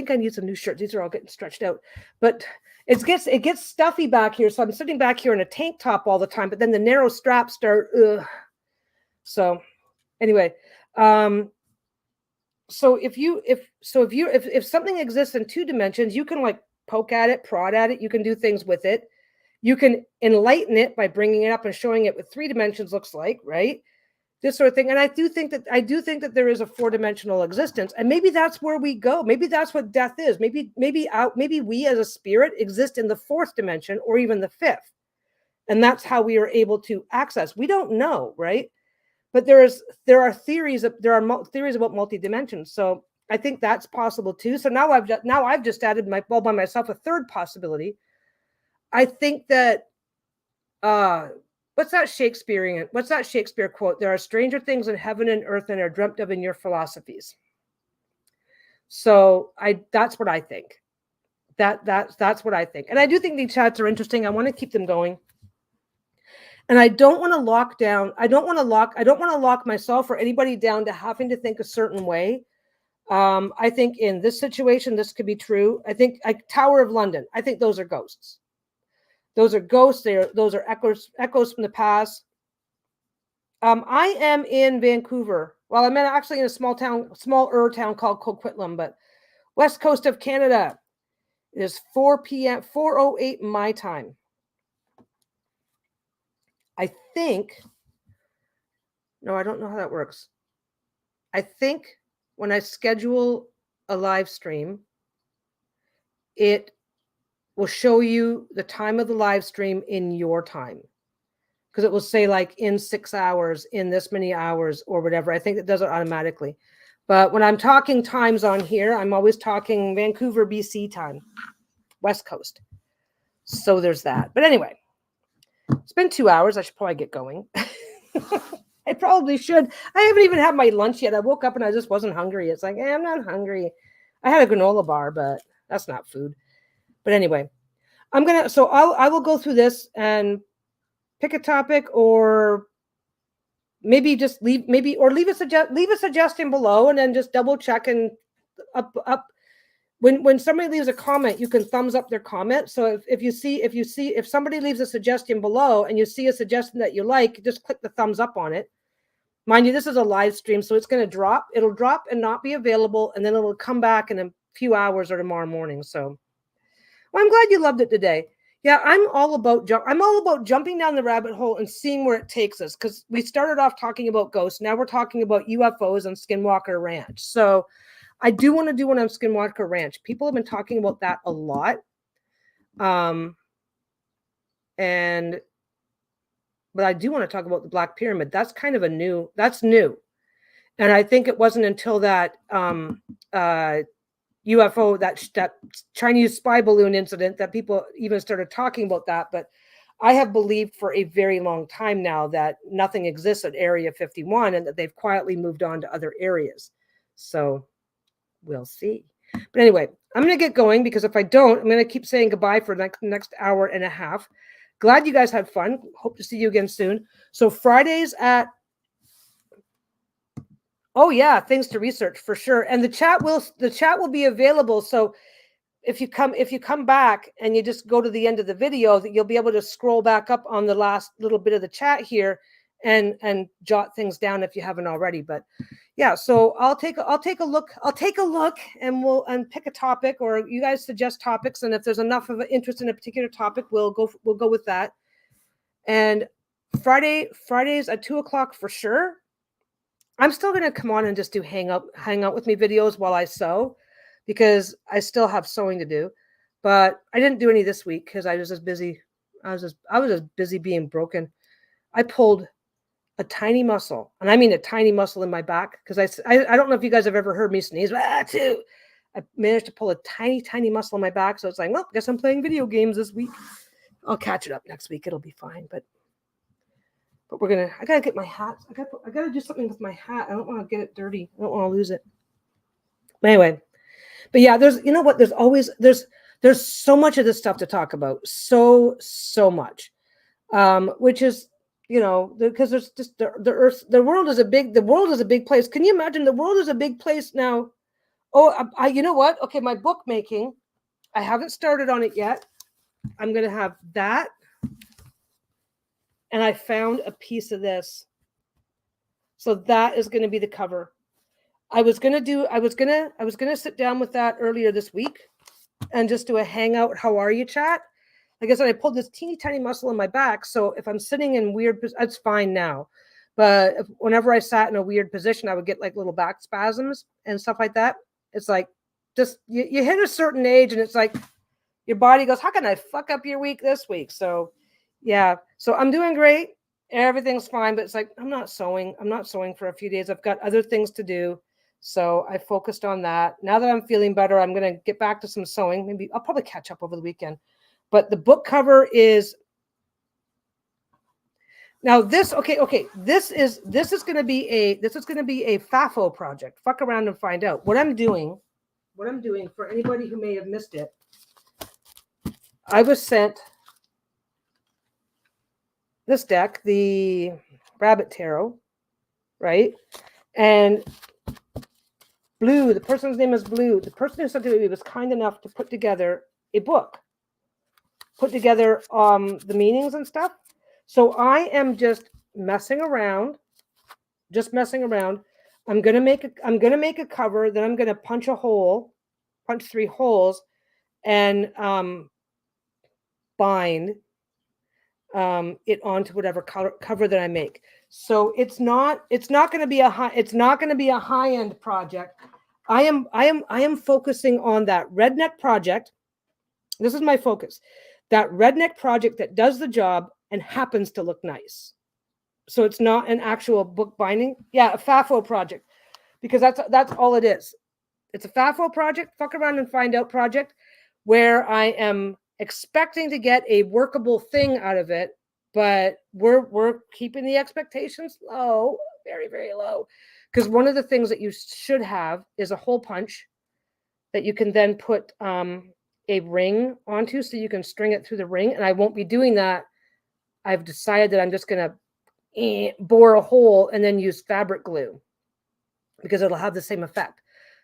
I need some new shirts. These are all getting stretched out, but it gets stuffy back here. So I'm sitting back here in a tank top all the time, but then the narrow straps start. So anyway, so if something exists in two dimensions, you can like poke at it, prod at it. You can do things with it. You can enlighten it by bringing it up and showing it what three dimensions looks like, right? This sort of thing. And I do think that there is a four-dimensional existence, and maybe that's where we go. Maybe that's what death is. Maybe we as a spirit exist in the fourth dimension or even the fifth, and that's how we are able to access. We don't know, right? But there are theories about multi-dimensions. So I think that's possible too. So now I've just added by myself a third possibility. I think that what's that Shakespeare quote? There are stranger things in heaven and earth than are dreamt of in your philosophies. So that's what I think. That's what I think. And I do think these chats are interesting. I want to keep them going. And I don't want to lock down. I don't want to lock myself or anybody down to having to think a certain way. I think in this situation, this could be true. I think Tower of London, I think those are ghosts. Those are ghosts. Those are echoes from the past. I am in Vancouver. Well, I'm actually in a smaller town called Coquitlam, but west coast of Canada. It is 4 p.m., 4:08 my time. I think, no, I don't know how that works. I think when I schedule a live stream, it will show you the time of the live stream in your time. Because it will say like in 6 hours, in this many hours or whatever. I think it does it automatically. But when I'm talking times on here, I'm always talking Vancouver, BC time, West Coast. So there's that. But anyway, it's been 2 hours. I should probably get going. I probably should. I haven't even had my lunch yet. I woke up and I just wasn't hungry. It's like, I'm not hungry. I had a granola bar, but that's not food. But anyway, I will go through this and pick a topic, or maybe just leave a suggestion below, and then just double check and up. When somebody leaves a comment, you can thumbs up their comment. So if somebody leaves a suggestion below and you see a suggestion that you like, just click the thumbs up on it. Mind you, this is a live stream, so it's going to drop. It'll drop and not be available, and then it'll come back in a few hours or tomorrow morning. So, well, I'm glad you loved it today. Yeah, I'm all about jumping down the rabbit hole and seeing where it takes us, because we started off talking about ghosts. Now we're talking about UFOs and Skinwalker Ranch. So I do want to do one on Skinwalker Ranch. People have been talking about that a lot. But I do want to talk about the Black Pyramid. That's kind of that's new. And I think it wasn't until that UFO, that Chinese spy balloon incident, that people even started talking about that. But I have believed for a very long time now that nothing exists at Area 51 and that they've quietly moved on to other areas. So we'll see. But anyway, I'm going to get going, because if I don't, I'm going to keep saying goodbye for the next hour and a half. Glad you guys had fun. Hope to see you again soon. So Fridays at, oh yeah, things to research for sure. And the chat will be available. So if you come back and you just go to the end of the video, that you'll be able to scroll back up on the last little bit of the chat here and jot things down if you haven't already. But yeah, so I'll take a look and we'll pick a topic, or you guys suggest topics, and if there's enough of an interest in a particular topic, we'll go with that. And Fridays at 2:00 for sure. I'm still going to come on and just do hang out with me videos while I sew, because I still have sewing to do. But I didn't do any this week because I was just busy. I was just busy being broken. I pulled a tiny muscle, and I mean a tiny muscle in my back, because I don't know if you guys have ever heard me sneeze, but too. I managed to pull a tiny muscle in my back. So it's like, well, I guess I'm playing video games this week. I'll catch it up next week. It'll be fine. But I gotta get my hat. I gotta do something with my hat. I don't want to get it dirty. I don't want to lose it. But anyway, but yeah, there's so much of this stuff to talk about. So much, which is, because there's just the world is a big place. Can you imagine? The world is a big place now. Oh, you know what? Okay, my bookmaking, I haven't started on it yet. I'm gonna have that. And I found a piece of this. So that is going to be the cover. I was going to sit down with that earlier this week and just do a hangout, how are you chat? Like I said, I pulled this teeny tiny muscle in my back. So if I'm sitting in weird, it's fine now. But whenever I sat in a weird position, I would get like little back spasms and stuff like that. It's like, just, you hit a certain age and it's like, your body goes, how can I fuck up your week this week? So yeah, so I'm doing great. Everything's fine, but it's like, I'm not sewing for a few days. I've got other things to do. So I focused on that. Now that I'm feeling better, I'm going to get back to some sewing. Maybe I'll probably catch up over the weekend. But the book cover is now this. Okay. This is going to be a FAFO project. Fuck around and find out what I'm doing for anybody who may have missed it. I was sent this deck, the Rabbit Tarot, right? And Blue, the person's name is Blue. The person who sent it to me was kind enough to put together a book, put together the meanings and stuff. So I am just messing around. I'm gonna make a cover. Then I'm gonna punch 3 holes, and bind it onto whatever cover that I make. So it's not going to be a high end project. I am focusing on that redneck project. This is my focus. That redneck project that does the job and happens to look nice. So it's not an actual book binding. Yeah, a FAFO project, because that's all it is. It's a FAFO project, fuck around and find out project, where I am expecting to get a workable thing out of it, but we're keeping the expectations low, very, very low. Because one of the things that you should have is a hole punch that you can then put a ring onto, so you can string it through the ring. And I won't be doing that. I've decided that I'm just going to bore a hole and then use fabric glue, because it'll have the same effect.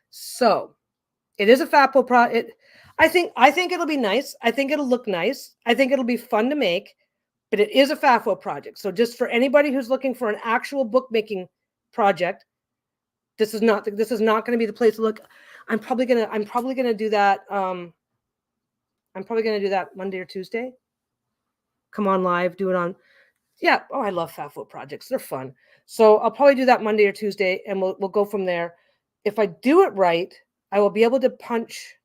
So it is a FAFO project. I think it'll be nice. I think it'll look nice. I think it'll be fun to make, but it is a FAFO project. So just for anybody who's looking for an actual bookmaking project, this is not going to be the place to look. I'm probably gonna do that. I'm probably gonna do that Monday or Tuesday. Come on live, do it on. Yeah. Oh, I love FAFO projects. They're fun. So I'll probably do that Monday or Tuesday, and we'll go from there. If I do it right, I will be able to punch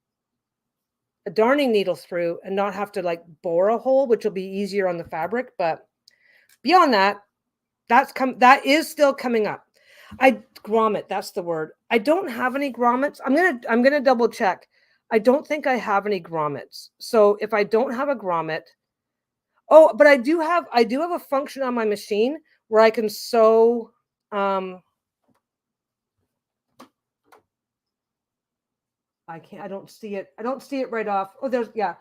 a darning needle through and not have to like bore a hole, which will be easier on the fabric. But beyond that, that is still coming up. Grommet, that's the word. I don't have any grommets. I'm gonna double check. I don't think I have any grommets. So if I don't have a grommet, oh, but I do have a function on my machine where I can sew. I don't see it. I don't see it right off. Oh, yeah.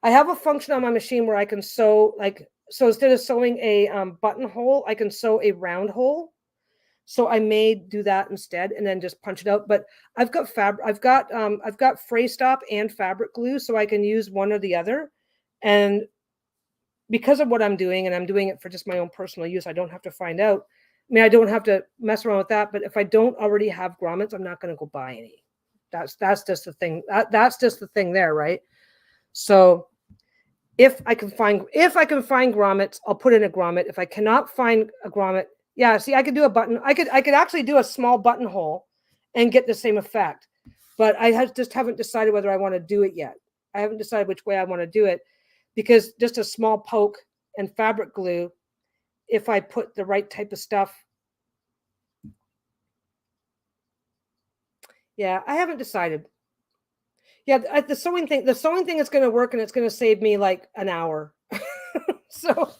I have a function on my machine where I can sew, like, so instead of sewing a buttonhole, I can sew a round hole. So I may do that instead and then just punch it out. But I've got I've got fray stop and fabric glue, so I can use one or the other. And because of what I'm doing, and I'm doing it for just my own personal use, I don't have to find out. I mean, I don't have to mess around with that. But if I don't already have grommets, I'm not going to go buy any. That's just the thing. That's just the thing there, right? So if I can find grommets, I'll put in a grommet. If I cannot find a grommet, yeah, see, I could do a button. I could actually do a small buttonhole and get the same effect. But I just haven't decided whether I want to do it yet. I haven't decided which way I want to do it, because just a small poke and fabric glue, if I put the right type of stuff. Yeah, I haven't decided. Yeah, the sewing thing is going to work, and it's going to save me like an hour. So,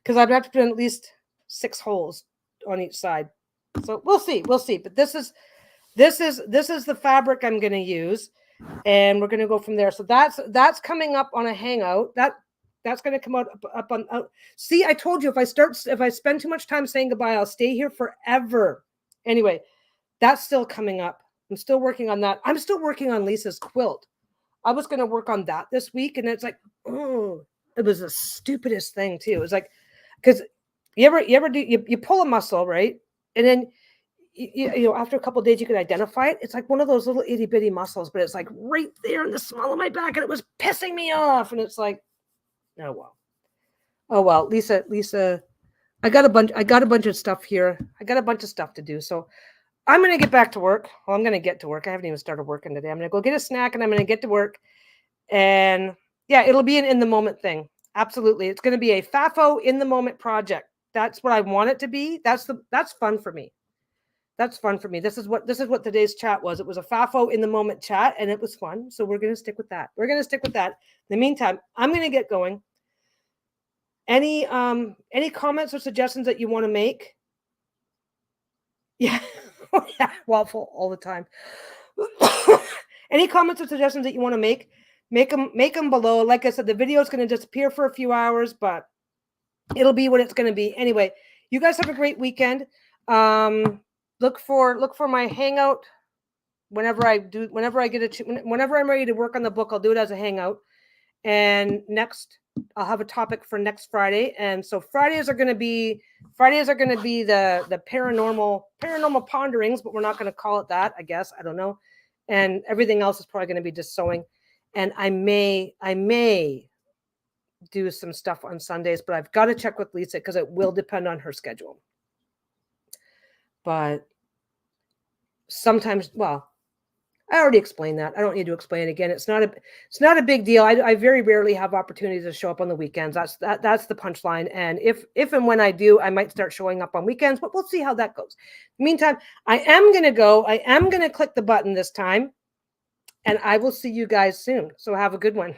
because I'd have to put in at least 6 holes on each side. So we'll see. But this is the fabric I'm going to use, and we're going to go from there. So that's coming up on a hangout. That's going to come up on. See, I told you, if I spend too much time saying goodbye, I'll stay here forever. Anyway, that's still coming up. I'm still working on that. I'm still working on Lisa's quilt. I was going to work on that this week, and it's like, oh, it was the stupidest thing too. It was like, because you ever do you pull a muscle, right? And then you know, after a couple of days you can identify it. It's like one of those little itty bitty muscles, but it's like right there in the small of my back, and it was pissing me off. And it's like, oh well, Lisa, I got a bunch of stuff here. I got a bunch of stuff to do. So I'm going to get back to work. Well, I'm going to get to work. I haven't even started working today. I'm going to go get a snack, and I'm going to get to work. And yeah, it'll be an in the moment thing. Absolutely. It's going to be a FAFO in the moment project. That's what I want it to be. That's fun for me. That's fun for me. This is what today's chat was. It was a FAFO in the moment chat, and it was fun. So we're going to stick with that. In the meantime, I'm going to get going. Any comments or suggestions that you want to make? Yeah. Yeah, waffle all the time. Any comments or suggestions that you want to make them below. Like I said, the video is going to disappear for a few hours, but it'll be what it's going to be. Anyway, you guys have a great weekend. Look for my hangout whenever I'm ready to work on the book. I'll do it as a hangout. And next, I'll have a topic for next Friday. And so Fridays are going to be the paranormal ponderings, but we're not going to call it that, I guess. I don't know. And everything else is probably going to be just sewing. And I may do some stuff on Sundays, but I've got to check with Lisa because it will depend on her schedule. But sometimes, well, I already explained that. I don't need to explain it again. It's not a big deal. I very rarely have opportunities to show up on the weekends. That's the punchline. And if and when I do, I might start showing up on weekends, but we'll see how that goes. In the meantime, I am going to click the button this time, and I will see you guys soon. So have a good one.